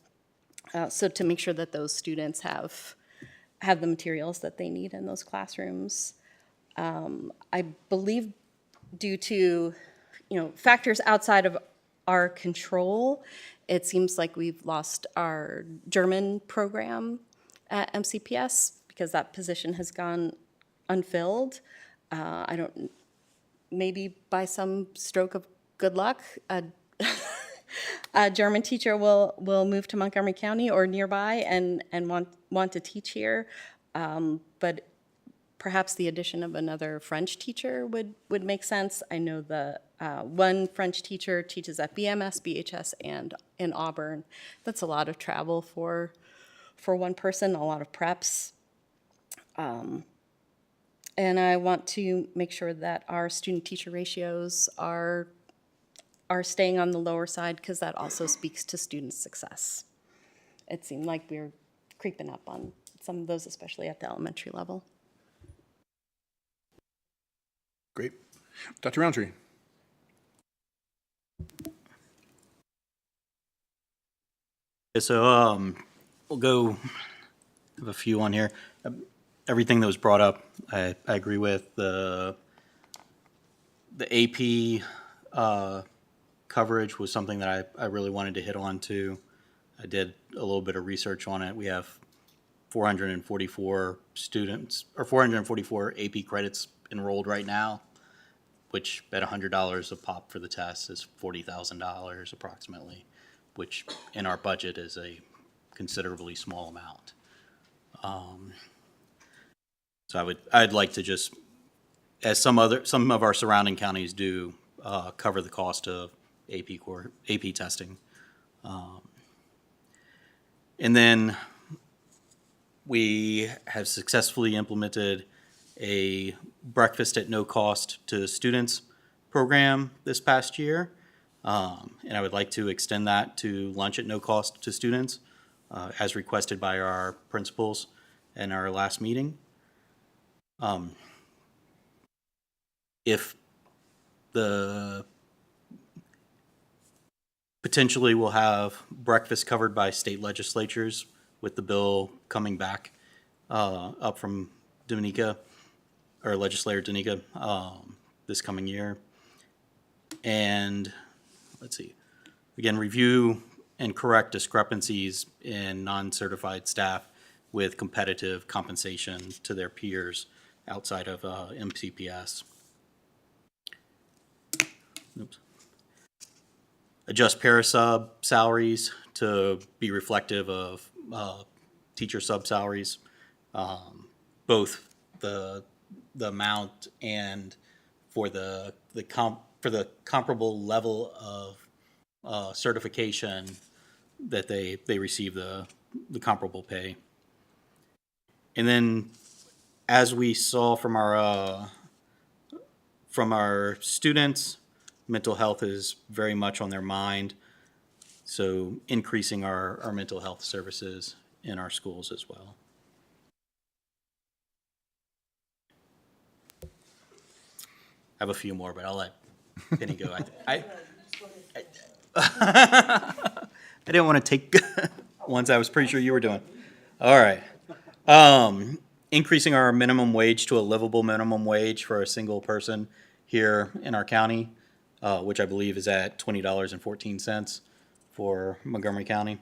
So to make sure that those students have the materials that they need in those classrooms. I believe due to factors outside of our control, it seems like we've lost our German program at MCPS because that position has gone unfilled. I don't, maybe by some stroke of good luck, a German teacher will move to Montgomery County or nearby and want to teach here. But perhaps the addition of another French teacher would make sense. I know the one French teacher teaches at BMS, BHS, and in Auburn. That's a lot of travel for one person, a lot of preps. And I want to make sure that our student-teacher ratios are staying on the lower side because that also speaks to student success. It seemed like we're creeping up on some of those, especially at the elementary level. Great. Dr. Roundtree? Yeah, so we'll go, have a few on here. Everything that was brought up, I agree with. The AP coverage was something that I really wanted to hit on too. I did a little bit of research on it. We have 444 students, or 444 AP credits enrolled right now, which at $100 a pop for the test is $40,000 approximately, which in our budget is a considerably small amount. So I'd like to just, as some of our surrounding counties do, cover the cost of AP testing. And then we have successfully implemented a breakfast at no cost to students program this past year. And I would like to extend that to lunch at no cost to students, as requested by our principals in our last meeting. If potentially we'll have breakfast covered by state legislatures with the bill coming back up from Dominica, or Legislator Dominica, this coming year. And let's see, again, review and correct discrepancies in non-certified staff with competitive compensation to their peers outside of MCPS. Oops. Adjust parasub salaries to be reflective of teacher sub salaries, both the amount and for the comparable level of certification that they receive the comparable pay. And then, as we saw from our students, mental health is very much on their mind. So increasing our mental health services in our schools as well. I have a few more, but I'll let Penny go. I didn't want to take ones I was pretty sure you were doing. All right. Increasing our minimum wage to a livable minimum wage for a single person here in our county, which I believe is at $20.14 for Montgomery County.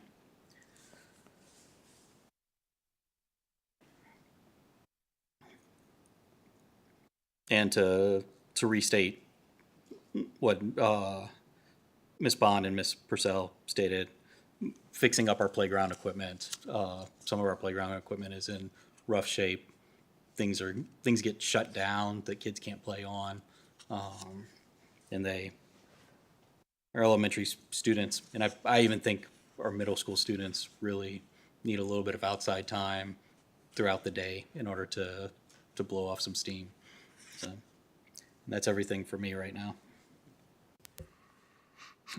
And to restate what Ms. Bond and Ms. Purcell stated, fixing up our playground equipment. Some of our playground equipment is in rough shape. Things get shut down that kids can't play on, and our elementary students, and I even think our middle school students really need a little bit of outside time throughout the day in order to blow off some steam. So that's everything for me right now.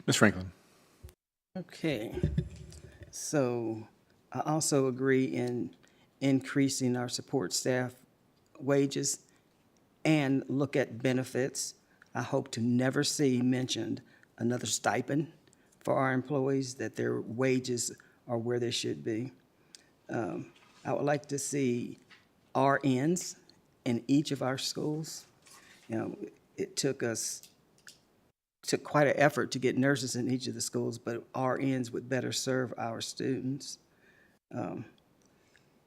Ms. Franklin. Okay, so I also agree in increasing our support staff wages and look at benefits. I hope to never see mentioned another stipend for our employees, that their wages are where they should be. I would like to see RNs in each of our schools. You know, it took quite an effort to get nurses in each of the schools, but RNs would better serve our students.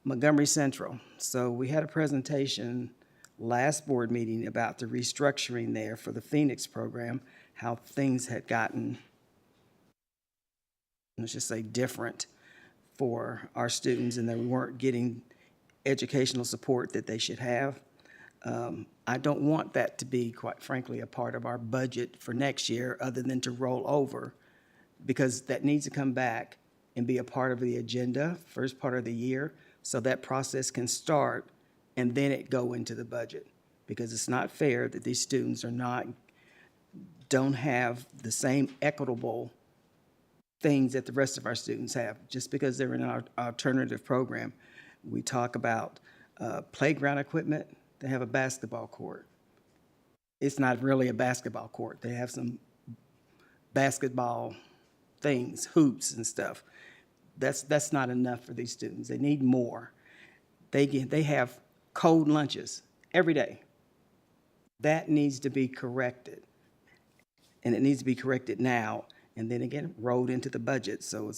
Montgomery Central. So we had a presentation last board meeting about the restructuring there for the Phoenix program, how things had gotten, let's just say, different for our students, and that we weren't getting educational support that they should have. I don't want that to be, quite frankly, a part of our budget for next year, other than to roll over, because that needs to come back and be a part of the agenda, first part of the year, so that process can start and then it go into the budget. Because it's not fair that these students don't have the same equitable things that the rest of our students have, just because they're in our alternative program. We talk about playground equipment. They have a basketball court. It's not really a basketball court. They have some basketball things, hoops and stuff. That's not enough for these students. They need more. They have cold lunches every day. That needs to be corrected. And it needs to be corrected now, and then again, rolled into the budget, so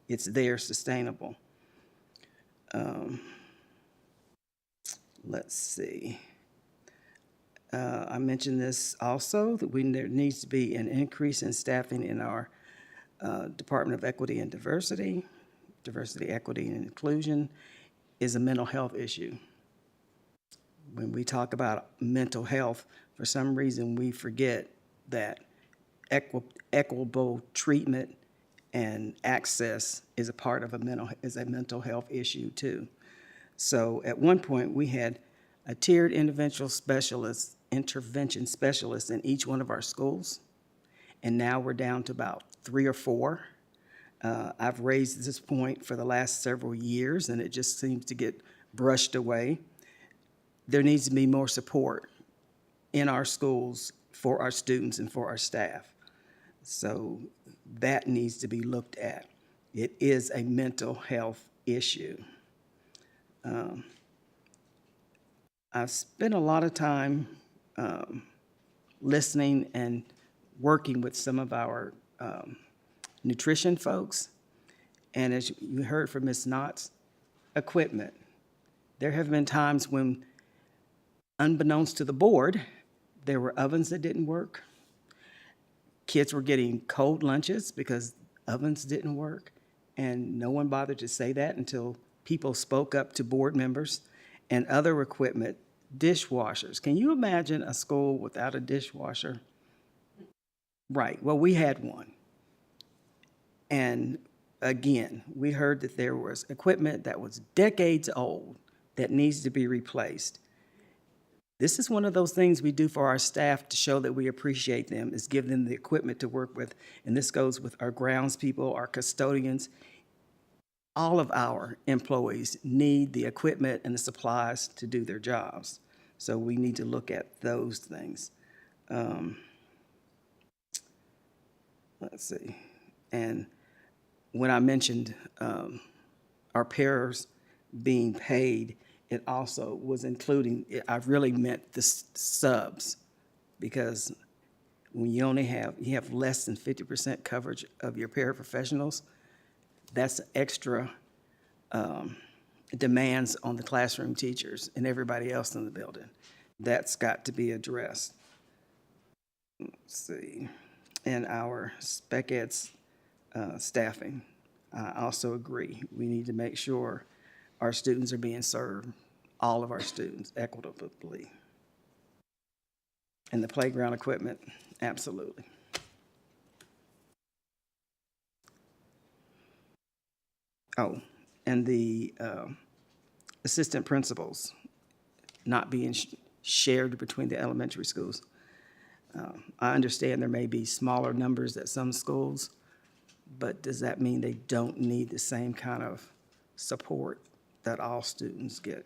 it's there, sustainable. Let's see. I mentioned this also, that there needs to be an increase in staffing in our Department of Equity and Diversity. Diversity, equity, and inclusion is a mental health issue. When we talk about mental health, for some reason, we forget that equitable treatment and access is a part of a mental health issue too. So at one point, we had a tiered intervention specialist in each one of our schools, and now we're down to about 3 or 4. I've raised this point for the last several years, and it just seems to get brushed away. There needs to be more support in our schools for our students and for our staff. So that needs to be looked at. It is a mental health issue. I've spent a lot of time listening and working with some of our nutrition folks. And as you heard from Ms. Knotts, equipment. There have been times when, unbeknownst to the board, there were ovens that didn't work. Kids were getting cold lunches because ovens didn't work. And no one bothered to say that until people spoke up to board members. And other equipment, dishwashers. Can you imagine a school without a dishwasher? Right, well, we had one. And again, we heard that there was equipment that was decades old that needs to be replaced. This is one of those things we do for our staff to show that we appreciate them, is give them the equipment to work with. And this goes with our grounds people, our custodians. All of our employees need the equipment and the supplies to do their jobs. So we need to look at those things. Let's see. And when I mentioned our pairs being paid, it also was including, I really meant the subs, because when you have less than 50% coverage of your paraprofessionals, that's extra demands on the classroom teachers and everybody else in the building. That's got to be addressed. Let's see. And our spec eds staffing, I also agree. We need to make sure our students are being served, all of our students, equitably. And the playground equipment, absolutely. Oh, and the assistant principals not being shared between the elementary schools. I understand there may be smaller numbers at some schools, but does that mean they don't need the same kind of support that all students get?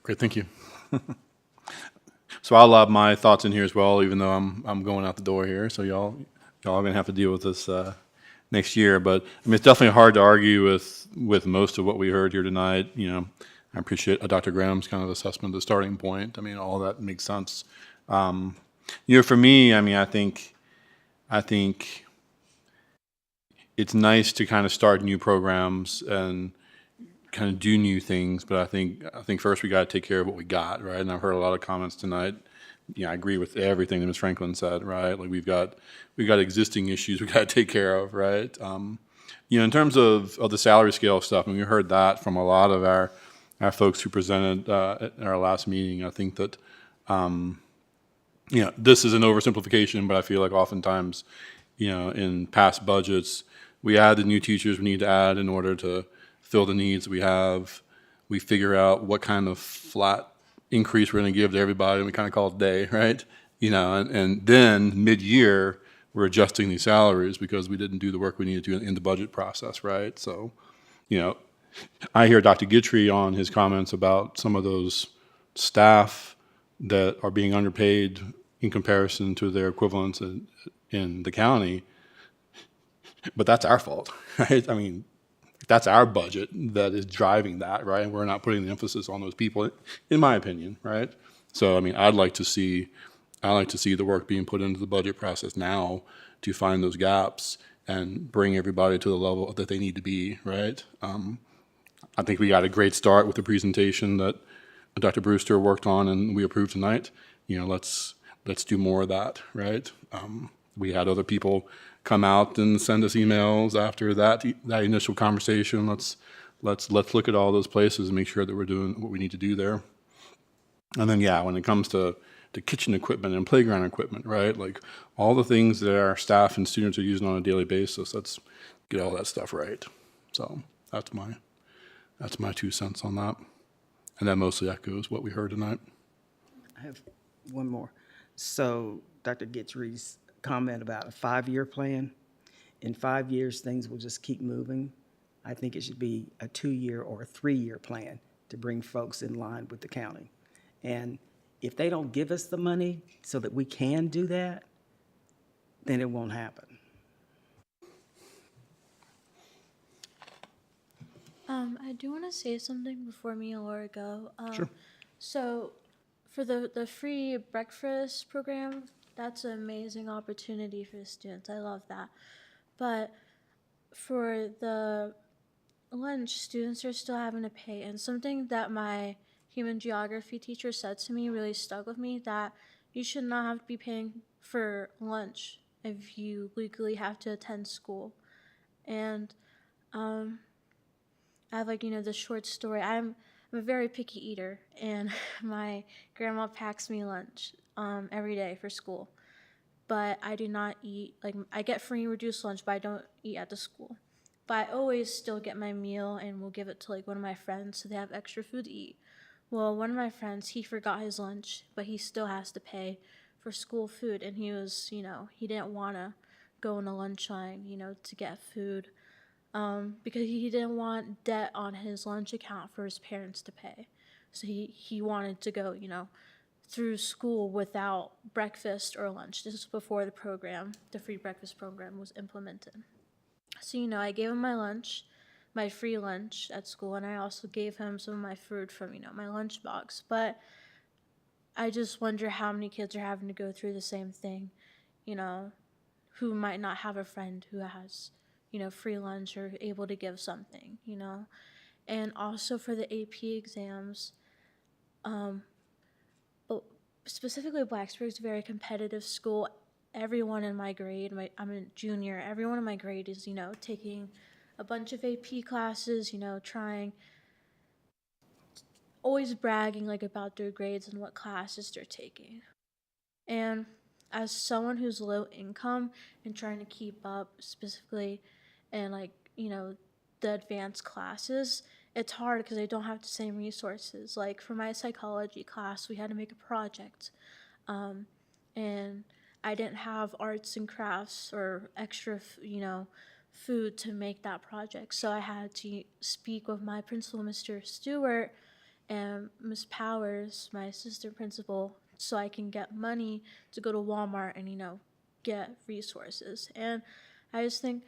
Great, thank you. So I'll lob my thoughts in here as well, even though I'm going out the door here. So y'all are gonna have to deal with this next year. But I mean, it's definitely hard to argue with most of what we heard here tonight. You know, I appreciate Dr. Graham's kind of assessment, the starting point. I mean, all that makes sense. You know, for me, I mean, I think it's nice to kind of start new programs and kind of do new things, but I think first we got to take care of what we got, right? And I've heard a lot of comments tonight. Yeah, I agree with everything that Ms. Franklin said, right? Like we've got existing issues we got to take care of, right? You know, in terms of the salary scale stuff, and we heard that from a lot of our folks who presented at our last meeting. I think that you know, this is an oversimplification, but I feel like oftentimes, you know, in past budgets, we add the new teachers we need to add in order to fill the needs we have. We figure out what kind of flat increase we're going to give to everybody, and we kind of call it a day, right? You know, and then mid-year, we're adjusting these salaries because we didn't do the work we needed to in the budget process, right? So, you know, I hear Dr. Guitry on his comments about some of those staff that are being underpaid in comparison to their equivalents in the county, but that's our fault, right? I mean, that's our budget that is driving that, right? And we're not putting the emphasis on those people, in my opinion, right? So, I mean, I'd like to see the work being put into the budget process now to find those gaps and bring everybody to the level that they need to be, right? I think we got a great start with the presentation that Dr. Brewster worked on and we approved tonight. You know, let's do more of that, right? We had other people come out and send us emails after that initial conversation. Let's look at all those places and make sure that we're doing what we need to do there. And then, yeah, when it comes to kitchen equipment and playground equipment, right? Like all the things that our staff and students are using on a daily basis, let's get all that stuff right. So that's my 2 cents on that. And that mostly echoes what we heard tonight. I have one more. So Dr. Guidry's comment about a 5-year plan. In 5 years, things will just keep moving. I think it should be a 2-year or a 3-year plan to bring folks in line with the county. And if they don't give us the money so that we can do that, then it won't happen. I do want to say something before me and Laura go. Sure. So, for the free breakfast program, that's an amazing opportunity for the students. I love that. But for the lunch, students are still having to pay. And something that my human geography teacher said to me really stuck with me, that you should not have to be paying for lunch if you legally have to attend school. And I have this short story. I'm a very picky eater, and my grandma packs me lunch every day for school. But I do not eat, I get free and reduced lunch, but I don't eat at the school. But I always still get my meal and will give it to one of my friends so they have extra food to eat. Well, one of my friends, he forgot his lunch, but he still has to pay for school food. And he was, he didn't want to go in a lunch line, to get food. Because he didn't want debt on his lunch account for his parents to pay. So he wanted to go, through school without breakfast or lunch. This was before the free breakfast program was implemented. So, I gave him my lunch, my free lunch at school, and I also gave him some of my food from, my lunch box. But I just wonder how many kids are having to go through the same thing, who might not have a friend who has free lunch or able to give something, And also for the AP exams, specifically Blacksburg's a very competitive school. Everyone in my grade, I'm a junior, everyone in my grade is, taking a bunch of AP classes, trying, always bragging about their grades and what classes they're taking. And as someone who's low income and trying to keep up specifically in the advanced classes, it's hard because I don't have the same resources. Like for my psychology class, we had to make a project, and I didn't have arts and crafts or extra, food to make that project. So I had to speak with my principal, Mr. Stewart, and Ms. Powers, my assistant principal, so I can get money to go to Walmart and, get resources. And I just think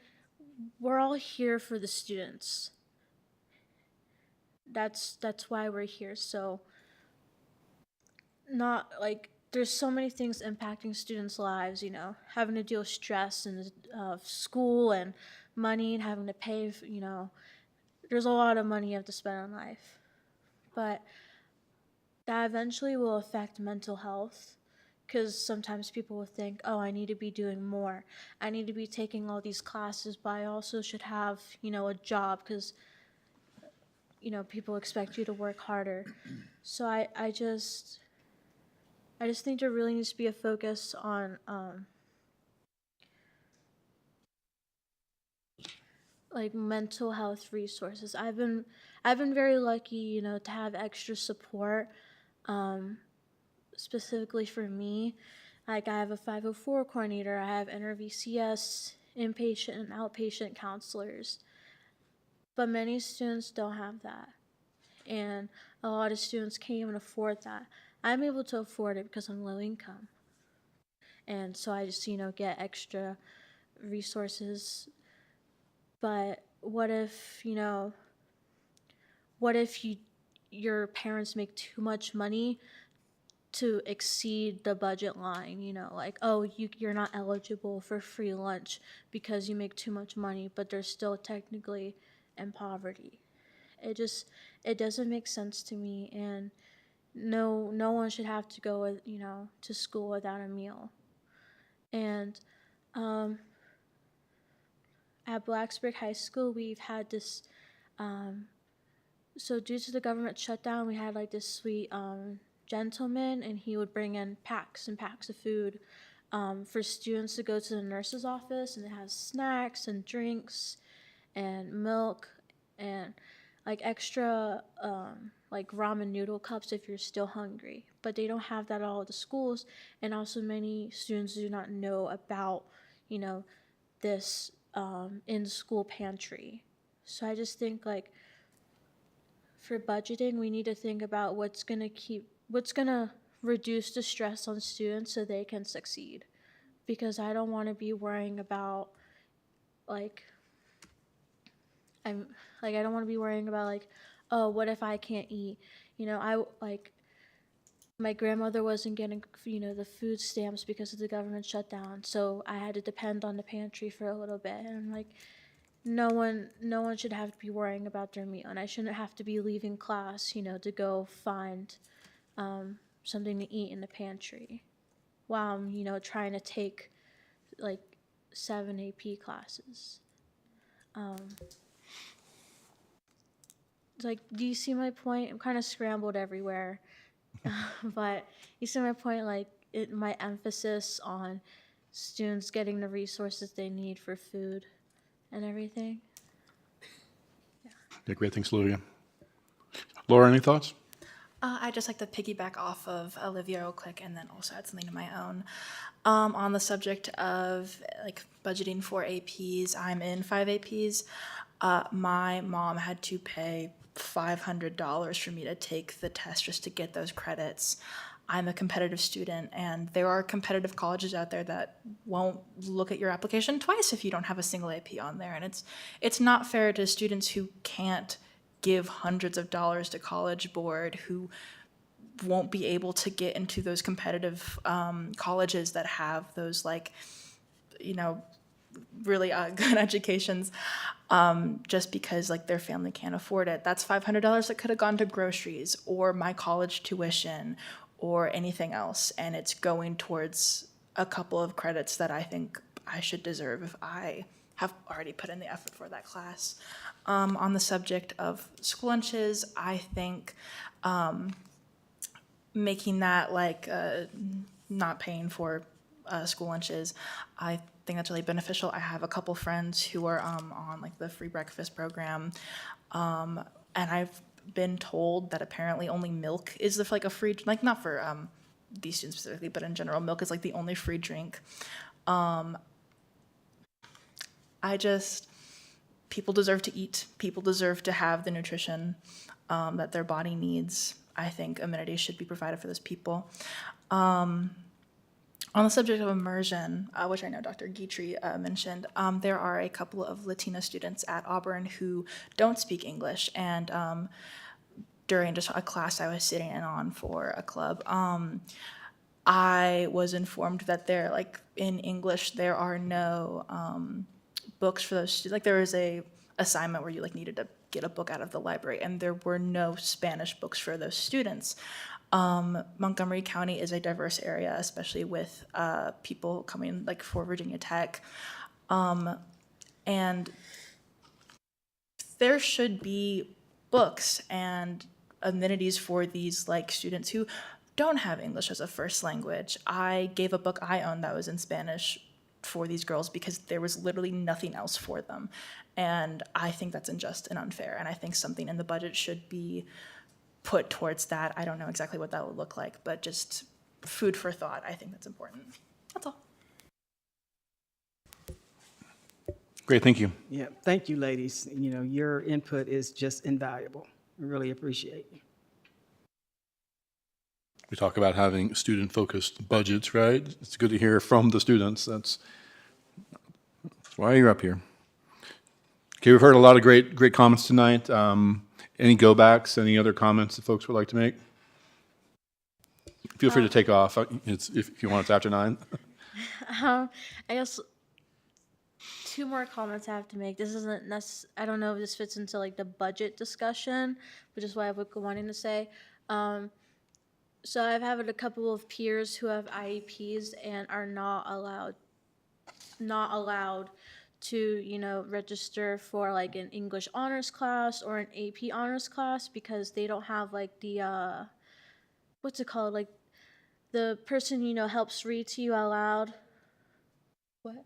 we're all here for the students. That's why we're here. So not there's so many things impacting students' lives, having to deal with stress and school and money and having to pay, there's a lot of money you have to spend on life. But that eventually will affect mental health, because sometimes people will think, oh, I need to be doing more. I need to be taking all these classes, but I also should have, a job, because, people expect you to work harder. So I just think there really needs to be a focus on mental health resources. I've been very lucky, to have extra support, specifically for me. I have a 504 coordinator, I have inter-VCS, inpatient and outpatient counselors. But many students don't have that. And a lot of students can't even afford that. I'm able to afford it because I'm low income. and so I just, get extra resources. But what if, your parents make too much money to exceed the budget line, like, oh, you're not eligible for free lunch because you make too much money, but they're still technically in poverty. It doesn't make sense to me, and no one should have to go with, to school without a meal. And at Blacksburg High School, we've had this, so due to the government shutdown, we had like this sweet gentleman, and he would bring in packs and packs of food for students to go to the nurse's office, and it has snacks and drinks and milk and like extra like ramen noodle cups if you're still hungry. But they don't have that at all at the schools, and also many students do not know about, this in-school pantry. So I just think, like, for budgeting, we need to think about what's gonna reduce the stress on students so they can succeed. Because I don't want to be worrying about, like, I don't want to be worrying about, like, oh, what if I can't eat? My grandmother wasn't getting, the food stamps because of the government shutdown, so I had to depend on the pantry for a little bit. And I'm like, no one should have to be worrying about their meal, and I shouldn't have to be leaving class, to go find something to eat in the pantry while I'm, trying to take like 7 AP classes. Like, do you see my point? I'm kind of scrambled everywhere. But you see my point, like, my emphasis on students getting the resources they need for food and everything. Yeah, great. Thanks, Olivia. Laura, any thoughts? I'd just like to piggyback off of Olivia real quick and then also add something to my own. On the subject of like budgeting for APs, I'm in 5 APs. My mom had to pay $500 for me to take the test just to get those credits. I'm a competitive student, and there are competitive colleges out there that won't look at your application twice if you don't have a single AP on there. And it's not fair to students who can't give hundreds of dollars to College Board, who won't be able to get into those competitive colleges that have those, like, really good educations, just because like their family can't afford it. That's $500 that could have gone to groceries or my college tuition or anything else, and it's going towards a couple of credits that I think I should deserve if I have already put in the effort for that class. On the subject of school lunches, I think making that like not paying for school lunches, I think that's really beneficial. I have a couple friends who are on like the free breakfast program, and I've been told that apparently only milk is like a free, like not for these students specifically, but in general, milk is like the only free drink. People deserve to eat. People deserve to have the nutrition that their body needs. I think amenities should be provided for those people. On the subject of immersion, which I know Dr. Guitry mentioned, there are a couple of Latino students at Auburn who don't speak English, and during just a class I was sitting in on for a club, I was informed that there, like in English, there are no books for those students. Like there was a assignment where you like needed to get a book out of the library, and there were no Spanish books for those students. Montgomery County is a diverse area, especially with people coming like for Virginia Tech. And there should be books and amenities for these like students who don't have English as a first language. I gave a book I owned that was in Spanish for these girls because there was literally nothing else for them. And I think that's unjust and unfair. And I think something in the budget should be put towards that. I don't know exactly what that would look like, but just food for thought. I think that's important. That's all. Great, thank you. Yeah, thank you, ladies. Your input is just invaluable. I really appreciate you. We talk about having student-focused budgets, right? It's good to hear from the students. That's why you're up here. Okay, we've heard a lot of great comments tonight. Any go-backs, any other comments that folks would like to make? Feel free to take off if you want, it's after 9. I guess two more comments I have to make. This isn't I don't know if this fits into like the budget discussion, which is why I was wanting to say. So I've had a couple of peers who have IEPs and are not allowed to, you know, register for like an English honors class or an AP honors class because they don't have like the what's it called? Like the person, you know, helps read to you out loud. What?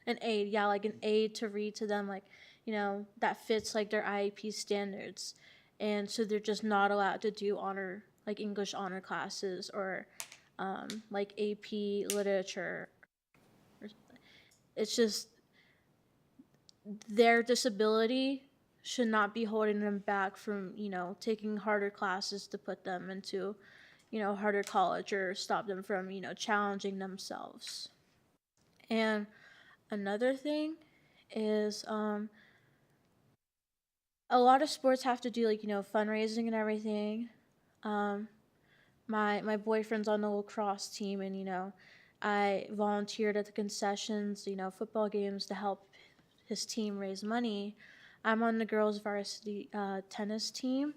An aid, yeah, like an aid to read to them, like, you know, that fits like their IEP standards. And so they're just not allowed to do like English honor classes or like AP literature. It's just their disability should not be holding them back from, you know, taking harder classes to put them into, you know, harder college or stop them from, you know, challenging themselves. And another thing is a lot of sports have to do like, you know, fundraising and everything. My boyfriend's on the lacrosse team, and you know, I volunteered at the concessions, you know, football games to help his team raise money. I'm on the girls varsity tennis team,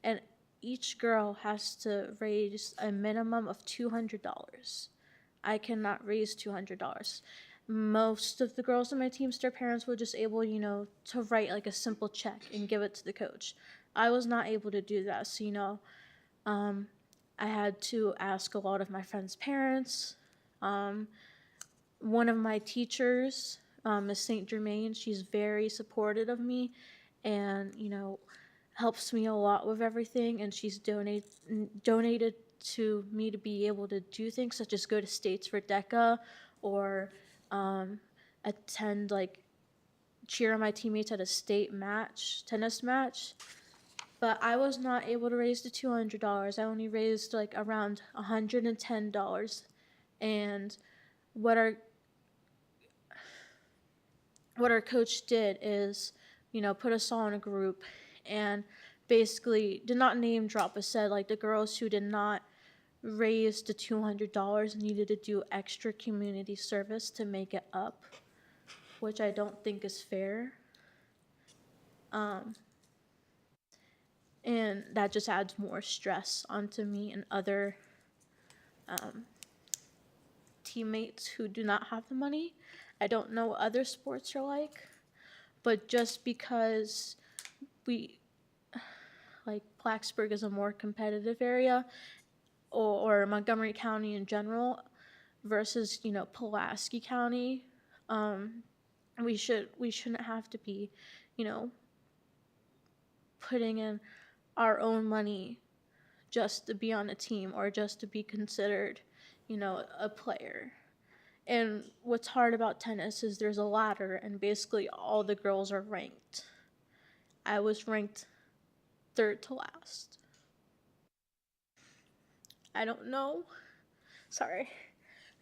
and each girl has to raise a minimum of $200. I cannot raise $200. Most of the girls on my team, their parents were just able, you know, to write like a simple check and give it to the coach. I was not able to do that, so you know, I had to ask a lot of my friends' parents. One of my teachers, Miss St. Germain, she's very supportive of me, and you know, helps me a lot with everything. And she's donated to me to be able to do things such as go to states for DECA, or attend like cheer on my teammates at a state tennis match. But I was not able to raise the $200. I only raised like around $110. And what our coach did is, you know, put us all in a group and basically did not name drop, but said like the girls who did not raise the $200 needed to do extra community service to make it up, which I don't think is fair. And that just adds more stress onto me and other teammates who do not have the money. I don't know what other sports are like, but just because Blacksburg is a more competitive area, or Montgomery County in general, versus, you know, Pulaski County, we shouldn't have to be, you know, putting in our own money just to be on a team or just to be considered, you know, a player. And what's hard about tennis is there's a ladder, and basically all the girls are ranked. I was ranked 3rd to last. I don't know. Sorry.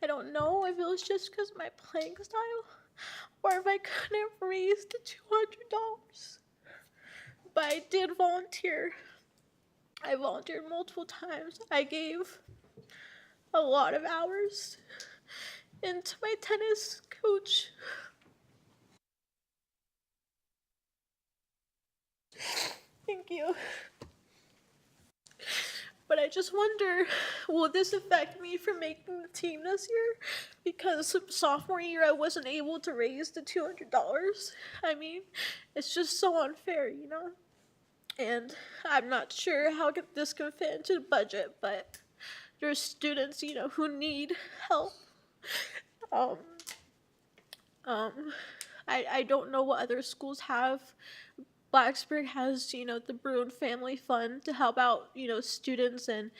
I don't know if it was just because of my playing style or if I couldn't raise the $200. But I did volunteer. I volunteered multiple times. I gave a lot of hours into my tennis coach. Thank you. But I just wonder, will this affect me from making the team this year? Because sophomore year I wasn't able to raise the $200. I mean, it's just so unfair, you know? And I'm not sure how this can fit into the budget, but there's students, you know, who need help. I don't know what other schools have. Blacksburg has, you know, the Bruin Family Fund to help out, you know, students and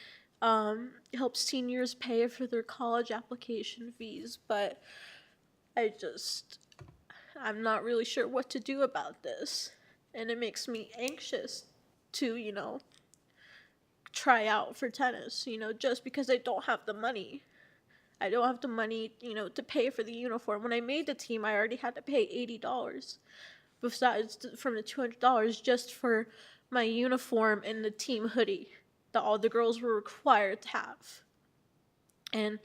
help seniors pay for their college application fees. But I'm not really sure what to do about this. And it makes me anxious to, you know, try out for tennis, just because I don't have the money. I don't have the money, to pay for the uniform. When I made the team, I already had to pay $80 besides from the $200 just for my uniform and the team hoodie that all the girls were required to have. And,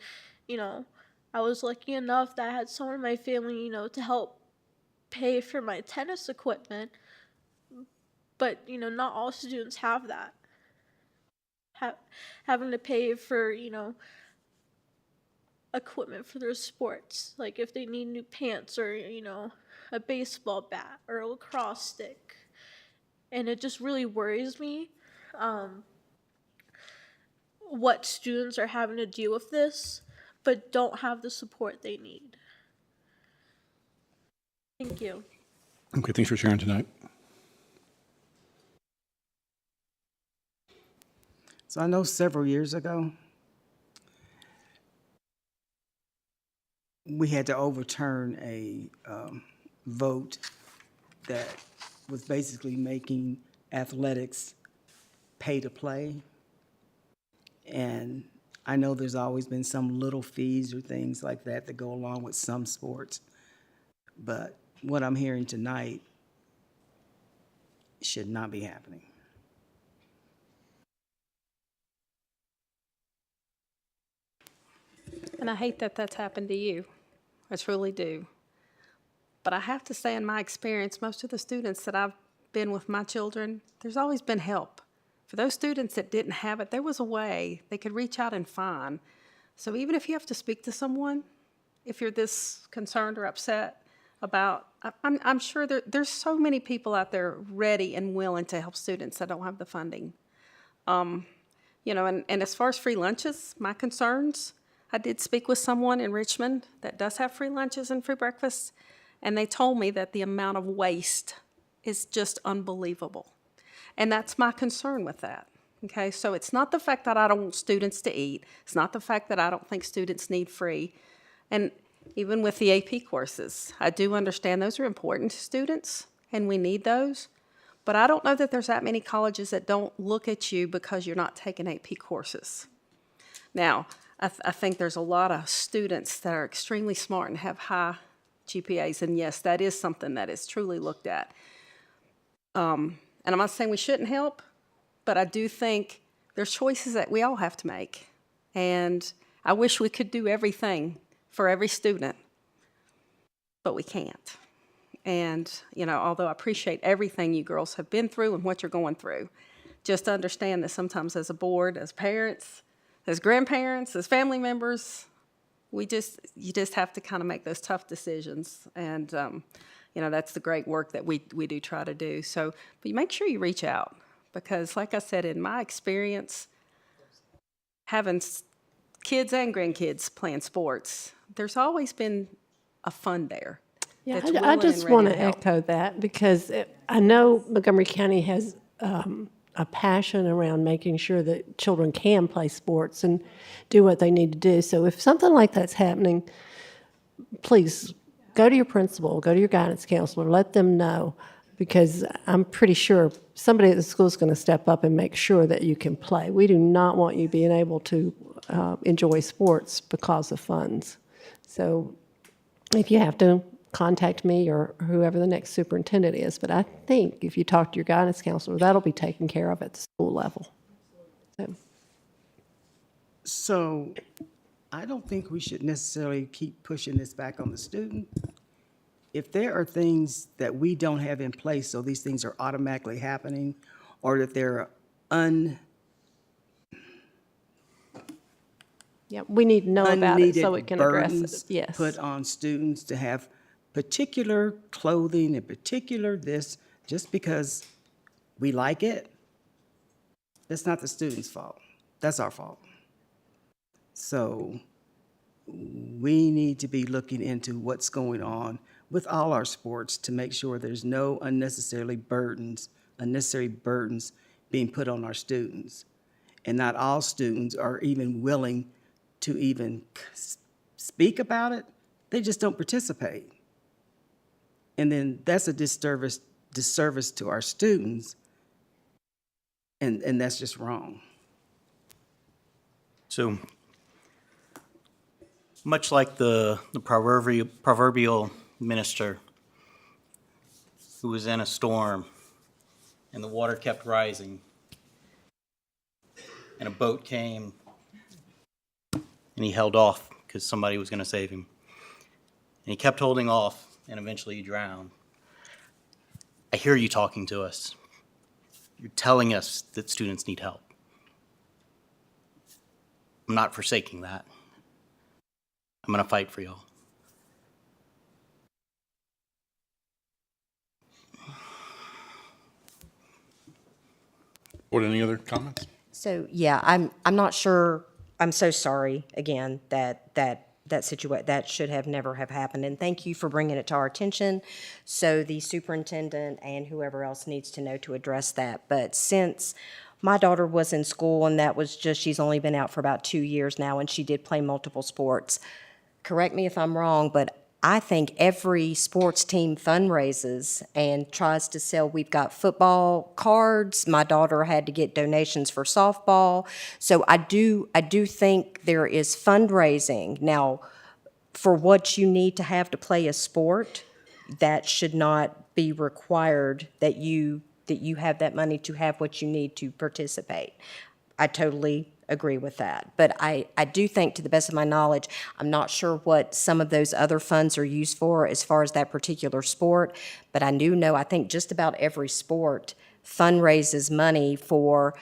I was lucky enough that I had someone in my family, to help pay for my tennis equipment. But, not all students have that. Having to pay for, equipment for their sports. Like if they need new pants or, a baseball bat or a lacrosse stick. And it just really worries me what students are having to deal with this, but don't have the support they need. Thank you. Okay, thanks for sharing tonight. So I know several years ago, we had to overturn a vote that was basically making athletics pay to play. And I know there's always been some little fees or things like that that go along with some sports. But what I'm hearing tonight should not be happening. And I hate that that's happened to you. I truly do. But I have to say, in my experience, most of the students that I've been with my children, there's always been help. For those students that didn't have it, there was a way they could reach out and find. So even if you have to speak to someone, if you're this concerned or upset about, I'm sure there's so many people out there ready and willing to help students that don't have the funding. And as far as free lunches, my concerns, I did speak with someone in Richmond that does have free lunches and free breakfasts, and they told me that the amount of waste is just unbelievable. And that's my concern with that, okay? So it's not the fact that I don't want students to eat. It's not the fact that I don't think students need free. And even with the AP courses, I do understand those are important to students, and we need those. But I don't know that there's that many colleges that don't look at you because you're not taking AP courses. Now, I think there's a lot of students that are extremely smart and have high GPAs, and yes, that is something that is truly looked at. And I'm not saying we shouldn't help, but I do think there's choices that we all have to make. And I wish we could do everything for every student, but we can't. And, although I appreciate everything you girls have been through and what you're going through, just understand that sometimes as a board, as parents, as grandparents, as family members, you just have to kind of make those tough decisions. And, that's the great work that we do try to do. So, but you make sure you reach out because, like I said, in my experience, having kids and grandkids playing sports, there's always been a fund there. Yeah, that's I willing just and ready want to to help. echo that because I know Montgomery County has a passion around making sure that children can play sports and do what they need to do. So if something like that's happening, please go to your principal, go to your guidance counselor, let them know, because I'm pretty sure somebody at the school is going to step up and make sure that you can play. We do not want you being able to enjoy sports because of funds. So if you have to, contact me or whoever the next superintendent is. But I think if you talk to your guidance counselor, that'll be taken care of at the school level. So I don't think we should necessarily keep pushing this back on the student. If there are things that we don't have in place, so these things are automatically happening, or that they're we need to know about it so we unneeded can address it. burdens Yes. put on students to have particular clothing and particular this, just because we like it, that's not the student's fault. That's our fault. So we need to be looking into what's going on with all our sports to make sure there's no unnecessary burdens being put on our students. And not all students are even willing to even speak about it. They just don't participate. And then that's a disservice to our students, and that's just wrong. So, much like the proverbial minister who was in a storm and the water kept rising and a boat came and he held off because somebody was going to save him. And he kept holding off and eventually he drowned. I hear you talking to us. You're telling us that students need help. I'm not forsaking that. I'm going to fight for y'all. Board, any other comments? So, yeah, I'm not sure, I'm so sorry, again, that should have never have happened. And thank you for bringing it to our attention, so the superintendent and whoever else needs to know to address that. But since my daughter was in school, and that was just, she's only been out for about 2 years now, and she did play multiple sports. Correct me if I'm wrong, but I think every sports team fundraises and tries to sell. We've got football cards. My daughter had to get donations for softball. So I do think there is fundraising. Now, for what you need to have to play a sport, that should not be required that you have that money to have what you need to participate. I totally agree with that. But I do think, to the best of my knowledge, I'm not sure what some of those other funds are used for as far as that particular sport, but I do know, I think just about every sport fundraises money for,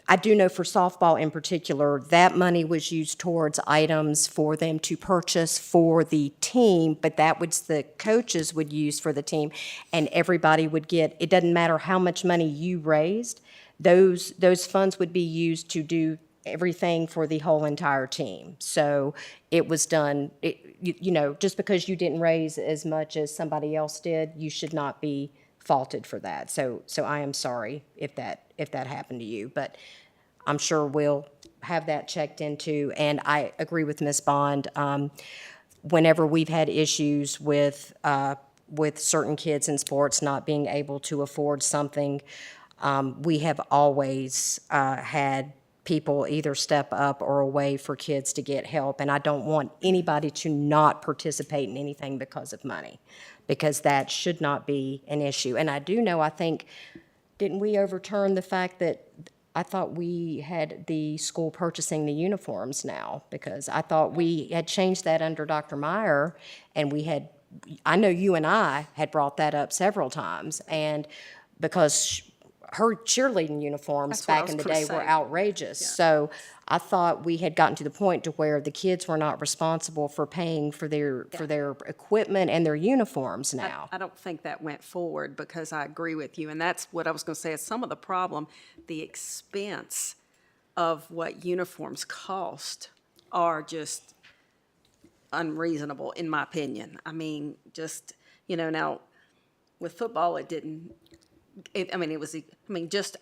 I do know for softball in particular, that money was used towards items for them to purchase for the team, but that was the coaches would use for the team, and everybody would get, it doesn't matter how much money you raised, those funds would be used to do everything for the whole entire team. So it was done, just because you didn't raise as much as somebody else did, you should not be faulted for that. So I am sorry if that happened to you, but I'm sure we'll have that checked into. And I agree with Ms. Bond. Whenever we've had issues with certain kids in sports not being able to afford something, we have always had people either step up or a way for kids to get help. And I don't want anybody to not participate in anything because of money, because that should not be an issue. And I do know, I think, didn't we overturn the fact that, I thought we had the school purchasing the uniforms now, because I thought we had changed that under Dr. Meyer, and I know you and I had brought that up several times, and because her cheerleading uniforms back in the day were outrageous. Yeah. So I thought we had gotten to the point to where the kids were not responsible for paying for their equipment and their uniforms now. I don't think that went forward, because I agree with you, and that's what I was going to say is some of the problem, the expense of what uniforms cost are just unreasonable, in my opinion. I mean, just, now with football, I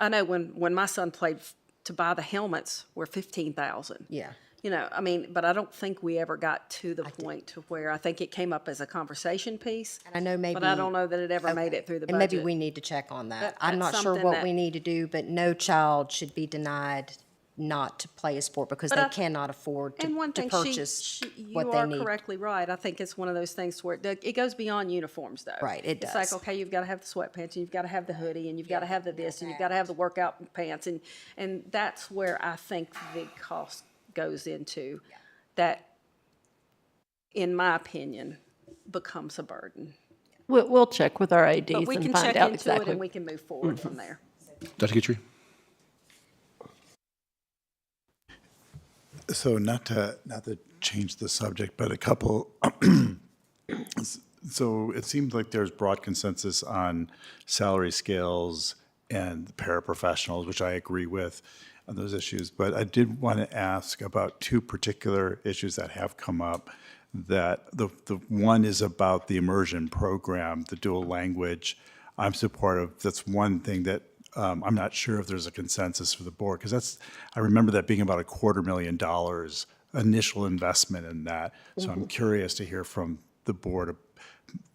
know when my son played, to buy the helmets were $15,000. Yeah. But I don't think we ever got to the point to where, I think it came up as a conversation piece. And I know maybe. But I don't know that it ever made it through the budget. And maybe we need to check on that. I'm not sure what we need to do, but no child should be denied not to play a sport because they cannot afford to purchase what they need. You are correctly right. I think it's one of those things where it goes beyond uniforms, though. Right, it does. It's like, okay, you've got to have the sweatpants, and you've got to have the hoodie, and you've got to have the this, and you've got to have the workout pants, and that's where I think the cost goes into. That, in my opinion, becomes a burden. We'll check with our ADs But we and can find check out into exactly. it, and we can move forward from there. Dr. Guidry? So not to change the subject, but a couple. So it seems like there's broad consensus on salary scales and paraprofessionals, which I agree with on those issues. But I did want to ask about two particular issues that have come up. That the one is about the immersion program, the dual language. I'm supportive. That's one thing that I'm not sure if there's a consensus for the board, because I remember that being about $250,000 initial investment in that. So I'm curious to hear from the board,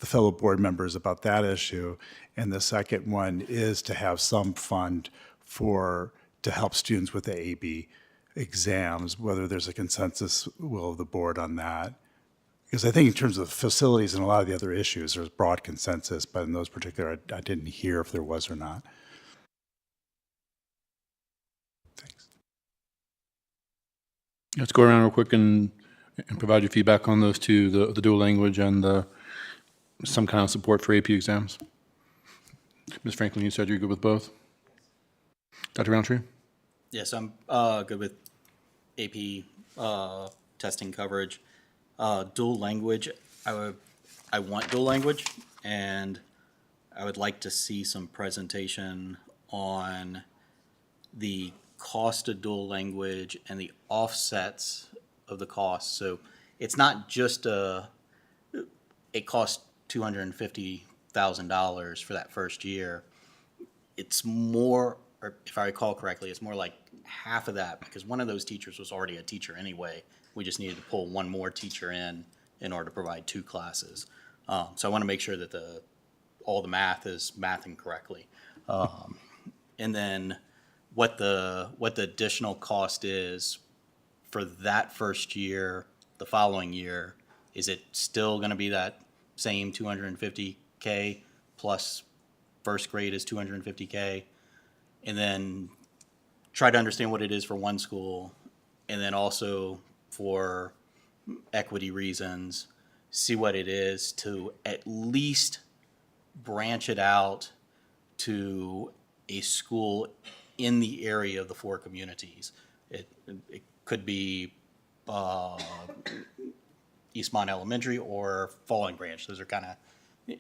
the fellow board members about that issue. And the second one is to have some fund to help students with the AB exams, whether there's a consensus will of the board on that. Because I think in terms of facilities and a lot of the other issues, there's broad consensus, but in those particular, I didn't hear if there was or not. Let's go around real quick and provide your feedback on those two, the dual language and some kind of support for AP exams. Ms. Franklin, you said you're good with both. Dr. Roundtree? Yes, I'm good with AP testing coverage. Dual language, I want dual language, and I would like to see some presentation on the cost of dual language and the offsets of the cost. So it's not just it costs $250,000 for that first year. It's more, or if I recall correctly, it's more like half of that, because one of those teachers was already a teacher anyway. We just needed to pull one more teacher in order to provide 2 classes. So I want to make sure that all the math is mathing correctly. And then what the additional cost is for that first year, the following year. Is it still going to be that same $250K plus first grade is $250K? And then try to understand what it is for one school, and then also for equity reasons, see what it is to at least branch it out to a school in the area of the 4 communities. It could be Eastmont Elementary or Falling Branch. Those are kind of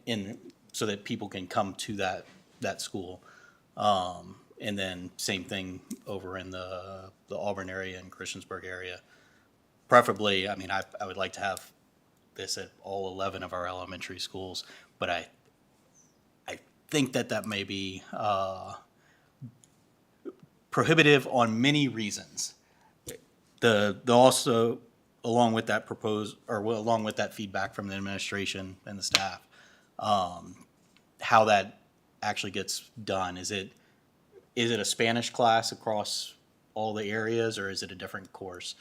in so that people can come to that school. And then same thing over in the Auburn area and Christiansburg area. Preferably, I mean, I would like to have this at all 11 of our elementary schools, but I think that may be prohibitive on many reasons. The also, along with that along with that feedback from the administration and the staff, how that actually gets done. Is it a Spanish class across all the areas, or is it a different course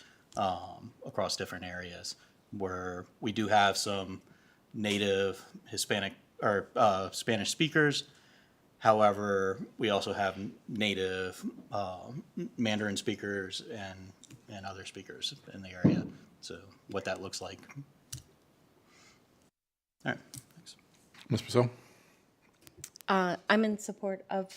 across different areas? Where we do have some native Hispanic or Spanish speakers. However, we also have native Mandarin speakers and other speakers in the area. So what that looks like. All right, thanks. Ms. Purcell? I'm in support of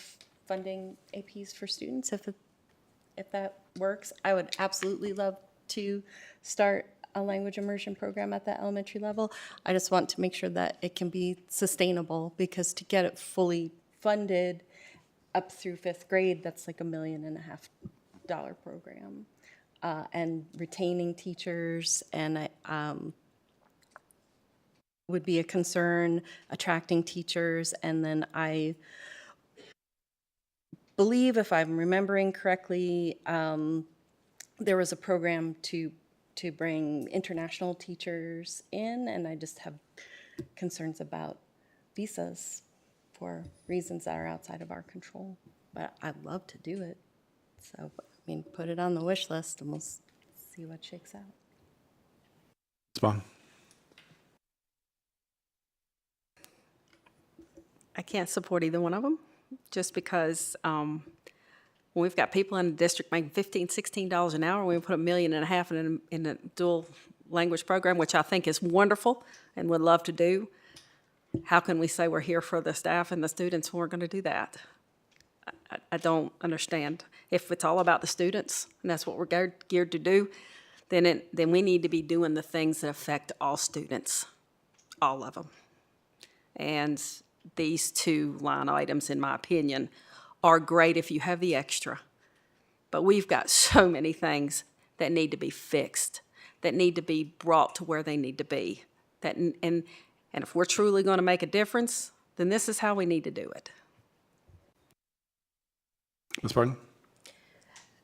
funding APs for students if that works. I would absolutely love to start a language immersion program at the elementary level. I just want to make sure that it can be sustainable, because to get it fully funded up through 5th grade, that's like $1.5 million program. And retaining teachers and would be a concern, attracting teachers, and then I believe, if I'm remembering correctly, there was a program to bring international teachers in, and I just have concerns about visas for reasons that are outside of our control. But I'd love to do it. So, I mean, put it on the wish list and we'll see what shakes out. Spawn? I can't support either one of them, just because when we've got people in the district making $15, $16 an hour, we put $1.5 million in a dual language program, which I think is wonderful and would love to do. How can we say we're here for the staff and the students when we're going to do that? I don't understand. If it's all about the students and that's what we're geared to do, then we need to be doing the things that affect all students, all of them. And these 2 line items, in my opinion, are great if you have the extra. But we've got so many things that need to be fixed, that need to be brought to where they need to be. And if we're truly going to make a difference, then this is how we need to do it. Ms. Barton?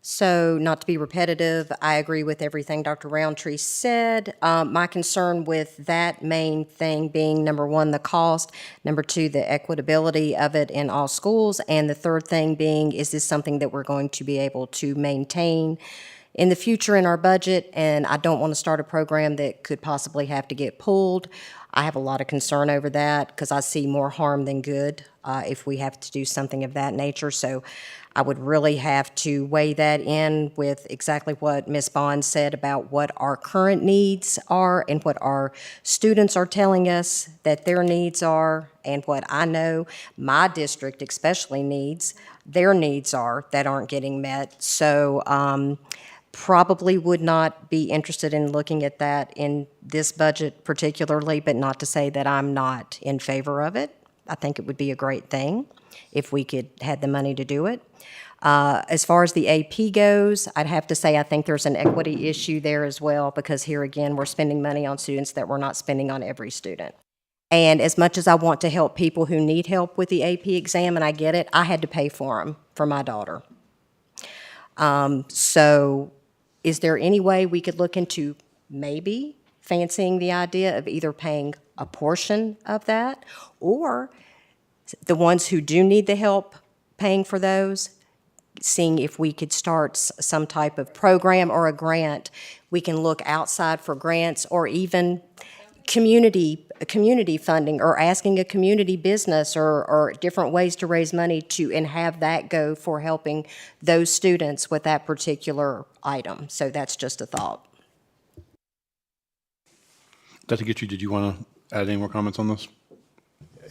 So, not to be repetitive, I agree with everything Dr. Roundtree said. My concern with that main thing being, number 1, the cost, number 2, the equitability of it in all schools, and the third thing being, is this something that we're going to be able to maintain in the future in our budget, and I don't want to start a program that could possibly have to get pulled. I have a lot of concern over that because I see more harm than good if we have to do something of that nature. So I would really have to weigh that in with exactly what Ms. Bond said about what our current needs are and what our students are telling us that their needs are, and what I know my district especially needs, their needs are that aren't getting met. So probably would not be interested in looking at that in this budget particularly, but not to say that I'm not in favor of it. I think it would be a great thing if we could had the money to do it. As far as the AP goes, I'd have to say I think there's an equity issue there as well, because here again, we're spending money on students that we're not spending on every student. And as much as I want to help people who need help with the AP exam, and I get it, I had to pay for them for my daughter. So is there any way we could look into maybe fancying the idea of either paying a portion of that, or the ones who do need the help paying for those, seeing if we could start some type of program or a grant? We can look outside for grants, or even community funding, or asking a community business, or different ways to raise money and have that go for helping those students with that particular item. So that's just a thought. Dr. Guitry, did you want to add any more comments on this?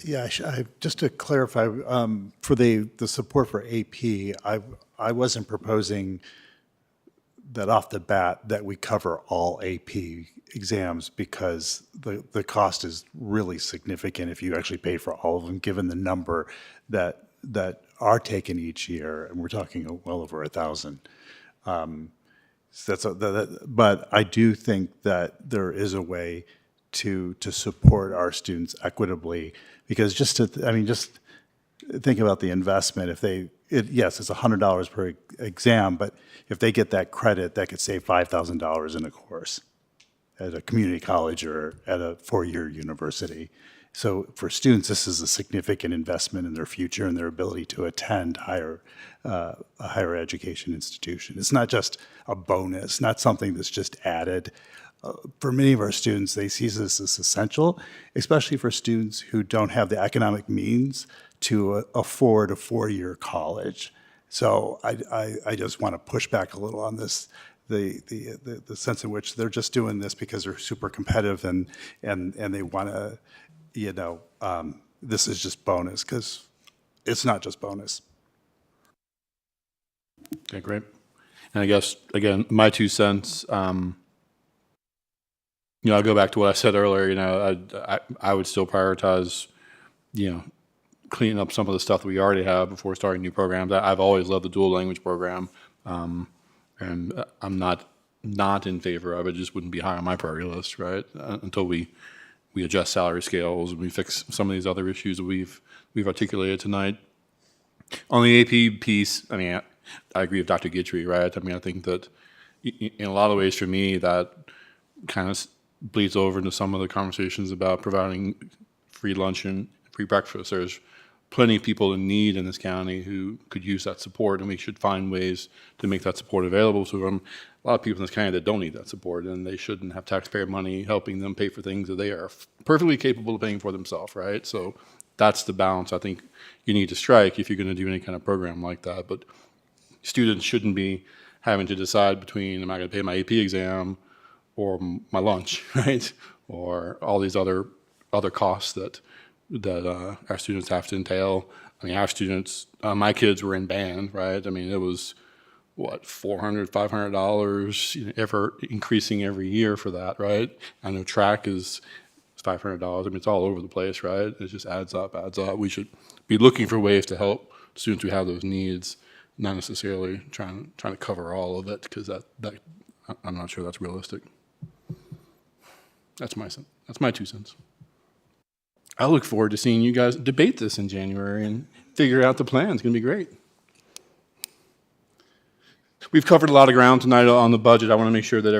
Yeah, just to clarify, for the support for AP, I wasn't proposing that off the bat that we cover all AP exams, because the cost is really significant if you actually pay for all of them, given the number that are taken each year, and we're talking well over 1,000. But I do think that there is a way to support our students equitably, because just think about the investment. Yes, it's $100 per exam, but if they get that credit, that could save $5,000 in a course at a community college or at a four-year university. So for students, this is a significant investment in their future and their ability to attend a higher education institution. It's not just a bonus, not something that's just added. For many of our students, they see this as essential, especially for students who don't have the economic means to afford a four-year college. So I just want to push back a little on this, the sense in which they're just doing this because they're super competitive and they want to, this is just bonus, because it's not just bonus. Okay, great. And I guess, again, my 2 cents, I'll go back to what I said earlier. I would still prioritize, cleaning up some of the stuff that we already have before starting new programs. I've always loved the dual language program, and I'm not in favor of it. It just wouldn't be high on my priority list, right? Until we adjust salary scales and we fix some of these other issues that we've articulated tonight. On the AP piece, I agree with Dr. Guitry, right? I think that in a lot of ways for me, that kind of bleeds over into some of the conversations about providing free lunch and free breakfast. There's plenty of people in need in this county who could use that support, and we should find ways to make that support available to them. A lot of people in this county that don't need that support, and they shouldn't have taxpayer money helping them pay for things that they are perfectly capable of paying for themselves, right? So that's the balance I think you need to strike if you're going to do any kind of program like that. But students shouldn't be having to decide between, am I going to pay my AP exam or my lunch, right? Or all these other costs that our students have to entail. Our students, my kids were in band, right? It was what, $400, $500, ever increasing every year for that, right? I know track is $500. It's all over the place, right? It just adds up. We should be looking for ways to help students who have those needs, not necessarily trying to cover all of it, because that I'm not sure that's realistic. That's my 2 cents. I look forward to seeing you guys debate this in January and figure out the plan. It's going to be great. We've covered a lot of ground tonight on the budget. I want to make sure that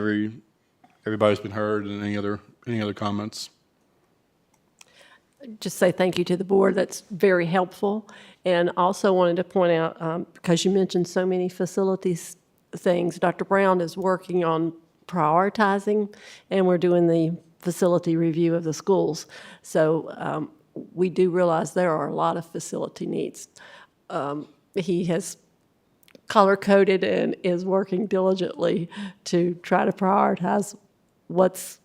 everybody's been heard. And any other comments? Just say thank you to the board. That's very helpful. And also wanted to point out, because you mentioned so many facilities things. Dr. Brown is working on prioritizing, and we're doing the facility review of the schools. So we do realize there are a lot of facility needs. He has color-coded and is working diligently to try to prioritize what's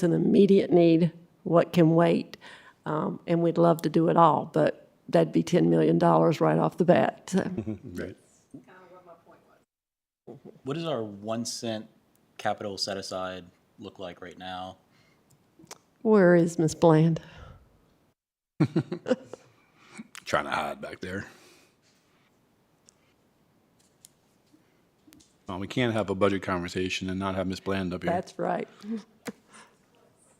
an immediate need, what can wait, and we'd love to do it all, but that'd be $10 million right off the bat. So. Right. What does our 1 cent capital set aside look like right now? Where is Miss Bland? Trying to hide back there. Well, we can't have a budget conversation and not have Miss Bland up here. That's right.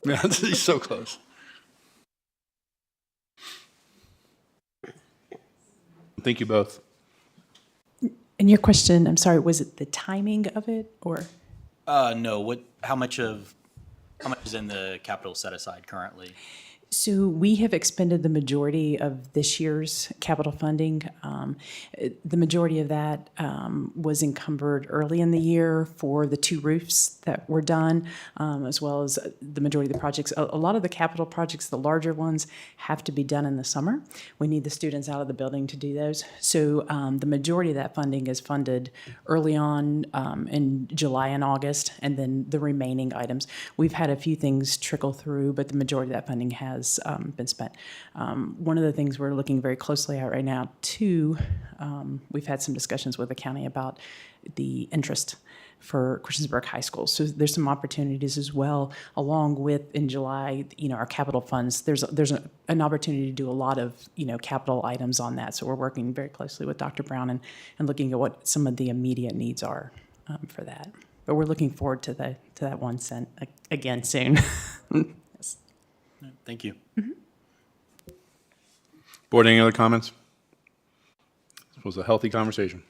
Yeah, he's so close. Thank you both. And your question, I'm sorry, was it the timing of it or? No, how much is in the capital set aside currently? So we have expended the majority of this year's capital funding. The majority of that was encumbered early in the year for the 2 roofs that were done, as well as the majority of the projects. A lot of the capital projects, the larger ones, have to be done in the summer. We need the students out of the building to do those. So the majority of that funding is funded early on in July and August, and then the remaining items. We've had a few things trickle through, but the majority of that funding has been spent. One of the things we're looking very closely at right now, too, we've had some discussions with the county about the interest for Christiansburg High School. So there's some opportunities as well, along with in July, our capital funds. There's an opportunity to do a lot of, capital items on that. So we're working very closely with Dr. Brown and looking at what some of the immediate needs are for that. But we're looking forward to that 1 cent again soon. Thank you. Mm-hmm. Board, any other comments? This was a healthy conversation.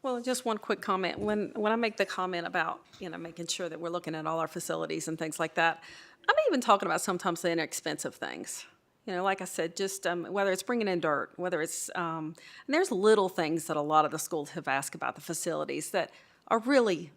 Well, just one quick comment. When I make the comment about, making sure that we're looking at all our facilities and things like that, I'm even talking about sometimes the inexpensive things. Like I said, just whether it's bringing in dirt, whether it's, and there's little things that a lot of the schools have asked about the facilities that are really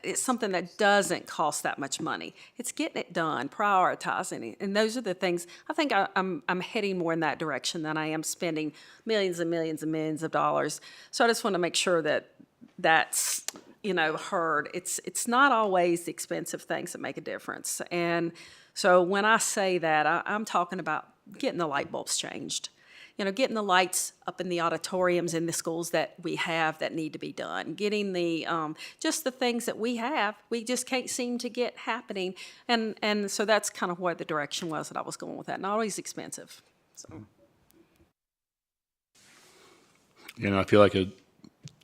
it's something that doesn't cost that much money. It's getting it done, prioritizing it, and those are the things. I think I'm heading more in that direction than I am spending millions and millions and millions of dollars. So I just want to make sure that that's heard. It's not always the expensive things that make a difference. And so when I say that, I'm talking about getting the light bulbs changed. Getting the lights up in the auditoriums in the schools that we have that need to be done. Getting the, just the things that we have, we just can't seem to get happening. And so that's kind of what the direction was that I was going with that. Not always expensive. So. I feel like at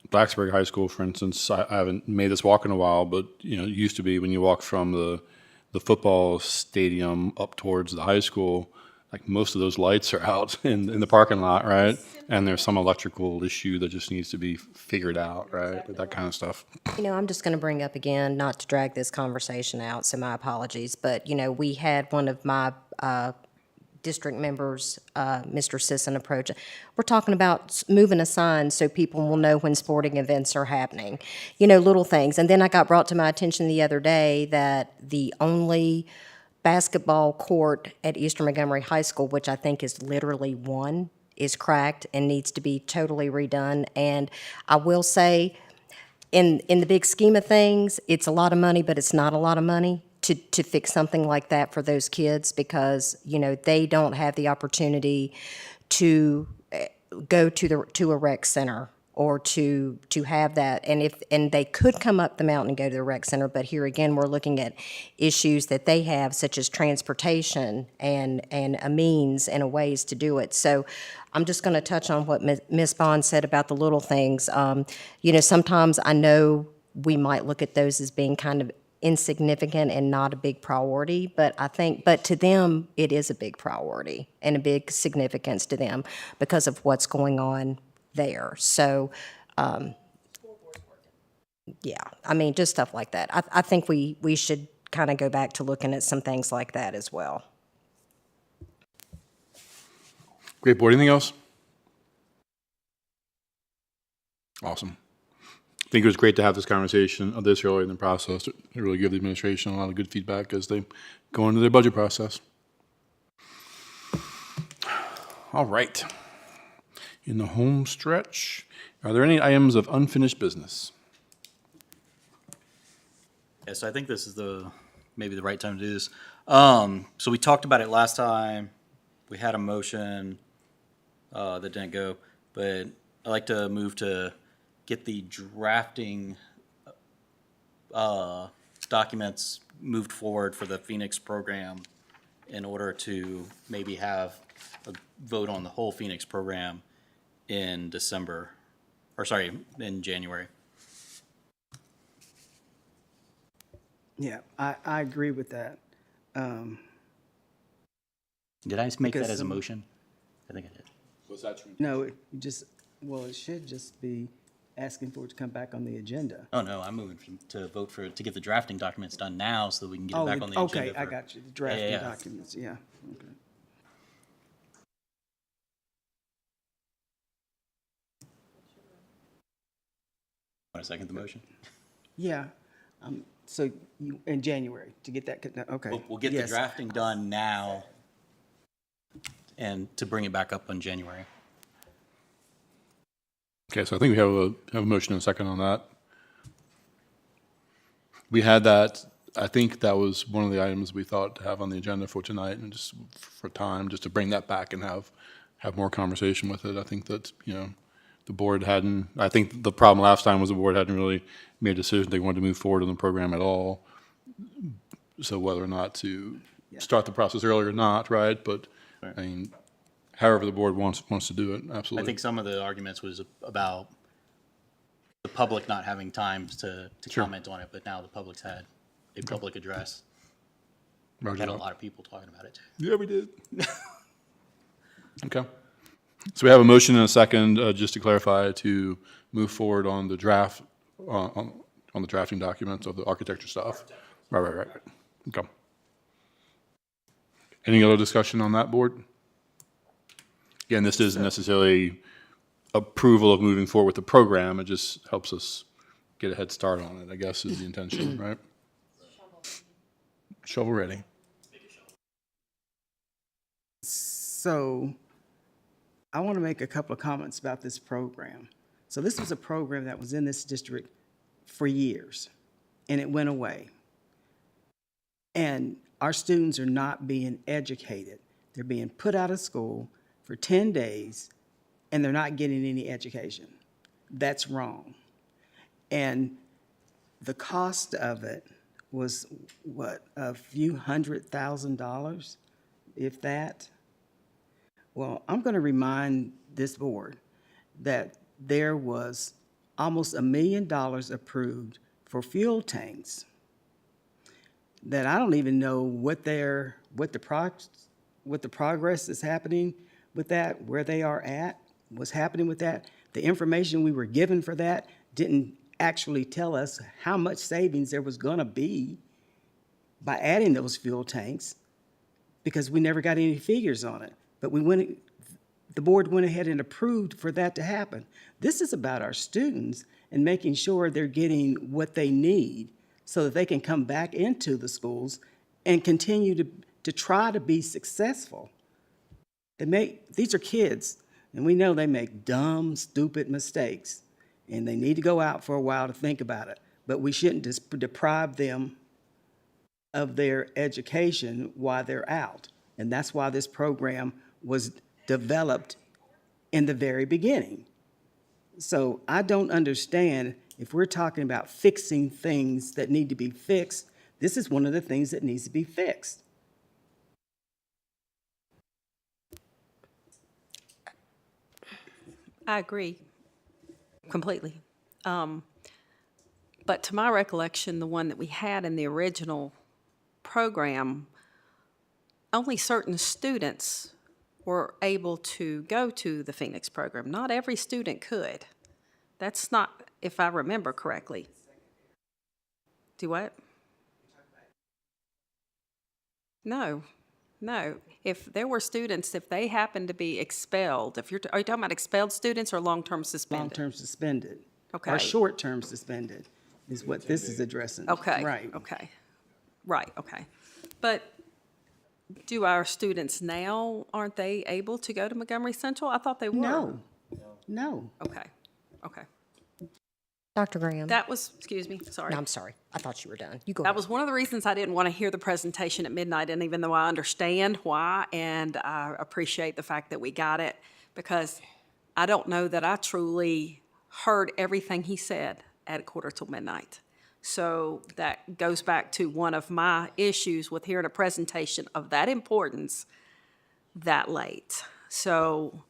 Blacksburg High School, for instance, I haven't made this walk in a while, but, it used to be when you walk from the football stadium up towards the high school, like most of those lights are out in the parking lot, right? And there's some electrical issue that just needs to be figured out, right? Exactly. That kind of stuff. I'm just going to bring up again, not to drag this conversation out, so my apologies, but, we had one of my district members, Mr. Sisson, approach. We're talking about moving a sign so people will know when sporting events are happening, little things. And then I got brought to my attention the other day that the only basketball court at Eastern Montgomery High School, which I think is literally one, is cracked and needs to be totally redone. And I will say, in the big scheme of things, it's a lot of money, but it's not a lot of money to fix something like that for those kids because, they don't have the opportunity to go to a rec center or to have that. And they could come up the mountain and go to the rec center, but here again, we're looking at issues that they have, such as transportation and a means and a ways to do it. So I'm just going to touch on what Ms. Bond said about the little things. Sometimes I know we might look at those as being kind of insignificant and not a big priority, but to them, it is a big priority and a big significance to them because of what's going on there. So, just stuff like that. I think we should kind of go back to looking at some things like that as well. Great, board. Anything else? Awesome. I think it was great to have this conversation this early in the process to really give the administration a lot of good feedback as they go into their budget process. All right. In the home stretch, are there any items of unfinished business? Yeah, so I think this is maybe the right time to do this. So we talked about it last time. We had a motion that didn't go, but I'd like to move to get the drafting documents moved forward for the Phoenix program in order to maybe have a vote on the whole Phoenix program in in January. Yeah, I agree with that. Did I just make that Because, as a motion? I think I did. Was that true? No, it should just be asking for it to come back on the agenda. Oh, no, I'm moving to vote to get the drafting documents done now so that we can get it back on the agenda. Okay, I got you, the drafting yeah. documents, yeah, okay. Want to second the motion? Yeah, so in January, to get that, okay. We'll get the yes. drafting done now and to bring it back up in January. Okay, so I think we have a motion and a second on that. We had that, I think that was one of the items we thought to have on the agenda for tonight, and just for time, just to bring that back and have more conversation with it. I think that, the board hadn't, I think the problem last time was the board hadn't really made a decision they wanted to move forward on the program at all. So whether or not to start the process earlier or not, right? But, I mean, however the board wants to do it, absolutely. I think some of the arguments was about the public not having time to comment on it, but now the public's had a public address. We had a lot of people talking about it too. Yeah, we did. Okay. So we have a motion and a second, just to clarify, to move forward on the draft, on the drafting documents of the architecture stuff. Right. Okay. Any other discussion on that, board? Again, this isn't necessarily approval of moving forward with the program. It just helps us get a head start on it, I guess, is the intention, right? Shovel ready. So I want to make a couple of comments about this program. So this was a program that was in this district for years, and it went away. And our students are not being educated. They're being put out of school for 10 days, and they're not getting any education. That's wrong. And the cost of it was, what, a few $100,000, if that? Well, I'm going to remind this board that there was almost $1 million approved for fuel tanks that I don't even know what the progress is happening with that, where they are at, what's happening with that. The information we were given for that didn't actually tell us how much savings there was going to be by adding those fuel tanks, because we never got any figures on it. But the board went ahead and approved for that to happen. This is about our students and making sure they're getting what they need so that they can come back into the schools and continue to try to be successful. These are kids, and we know they make dumb, stupid mistakes, and they need to go out for a while to think about it. But we shouldn't deprive them of their education while they're out. And that's why this program was developed in the very beginning. So I don't understand, if we're talking about fixing things that need to be fixed, this is one of the things that needs to be fixed. I agree completely. But to my recollection, the one that we had in the original program, only certain students were able to go to the Phoenix program. Not every student could. That's not, if I remember correctly. Do what? No. If there were students, if they happened to be expelled, are you talking about expelled students or long-term suspended? Long-term suspended. Okay. Our short-term suspended is what this is addressing. Okay. Right. Okay. Right, okay. But do our students now, aren't they able to go to Montgomery Central? I thought they were. No, no. Okay, okay. Dr. Graham? That was, excuse me, sorry. No, I'm sorry. I thought you were done. You go That ahead. was one of the reasons I didn't want to hear the presentation at midnight, and even though I understand why, and I appreciate the fact that we got it, because I don't know that I truly heard everything he said at 1:45. So that goes back to one of my issues with hearing a presentation of that importance that late. So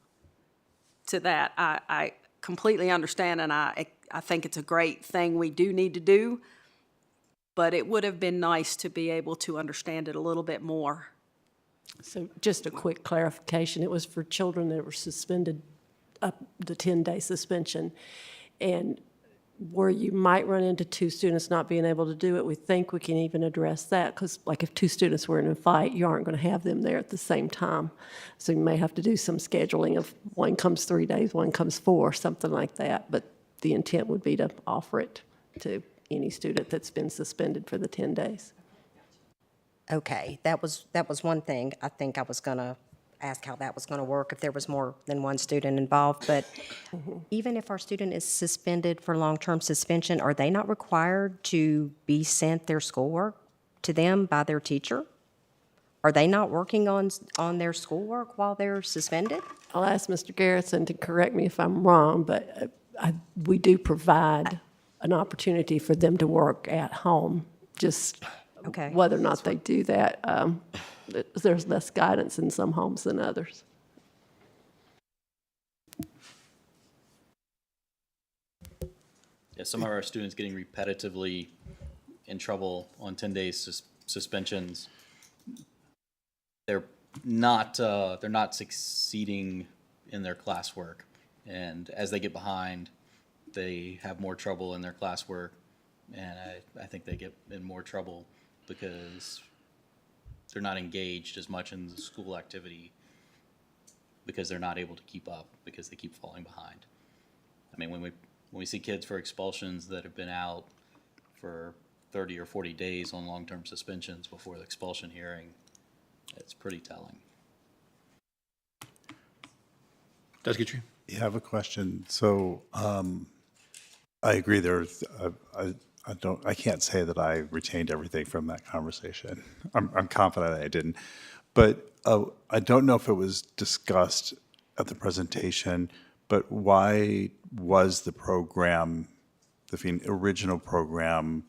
to that, I completely understand, and I think it's a great thing we do need to do, but it would have been nice to be able to understand it a little bit more. So just a quick clarification, it was for children that were suspended up the 10-day suspension. And where you might run into two students not being able to do it, we think we can even address that, because like if two students were in a fight, you aren't going to have them there at the same time. So you may have to do some scheduling of one comes 3 days, one comes 4, something like that. But the intent would be to offer it to any student that's been suspended for the 10 days. Okay, that was one thing. I think I was going to ask how that was going to work if there was more than one student involved. But even if our student is suspended for long-term suspension, are they not required to be sent their schoolwork to them by their teacher? Are they not working on their schoolwork while they're suspended? I'll ask Mr. Garrison to correct me if I'm wrong, but we do provide an opportunity for them to work at home. Just Okay. whether or not they do that, there's less guidance in some homes than others. Yeah, some of our students getting repetitively in trouble on 10 days suspensions. They're not succeeding in their classwork, and as they get behind, they have more trouble in their classwork, and I think they get in more trouble because they're not engaged as much in the school activity because they're not able to keep up because they keep falling behind. I mean, when we see kids for expulsions that have been out for 30 or 40 days on long-term suspensions before the expulsion hearing, it's pretty telling. Does get you? Yeah, I have a question. So I agree. I can't say that I retained everything from that conversation. I'm confident I didn't, but I don't know if it was discussed at the presentation. But why was the program, the original program,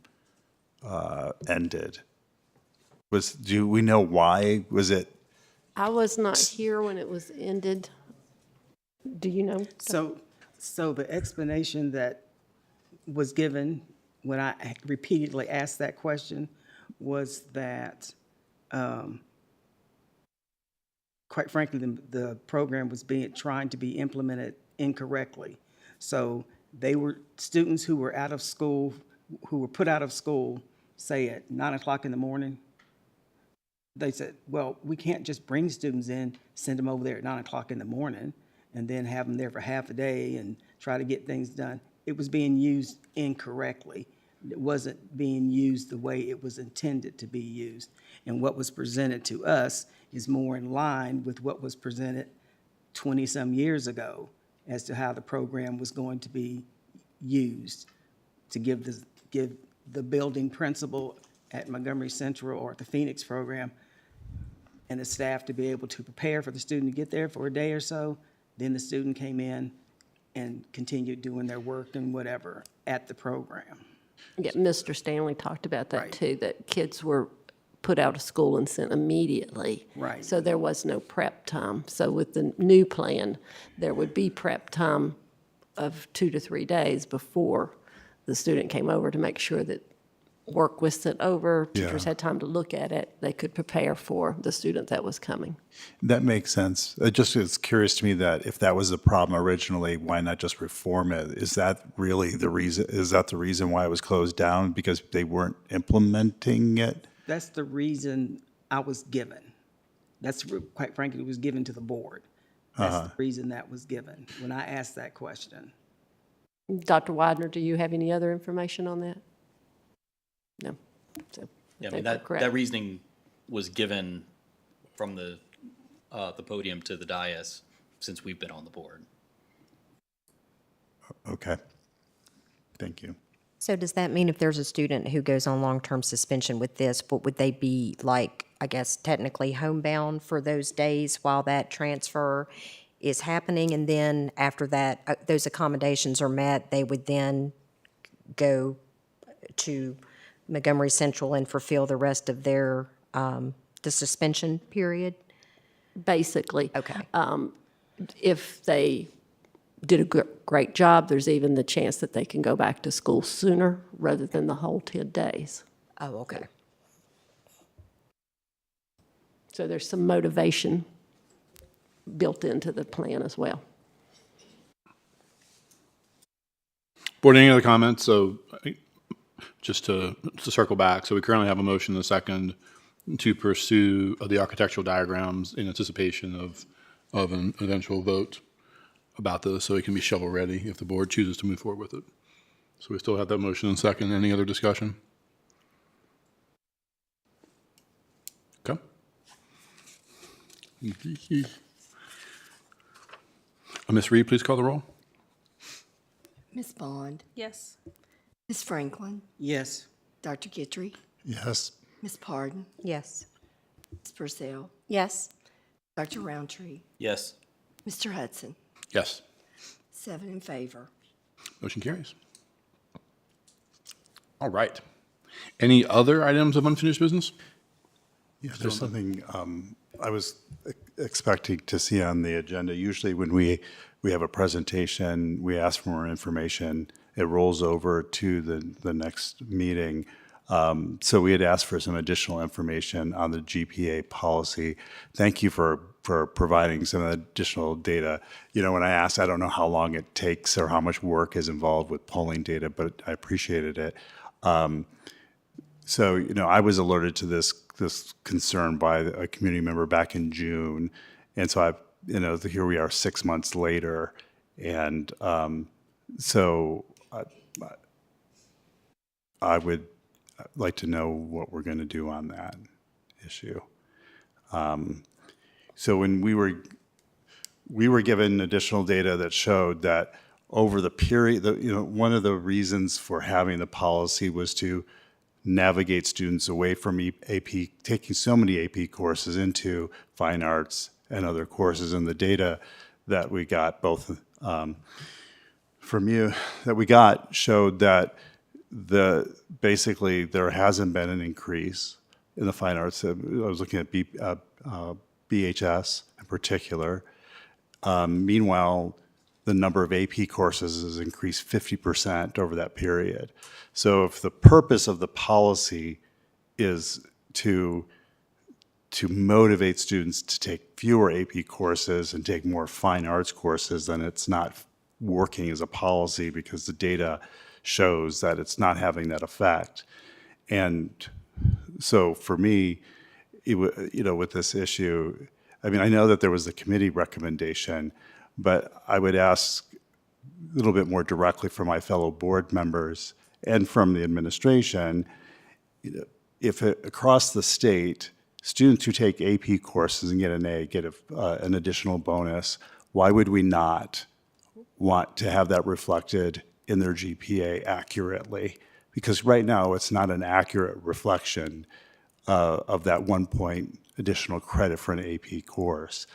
ended? Do we know why? Was it? I was not here when it was ended. Do you know? So the explanation that was given when I repeatedly asked that question was that, quite frankly, the program was trying to be implemented incorrectly. So they were students who were out of school, who were put out of school, say at 9 o'clock in the morning. They said, well, we can't just bring students in, send them over there at 9 o'clock in the morning, and then have them there for half a day and try to get things done. It was being used incorrectly. It wasn't being used the way it was intended to be used. And what was presented to us is more in line with what was presented 20-some years ago as to how the program was going to be used to give the building principal at Montgomery Central or at the Phoenix program and the staff to be able to prepare for the student to get there for a day or so. Then the student came in and continued doing their work and whatever at the program. Yeah, Mr. Stanley talked about that Right. too, that kids were put out of school and sent immediately. Right. So there was no prep time. So with the new plan, there would be prep time of 2 to 3 days before the student came over to make sure that work was sent over, teachers had time to look at it, they could prepare for the student that was coming. That makes sense. It just is curious to me that if that was the problem originally, why not just reform it? Is that really the reason? Is that the reason why it was closed down? Because they weren't implementing it? That's the reason I was given. That's, quite frankly, it was given to the board. That's the reason that was given when I asked that question. Dr. Widener, do you have any other information on that? No. So, Yeah, I think mean, we're correct. that reasoning was given from the podium to the dais since we've been on the board. Okay. Thank you. So does that mean if there's a student who goes on long-term suspension with this, what would they be like, I guess, technically homebound for those days while that transfer is happening? And then after that, those accommodations are met, they would then go to Montgomery Central and fulfill the rest of their, the suspension period? Basically. Okay. If they did a great job, there's even the chance that they can go back to school sooner rather than the whole 10 days. Oh, okay. So there's some motivation built into the plan as well. Board, any other comments? So just to circle back, so we currently have a motion and a second to pursue the architectural diagrams in anticipation of an eventual vote about this, so it can be shovel-ready if the board chooses to move forward with it. So we still have that motion and second. Any other discussion? Okay. Ms. Reed, please call the roll. Ms. Bond, Yes. Ms. Franklin, Yes. Dr. Guitry, Yes. Ms. Pardon, Yes. Ms. Purcell, Yes. Dr. Roundtree, Yes. Mr. Hudson, Yes. 7 in favor. Motion carries. All right. Any other items of unfinished business? Yeah, there's something I was expecting to see on the agenda. Usually when we have a presentation, we ask for more information. It rolls over to the next meeting. So we had asked for some additional information on the GPA policy. Thank you for providing some additional data. You know, when I asked, I don't know how long it takes or how much work is involved with pulling data, but I appreciated it. So, you know, I was alerted to this concern by a community member back in June. And so here we are 6 months later. And so I would like to know what we're going to do on that issue. So when we were given additional data that showed that over the period, one of the reasons for having the policy was to navigate students away from AP, taking so many AP courses into fine arts and other courses. And the data that we got both from you that we got showed that basically there hasn't been an increase in the fine arts. I was looking at BHS in particular. Meanwhile, the number of AP courses has increased 50% over that period. So if the purpose of the policy is to motivate students to take fewer AP courses and take more fine arts courses, then it's not working as a policy because the data shows that it's not having that effect. And so for me, with this issue, I mean, I know that there was a committee recommendation, but I would ask a little bit more directly from my fellow board members and from the administration, if across the state, students who take AP courses and get an A get an additional bonus, why would we not want to have that reflected in their GPA accurately? Because right now, it's not an accurate reflection of that 1 point additional credit for an AP course.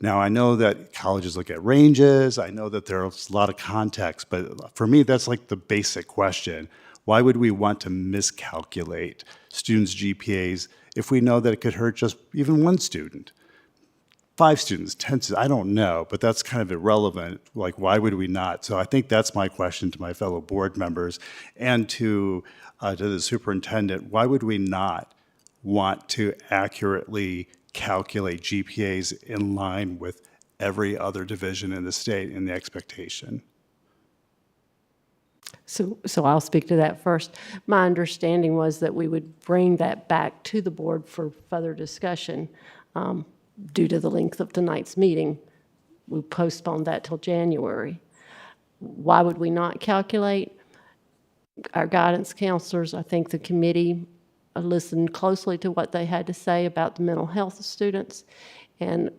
Now, I know that colleges look at ranges. I know that there's a lot of context, but for me, that's like the basic question. Why would we want to miscalculate students' GPAs if we know that it could hurt just even one student? 5 students, 10 students, I don't know, but that's kind of irrelevant. Like, why would we not? So I think that's my question to my fellow board members and to the superintendent. Why would we not want to accurately calculate GPAs in line with every other division in the state in the expectation? So I'll speak to that first. My understanding was that we would bring that back to the board for further discussion. Due to the length of tonight's meeting, we postponed that till January. Why would we not calculate? Our guidance counselors, I think the committee listened closely to what they had to say about the mental health of students and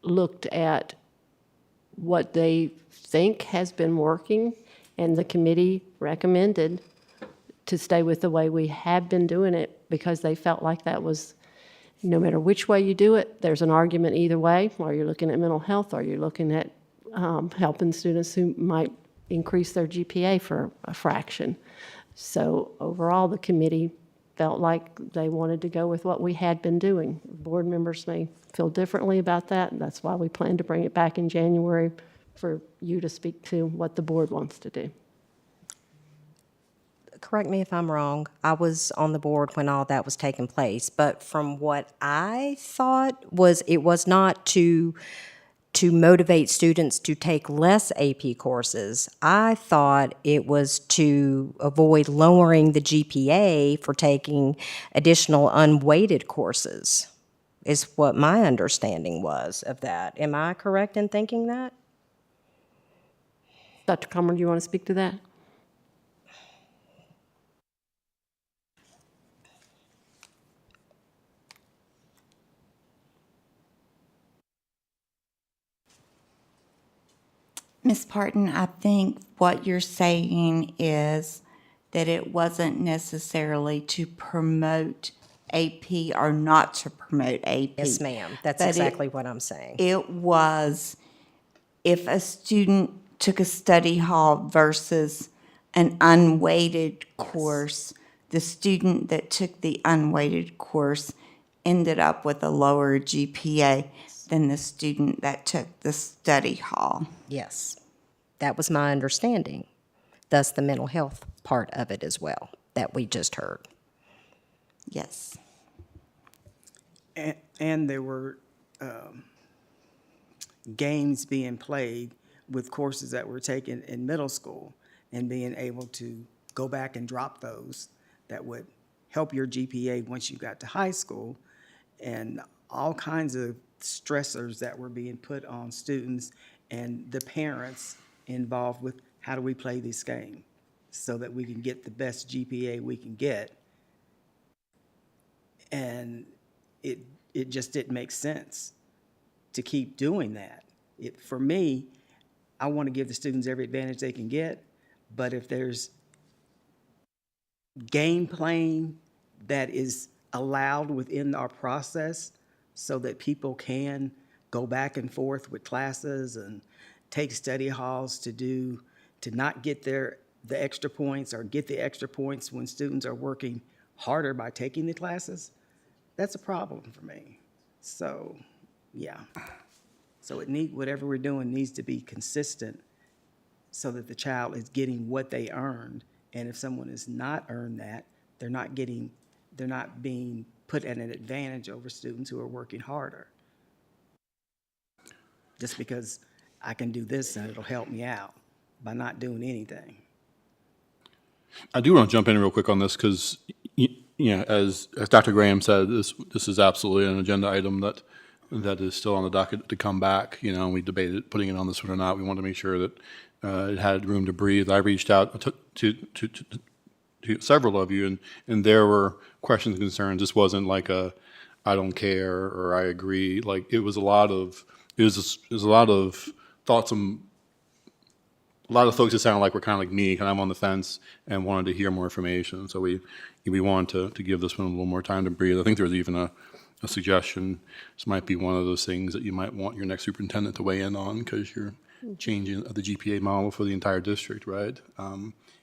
looked at what they think has been working, and the committee recommended to stay with the way we have been doing it because they felt like that was, no matter which way you do it, there's an argument either way, or you're looking at mental health, or you're looking at helping students who might increase their GPA for a fraction. So overall, the committee felt like they wanted to go with what we had been doing. Board members may feel differently about that, and that's why we plan to bring it back in January for you to speak to what the board wants to do. Correct me if I'm wrong, I was on the board when all that was taking place, but from what I thought was it was not to motivate students to take less AP courses. I thought it was to avoid lowering the GPA for taking additional unweighted courses, is what my understanding was of that. Am I correct in thinking that? Dr. Comer, do you want to speak to that? Ms. Parton, I think what you're saying is that it wasn't necessarily to promote AP or not to promote AP. Yes, ma'am. That's but exactly what I'm saying. It was if a student took a study hall versus an unweighted course, the student that took the unweighted course ended up with a lower GPA than the student that took the study hall. Yes, that was my understanding. Thus, the mental health part of it as well that we just heard. Yes. And there were games being played with courses that were taken in middle school and being able to go back and drop those that would help your GPA once you got to high school, and all kinds of stressors that were being put on students and the parents involved with how do we play this game so that we can get the best GPA we can get. And it just didn't make sense to keep doing that. For me, I want to give the students every advantage they can get, but if there's game playing that is allowed within our process so that people can go back and forth with classes and take study halls to not get the extra points or get the extra points when students are working harder by taking the classes, that's a problem for me. So, yeah. So whatever we're doing needs to be consistent so that the child is getting what they earned. And if someone has not earned that, they're not being put at an advantage over students who are working harder. Just because I can do this and it'll help me out by not doing anything. I do want to jump in real quick on this because, as Dr. Graham said, this is absolutely an agenda item that is still on the docket to come back. We debated putting it on this one or not. We wanted to make sure that it had room to breathe. I reached out to several of you, and there were questions and concerns. This wasn't like a I don't care or I agree. Like it was a lot of thoughts and a lot of folks that sound like we're kind of like me, kind of on the fence and wanted to hear more information. So we wanted to give this one a little more time to breathe. I think there was even a suggestion. This might be one of those things that you might want your next superintendent to weigh in on because you're changing the GPA model for the entire district, right?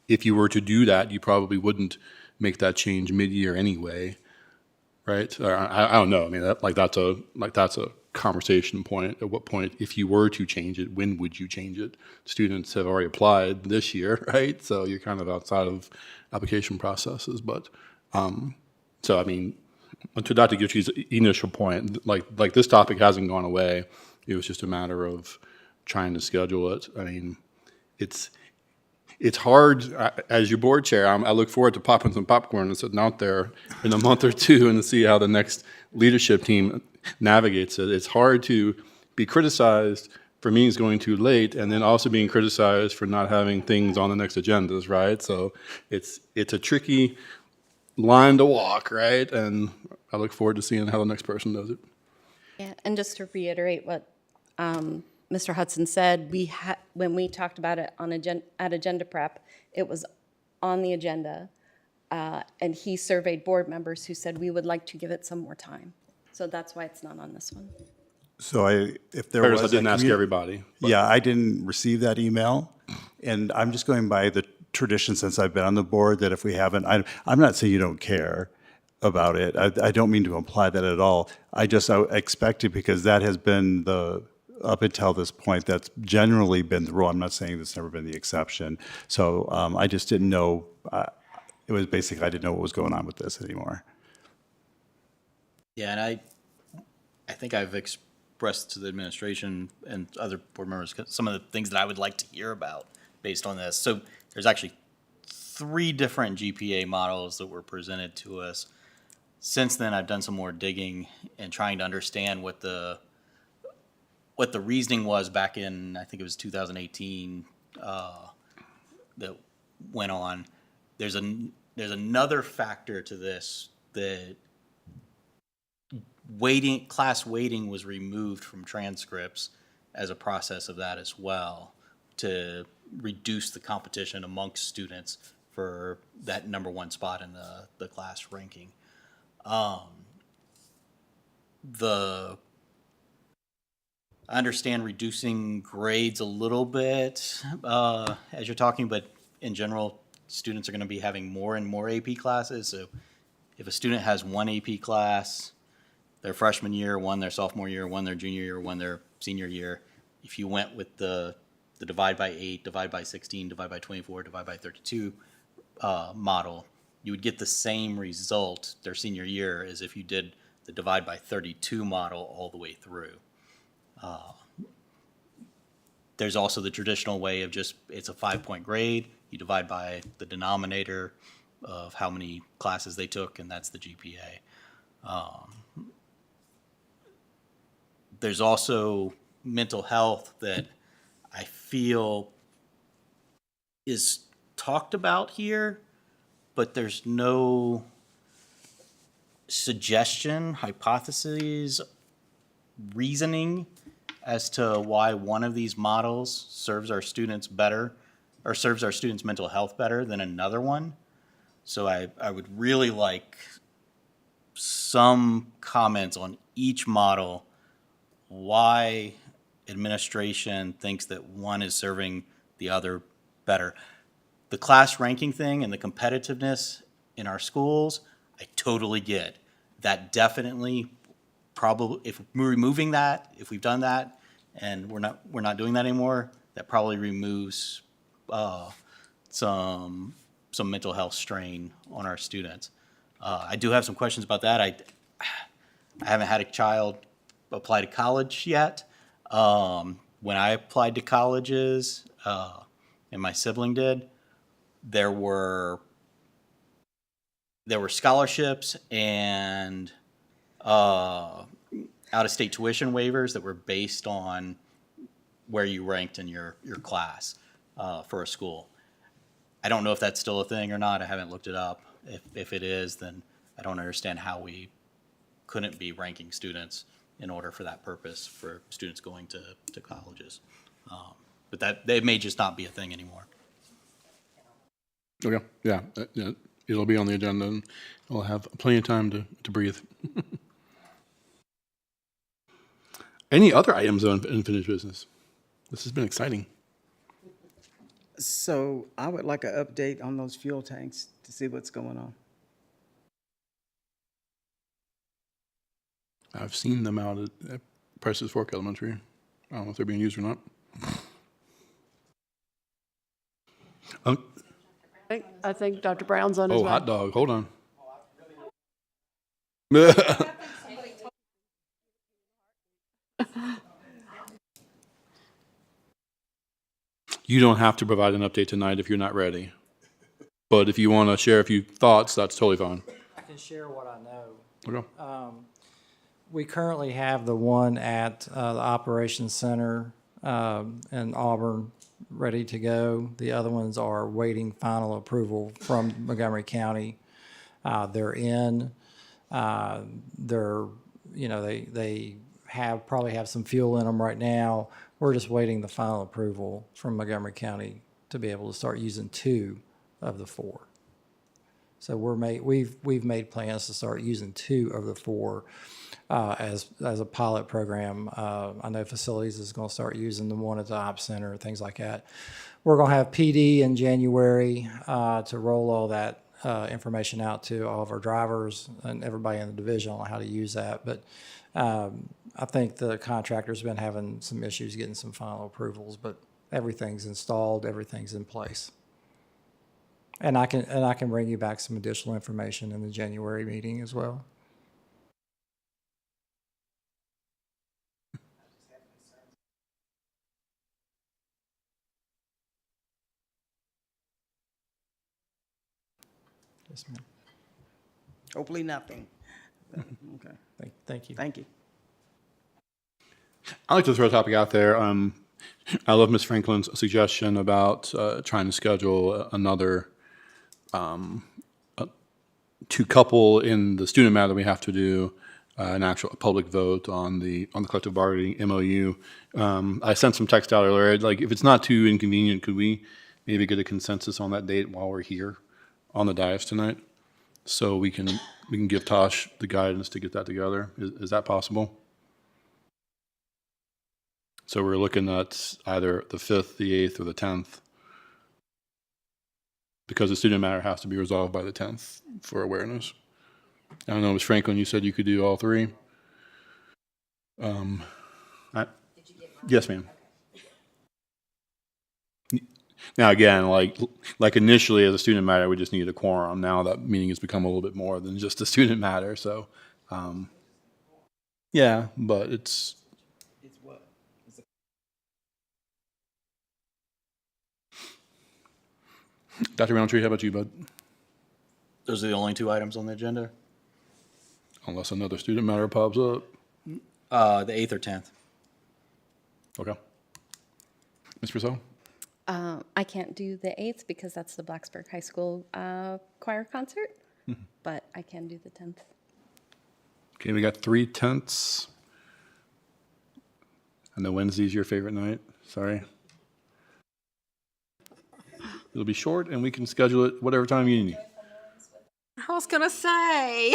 If you were to do that, you probably wouldn't make that change mid-year anyway, right? Or, I don't know. I mean, that's a conversation point. At what point, if you were to change it, when would you change it? Students have already applied this year, right? So you're kind of outside of application processes. But so I mean, to Dr. Guitri's initial point, like this topic hasn't gone away. It was just a matter of trying to schedule it. I mean, it's hard as your board chair. I look forward to popping some popcorn and sitting out there in a month or two and to see how the next leadership team navigates it. It's hard to be criticized for meetings going too late, and then also being criticized for not having things on the next agendas, right? So it's a tricky line to walk, right? And I look forward to seeing how the next person does it. Yeah, and just to reiterate what Mr. Hudson said, when we talked about it on at agenda prep, it was on the agenda, and he surveyed board members who said we would like to give it some more time. So that's why it's not on this one. So if there Fairness, was I didn't a ask everybody. Yeah, I didn't receive that email, and I'm just going by the tradition since I've been on the board that if we haven't, I'm not saying you don't care about it. I don't mean to imply that at all. I expect it because that has been up until this point, that's generally been the rule. I'm not saying that's never been the exception. So I just didn't know. It was basically I didn't know what was going on with this anymore. Yeah, and I think I've expressed to the administration and other board members some of the things that I would like to hear about based on this. So there's actually 3 different GPA models that were presented to us. Since then, I've done some more digging and trying to understand what the reasoning was back in, I think it was 2018, that went on. There's another factor to this that class weighting was removed from transcripts as a process of that as well, to reduce the competition amongst students for that #1 spot in the class ranking. I understand reducing grades a little bit as you're talking, but in general, students are going to be having more and more AP classes. So if a student has 1 AP class their freshman year, 1 their sophomore year, 1 their junior year, 1 their senior year, if you went with the divide by 8, divide by 16, divide by 24, divide by 32 model, you would get the same result their senior year as if you did the divide by 32 model all the way through. There's also the traditional way of just, it's a 5-point grade, you divide by the denominator of how many classes they took, and that's the GPA. There's also mental health that I feel is talked about here, but there's no suggestion, hypotheses, reasoning as to why one of these models serves our students better or serves our students' mental health better than another one. So I would really like some comments on each model, why administration thinks that one is serving the other better. The class ranking thing and the competitiveness in our schools, I totally get. That definitely, probably, if we're removing that, if we've done that, and we're not doing that anymore, that probably removes some mental health strain on our students. I do have some questions about that. I haven't had a child apply to college yet. When I applied to colleges, and my sibling did, there were scholarships and out-of-state tuition waivers that were based on where you ranked in your class for a school. I don't know if that's still a thing or not. I haven't looked it up. If it is, then I don't understand how we couldn't be ranking students in order for that purpose for students going to colleges. But that they may just not be a thing anymore. Okay, yeah, it'll be on the agenda, and we'll have plenty of time to breathe. Any other items on unfinished business? This has been exciting. So I would like an update on those fuel tanks to see what's going on. I've seen them out at Price's Fork Elementary. I don't know if they're being used or not. I think Dr. Brown's on his way. Oh, hot dog, hold on. You don't have to provide an update tonight if you're not ready. But if you want to share a few thoughts, that's totally fine. I can share what I know. Okay. We currently have the one at the Operations Center in Auburn ready to go. The other ones are waiting final approval from Montgomery County. They're in. They're, they probably have some fuel in them right now. We're just waiting the final approval from Montgomery County to be able to start using 2 of the 4. So we've made plans to start using 2 of the 4 as a pilot program. I know facilities is going to start using the one at the Ops Center, things like that. We're going to have PD in January to roll all that information out to all of our drivers and everybody in the division on how to use that. But I think the contractor's been having some issues getting some final approvals, but everything's installed, everything's in place. And I can bring you back some additional information in the January meeting as well. Yes, ma'am. Hopefully nothing. Okay. Thank you. Thank you. I'd like to throw a topic out there. I love Ms. Franklin's suggestion about trying to schedule another to couple in the student matter. We have to do an actual public vote on the collective bargaining MOU. I sent some text out earlier. Like, if it's not too inconvenient, could we maybe get a consensus on that date while we're here on the dais tonight, so we can give Tosh the guidance to get that together? Is that possible? So we're looking at either the 5th, the 8th, or the 10th, because the student matter has to be resolved by the 10th for awareness. I don't know, Ms. Franklin, you said you could do all 3. Yes, ma'am. Now, again, like initially as a student matter, we just needed a quorum. Now that meeting has become a little bit more than just a student matter. So, yeah, but it's what? Dr. Roundtree, how about you, bud? Those are the only 2 items on the agenda? Unless another student matter pops up. The 8th or 10th. Okay. Ms. Purcell? I can't do the 8th because that's the Blacksburg High School choir concert, but I can do the 10th. Okay, we got 3 tenths. I know Wednesday's your favorite night. Sorry. It'll be short, and we can schedule it whatever time you need. I was gonna say.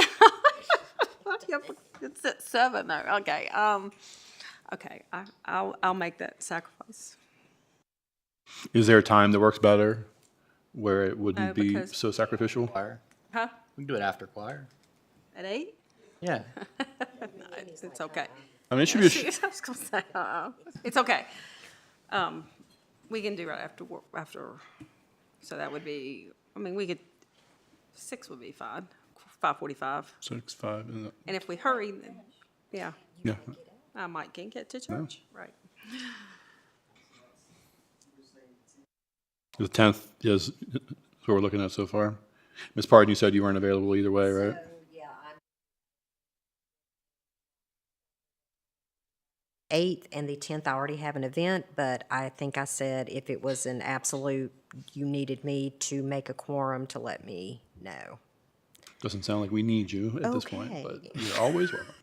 It's at 7 though. Okay. Okay. I'll make that sacrifice. Is there a time that works better where it wouldn't be because- so sacrificial? Choir. Huh? We can do it after choir. At 8? Yeah. No, it's okay. I mean, it should be. I was gonna say, it's okay. We can do right after work, after. So that would be. I mean, we could. 6 would be fine. 5:45. 6, 5. And if we hurry, then yeah, Yeah. I might can get to church. Right. The 10th is what we're looking at so far. Ms. Pardon, you said you weren't available either way, right? Yeah, 8th and the 10th, I already have an event, but I think I said if it was an absolute, you needed me to make a quorum to let me know. Doesn't sound like we need you at this point, Okay. but you're always welcome.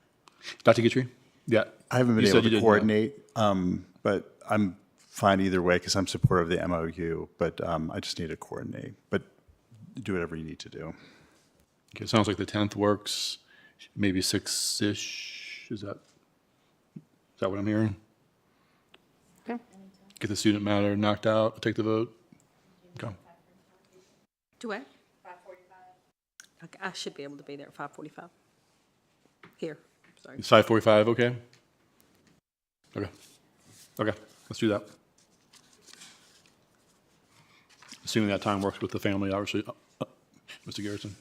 Dr. Guitry? Yeah. I haven't been You said able you to didn't know. coordinate, but I'm fine either way because I'm supportive of the MOU, but I just need to coordinate. But do whatever you need to do. Okay, sounds like the 10th works, maybe 6-ish. Is that what I'm hearing? Okay. Get the student matter knocked out, take the vote. Okay. Do what? 5:45. Okay, I should be able to be there at 5:45. Here, sorry. Is 5:45 okay? Okay. Okay, let's do that. Assuming that time works with the family, obviously, Mr. Garrison.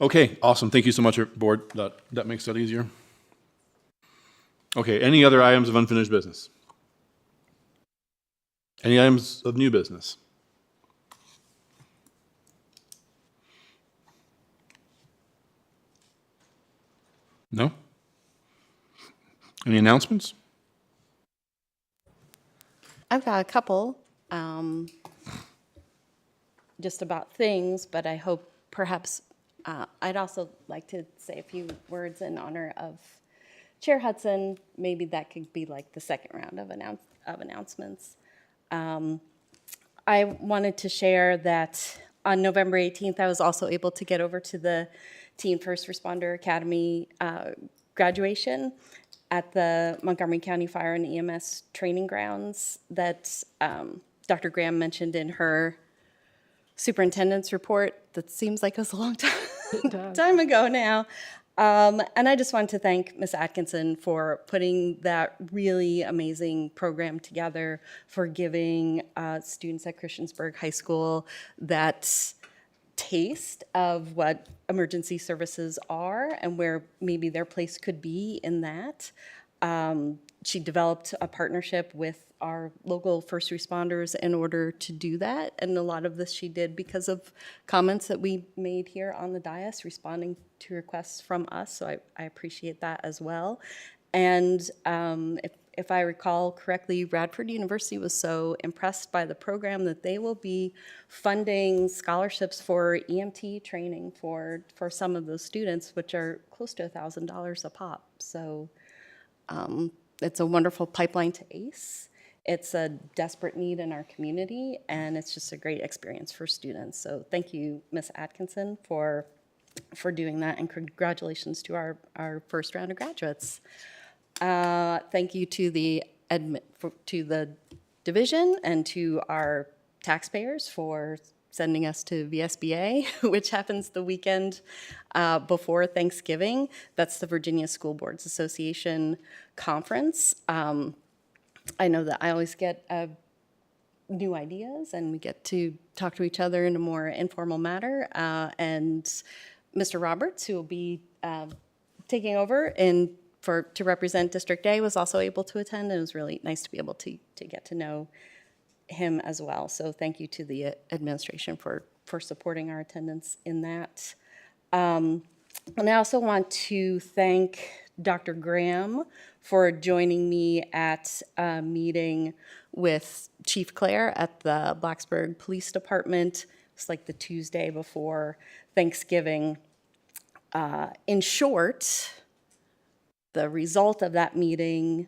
Okay, awesome. Thank you so much, board. That makes that easier. Okay, any other items of unfinished business? Any items of new business? No? Any announcements? I've got a couple just about things, but I hope perhaps I'd also like to say a few words in honor of Chair Hudson. Maybe that could be like the second round of announcements. I wanted to share that on November 18th, I was also able to get over to the Teen First Responder Academy graduation at the Montgomery County Fire and EMS training grounds that Dr. Graham mentioned in her superintendent's report. That seems like it was a long time ago now. And I just wanted to thank Ms. Atkinson for putting that really amazing program together, for giving students at Christiansburg High School that taste of what emergency services are and where maybe their place could be in that. She developed a partnership with our local first responders in order to do that. And a lot of this she did because of comments that we made here on the dais, responding to requests from us. So I appreciate that as well. And if I recall correctly, Radford University was so impressed by the program that they will be funding scholarships for EMT training for some of those students, which are close to $1,000 a pop. So it's a wonderful pipeline to ACE. It's a desperate need in our community, and it's just a great experience for students. So thank you, Ms. Atkinson, for doing that, and congratulations to our first round of graduates. Thank you to the division and to our taxpayers for sending us to VSBA, which happens the weekend before Thanksgiving. That's the Virginia School Boards Association conference. I know that I always get new ideas, and we get to talk to each other in a more informal manner. And Mr. Roberts, who will be taking over to represent District A, was also able to attend, and it was really nice to be able to get to know him as well. So thank you to the administration for supporting our attendance in that. And I also want to thank Dr. Graham for joining me at a meeting with Chief Clare at the Blacksburg Police Department. It's like the Tuesday before Thanksgiving. In short, the result of that meeting,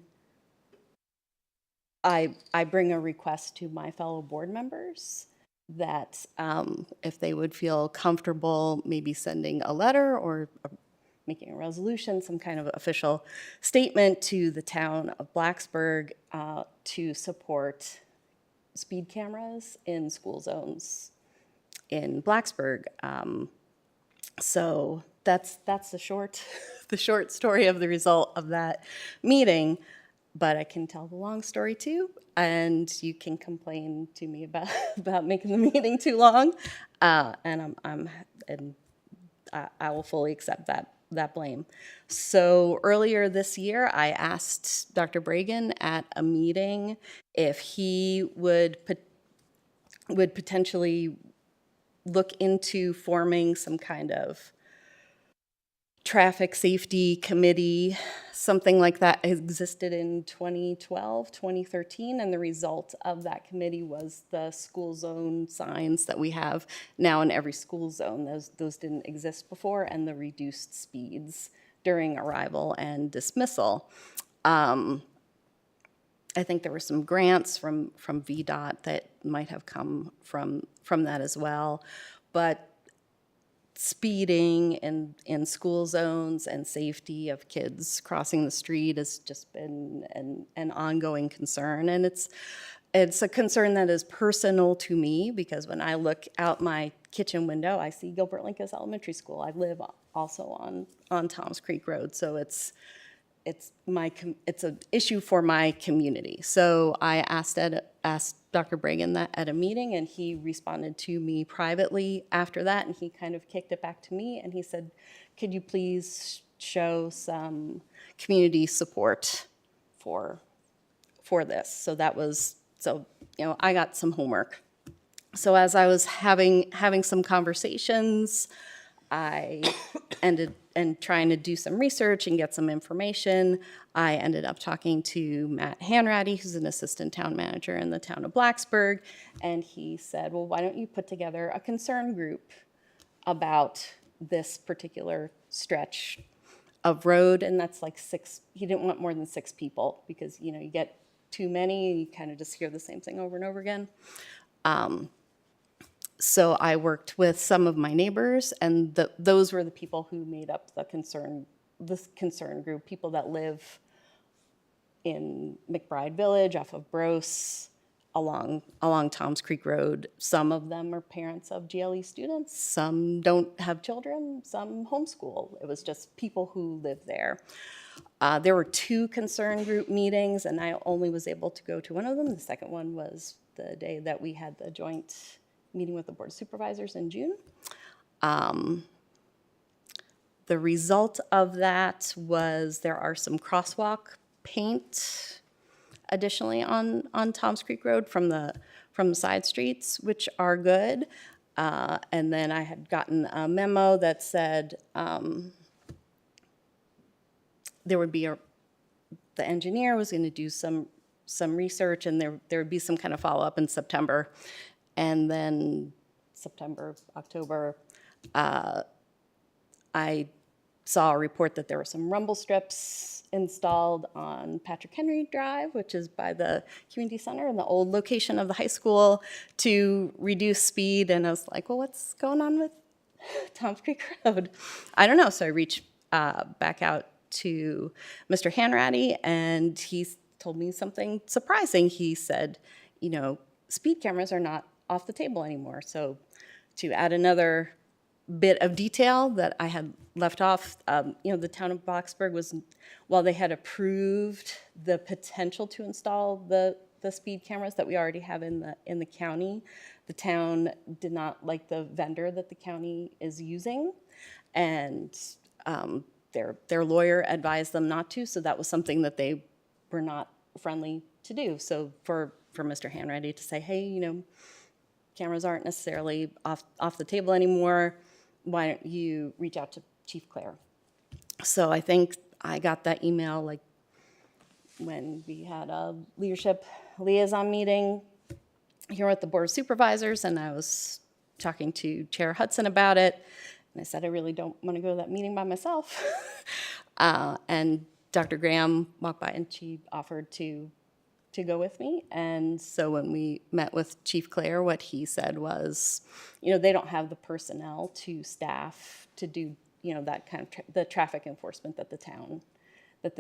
I bring a request to my fellow board members that if they would feel comfortable maybe sending a letter or making a resolution, some kind of official statement to the town of Blacksburg to support speed cameras in school zones in Blacksburg. So that's the short story of the result of that meeting. But I can tell the long story too, and you can complain to me about making the meeting too long, and I will fully accept that blame. So earlier this year, I asked Dr. Bragan at a meeting if he would potentially look into forming some kind of traffic safety committee. Something like that existed in 2012, 2013, and the result of that committee was the school zone signs that we have now in every school zone. Those didn't exist before, and the reduced speeds during arrival and dismissal. I think there were some grants from VDOT that might have come from that as well, but speeding in school zones and safety of kids crossing the street has just been an ongoing concern. And it's a concern that is personal to me, because when I look out my kitchen window, I see Gilbert Lincoln Elementary School. I live also on Toms Creek Road, so it's an issue for my community. So I asked Dr. Bragan that at a meeting, and he responded to me privately after that, and he kind of kicked it back to me, and he said, could you please show some community support for this? So I got some homework. So as I was having some conversations, I and trying to do some research and get some information, I ended up talking to Matt Hanratty, who's an assistant town manager in the town of Blacksburg, and he said, well, why don't you put together a concern group about this particular stretch of road? And that's like 6, he didn't want more than 6 people, because, you know, you get too many and you kind of just hear the same thing over and over again. So I worked with some of my neighbors, and those were the people who made up this concern group, people that live in McBride Village, off of Brose, along Toms Creek Road. Some of them are parents of GLE students, some don't have children, some homeschool. It was just people who live there. There were 2 concern group meetings, and I only was able to go to one of them. The second one was the day that we had the joint meeting with the Board of Supervisors in June. The result of that was there are some crosswalk paint additionally on Toms Creek Road from the side streets, which are good. And then I had gotten a memo that said there would be the engineer was going to do some research, and there would be some kind of follow-up in September. And then September, October, I saw a report that there were some rumble strips installed on Patrick Henry Drive, which is by the community center in the old location of the high school, to reduce speed. And I was like, well, what's going on with Toms Creek Road? I don't know. So I reached back out to Mr. Hanratty, and he told me something surprising. He said, you know, speed cameras are not off the table anymore. So to add another bit of detail that I had left off, you know, the town of Blacksburg was, while they had approved the potential to install the speed cameras that we already have in the county, the town did not like the vendor that the county is using, and their lawyer advised them not to. So that was something that they were not friendly to do. So for Mr. Hanratty to say, hey, you know, cameras aren't necessarily off the table anymore, why don't you reach out to Chief Clare? So I think I got that email like when we had a leadership liaison meeting here at the Board of Supervisors, and I was talking to Chair Hudson about it, and I said I really don't want to go to that meeting by myself. And Dr. Graham walked by and she offered to go with me. And so when we met with Chief Clare, what he said was, you know, they don't have the personnel to staff to do, you know, that kind of the traffic enforcement that the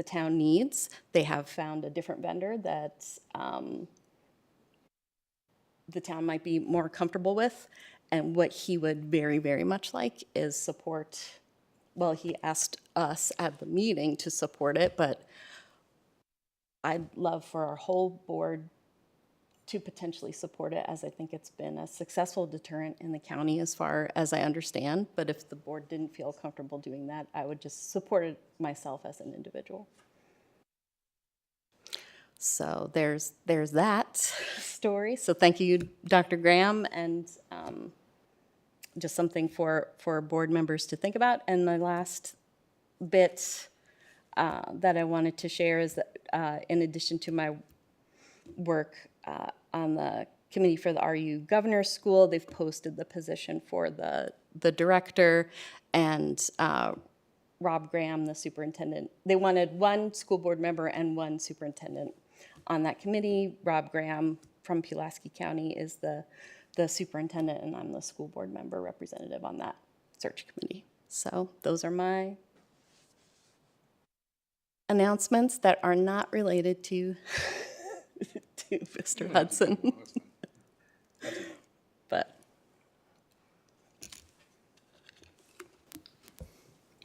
town needs. They have found a different vendor that the town might be more comfortable with. And what he would very, very much like is support. Well, he asked us at the meeting to support it, but I'd love for our whole board to potentially support it, as I think it's been a successful deterrent in the county as far as I understand. But if the board didn't feel comfortable doing that, I would just support it myself as an individual. So there's that story. So thank you, Dr. Graham, and just something for board members to think about. And the last bit that I wanted to share is that in addition to my work on the committee for the RU Governor's School, they've posted the position for the director, and Rob Graham, the superintendent. They wanted 1 school board member and 1 superintendent on that committee. Rob Graham from Pulaski County is the superintendent, and I'm the school board member representative on that search committee. So those are my announcements that are not related to Mr. Hudson. But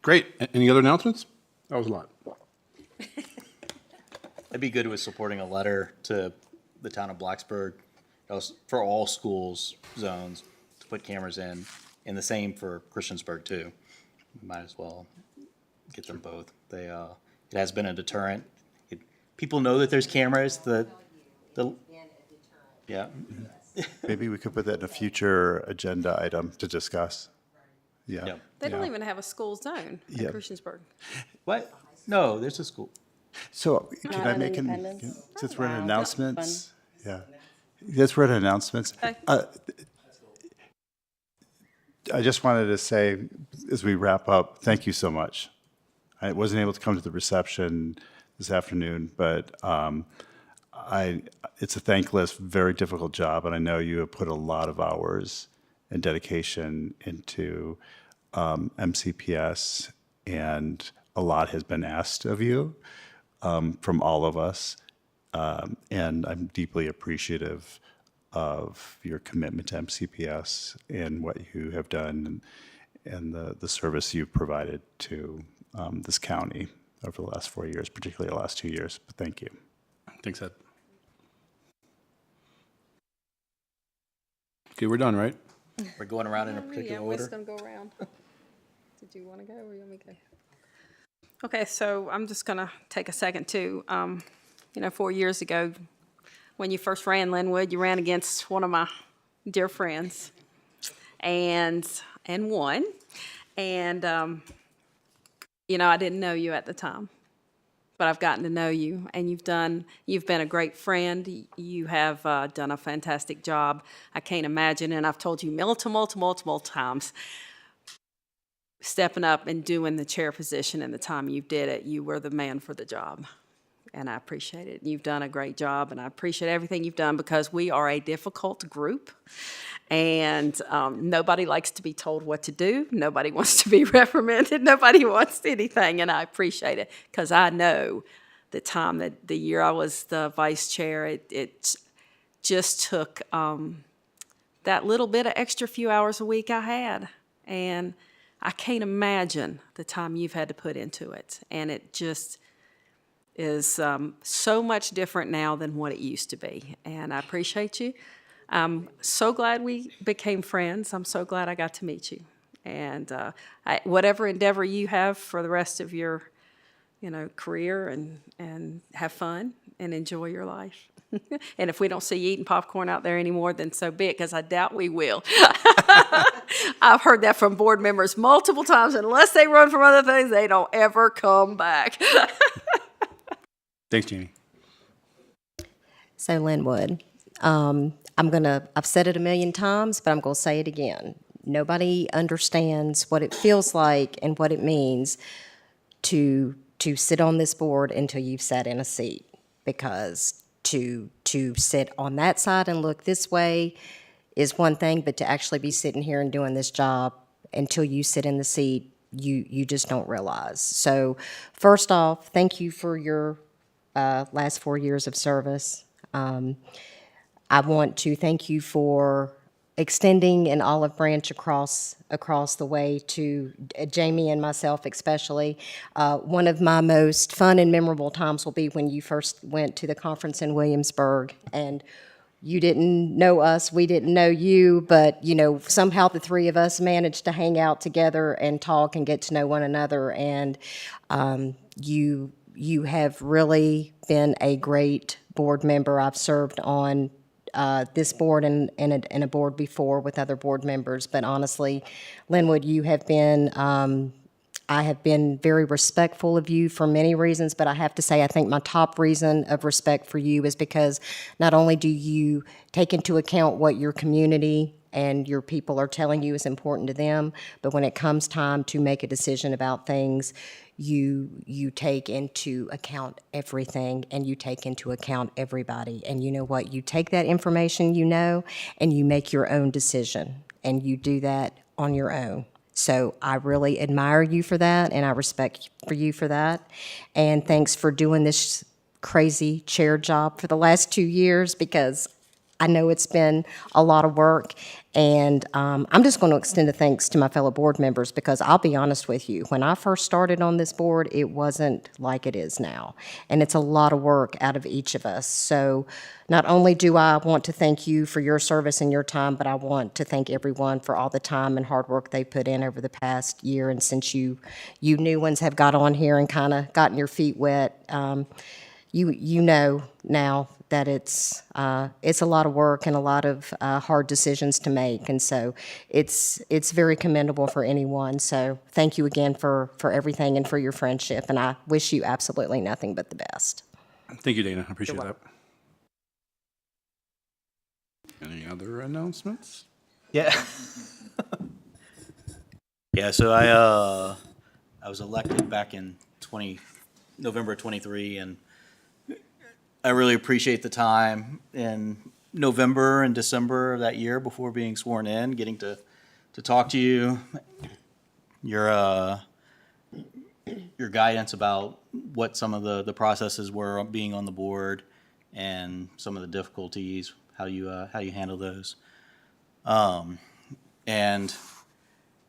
great. Any other announcements? That was a lot. I'd be good with supporting a letter to the town of Blacksburg for all schools zones to put cameras in, and the same for Christiansburg too. We might as well get them both. It has been a deterrent. People know that there's cameras. Yeah. Maybe we could put that in a future agenda item to discuss. Yeah. They don't yeah. even have a school zone Yeah. at Christiansburg. What? No, there's a school. So can Not I on make Independence? since we're at Wow. announcements? Yeah. Since we're at announcements, Okay. I just wanted to say, as we wrap up, thank you so much. I wasn't able to come to the reception this afternoon, but it's a thankless, very difficult job, and I know you have put a lot of hours and dedication into MCPS, and a lot has been asked of you from all of us, and I'm deeply appreciative of your commitment to MCPS and what you have done and the service you've provided to this county over the last 4 years, particularly the last 2 years. But thank you. Thanks, Ed. Okay, we're done, right? We're going around in a particular We're order. just going to go around. Did you want to go or you want me to go? Okay, so I'm just going to take a second to, 4 years ago, when you first ran Linwood, you ran against one of my dear friends and won. And, I didn't know you at the time, but I've gotten to know you, and you've been a great friend. You have done a fantastic job. I can't imagine, and I've told you multiple times, stepping up and doing the chair position and the time you did it, you were the man for the job. And I appreciate it. You've done a great job, and I appreciate everything you've done because we are a difficult group, and nobody likes to be told what to do. Nobody wants to be reprimanded. Nobody wants anything, and I appreciate it because I know the time that the year I was the vice chair, it just took that little bit of extra few hours a week I had, and I can't imagine the time you've had to put into it, and it just is so much different now than what it used to be, and I appreciate you. I'm so glad we became friends. I'm so glad I got to meet you, and whatever endeavor you have for the rest of your, career, and have fun and enjoy your life. And if we don't see you eating popcorn out there anymore, then so be it, because I doubt we will. I've heard that from board members multiple times. Unless they run from other things, they don't ever come back. Thanks, Jeannie. So Linwood, I've said it a million times, but I'm going to say it again. Nobody understands what it feels like and what it means to sit on this board until you've sat in a seat, because to sit on that side and look this way is one thing, but to actually be sitting here and doing this job until you sit in the seat, you just don't realize. So first off, thank you for your last 4 years of service. I want to thank you for extending an olive branch across the way to Jamie and myself especially. One of my most fun and memorable times will be when you first went to the conference in Williamsburg, and you didn't know us, we didn't know you, but somehow the three of us managed to hang out together and talk and get to know one another, and you have really been a great board member. I've served on this board and a board before with other board members, but honestly, Linwood, you have been, I have been very respectful of you for many reasons, but I have to say I think my top reason of respect for you is because not only do you take into account what your community and your people are telling you is important to them, but when it comes time to make a decision about things, you take into account everything, and you take into account everybody. And you know what? You take that information and you make your own decision, and you do that on your own. So I really admire you for that, and I respect for you for that. And thanks for doing this crazy chair job for the last 2 years, because I know it's been a lot of work, and I'm just going to extend a thanks to my fellow board members, because I'll be honest with you, when I first started on this board, it wasn't like it is now, and it's a lot of work out of each of us. So not only do I want to thank you for your service and your time, but I want to thank everyone for all the time and hard work they put in over the past year, and since you new ones have got on here and kind of gotten your feet wet, you know now that it's a lot of work and a lot of hard decisions to make, and so it's very commendable for anyone. So thank you again for everything and for your friendship, and I wish you absolutely nothing but the best. Thank you, Dana. I appreciate that. Any other announcements? Yeah. Yeah, so I was elected back in November 23, and I really appreciate the time in November and December of that year before being sworn in, getting to talk to you, your guidance about what some of the processes were being on the board and some of the difficulties, how you handle those. And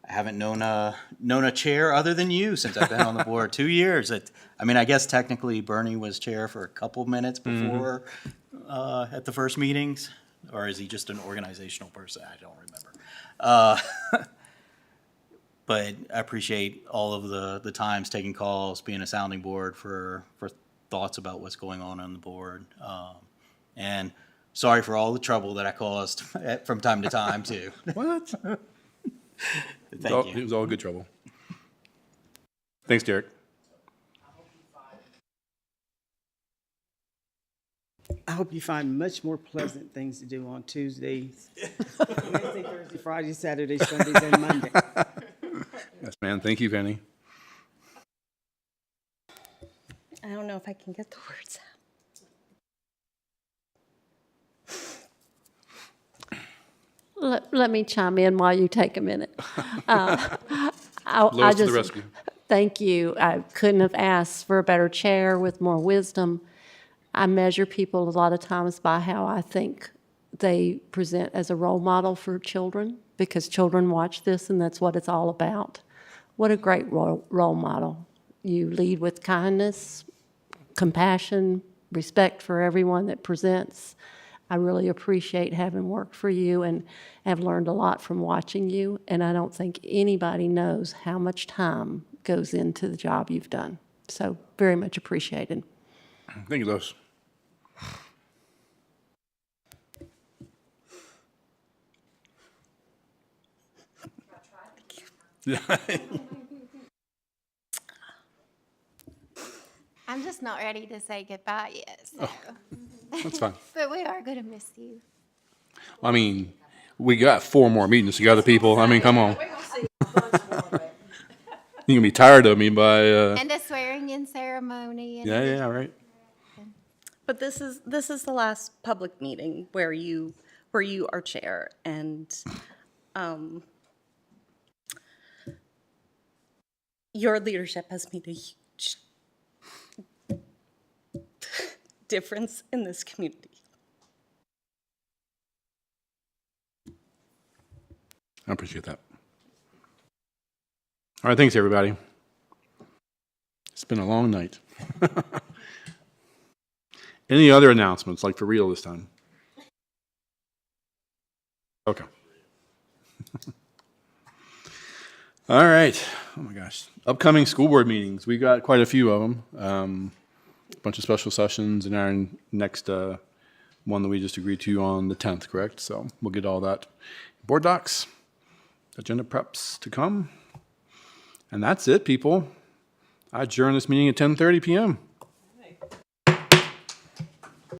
I haven't known a chair other than you since I've been on the board. 2 years. I guess technically Bernie was chair for a couple minutes before at the first meetings, or is he just an organizational person? I don't remember. But I appreciate all of the times taking calls, being a sounding board for thoughts about what's going on the board. And sorry for all the trouble that I caused from time to time too. What? Thank you. It was all good trouble. Thanks, Derek. I hope you find much more pleasant things to do on Tuesdays, Wednesday, Thursday, Friday, Saturday, Sundays, and Monday. Yes, man. Thank you, Penny. I don't know if I can get the words out. Let me chime in while you take a minute. Lois to the rescue. Thank you. I couldn't have asked for a better chair with more wisdom. I measure people a lot of times by how I think they present as a role model for children, because children watch this and that's what it's all about. What a great role model. You lead with kindness, compassion, respect for everyone that presents. I really appreciate having worked for you and have learned a lot from watching you, and I don't think anybody knows how much time goes into the job you've done. So very much appreciated. Thank you, Lois. Yeah. I'm just not ready to say goodbye yet. So. That's fine. But we are going to miss you. I mean, we got 4 more meetings together, people. I mean, come on. You're going to be tired of me by... And a swearing-in ceremony. And Yeah, right. But this is the last public meeting where you are chair, and your leadership has made a huge difference in this community. I appreciate that. All right, thanks, everybody. It's been a long night. Any other announcements, like for real this time? Okay. All right. Oh, my gosh. Upcoming school board meetings. We got quite a few of them. A bunch of special sessions in our next one that we just agreed to on the 10th, correct? So we'll get all that. Board docs, agenda preps to come. And that's it, people. I adjourn this meeting at 10:30 p.m.